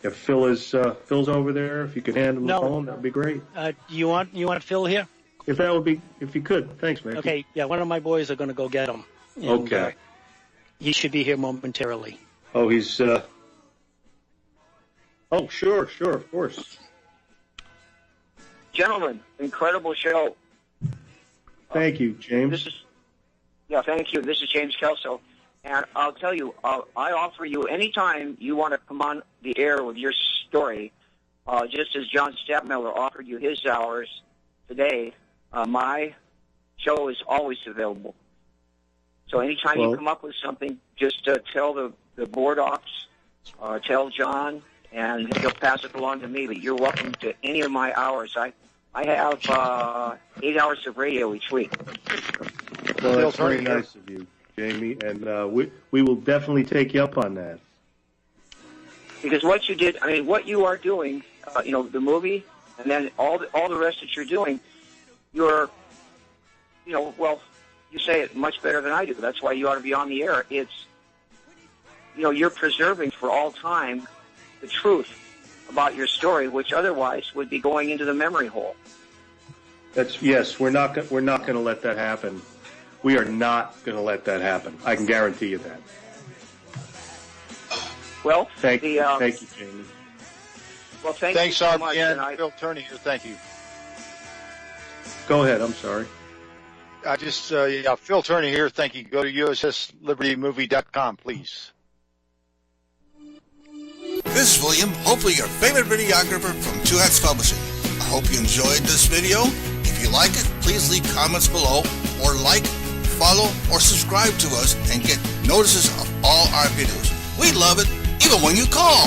if Phil's over there, if you could hand him the phone, that'd be great. You want Phil here? If you could, thanks, Mickey. Okay, yeah, one of my boys are going to go get him. And, okay. He should be here momentarily. Oh, he's. Oh, sure, of course. Gentlemen, incredible show. Thank you, James. Thank you. This is James Kelso. And I'll tell you, I offer you anytime you want to come on the air with your story, just as John Stapmiller offered you his hours today, my show is always available. So anytime you come up with something, just tell the board ops, tell John, and he'll pass it along to me. But you're welcome to any of my hours. I have 8 hours of radio each week. Well, that's very nice of you, Jamie, and we will definitely take you up on that. Because what you did, what you are doing, the movie, and then all the rest that you're doing, you're, you say it much better than I do. That's why you ought to be on the air. It's, you're preserving for all time the truth about your story, which otherwise would be going into the memory hole. Yes, we're not going to let that happen. We are not going to let that happen. I can guarantee you that. Well, thank you, Jamie. Well, thanks you so much. Phil Turney here. Thank you. Go ahead. I'm sorry. Phil Turney here. Thank you. Go to USSLibertyMovie.com, please. This is William, hopefully your favorite videographer from Two Hats Publishing. I hope you enjoyed this video. If you like it, please leave comments below, or like, follow, or subscribe to us and get notices of all our videos. We love it, even when you call.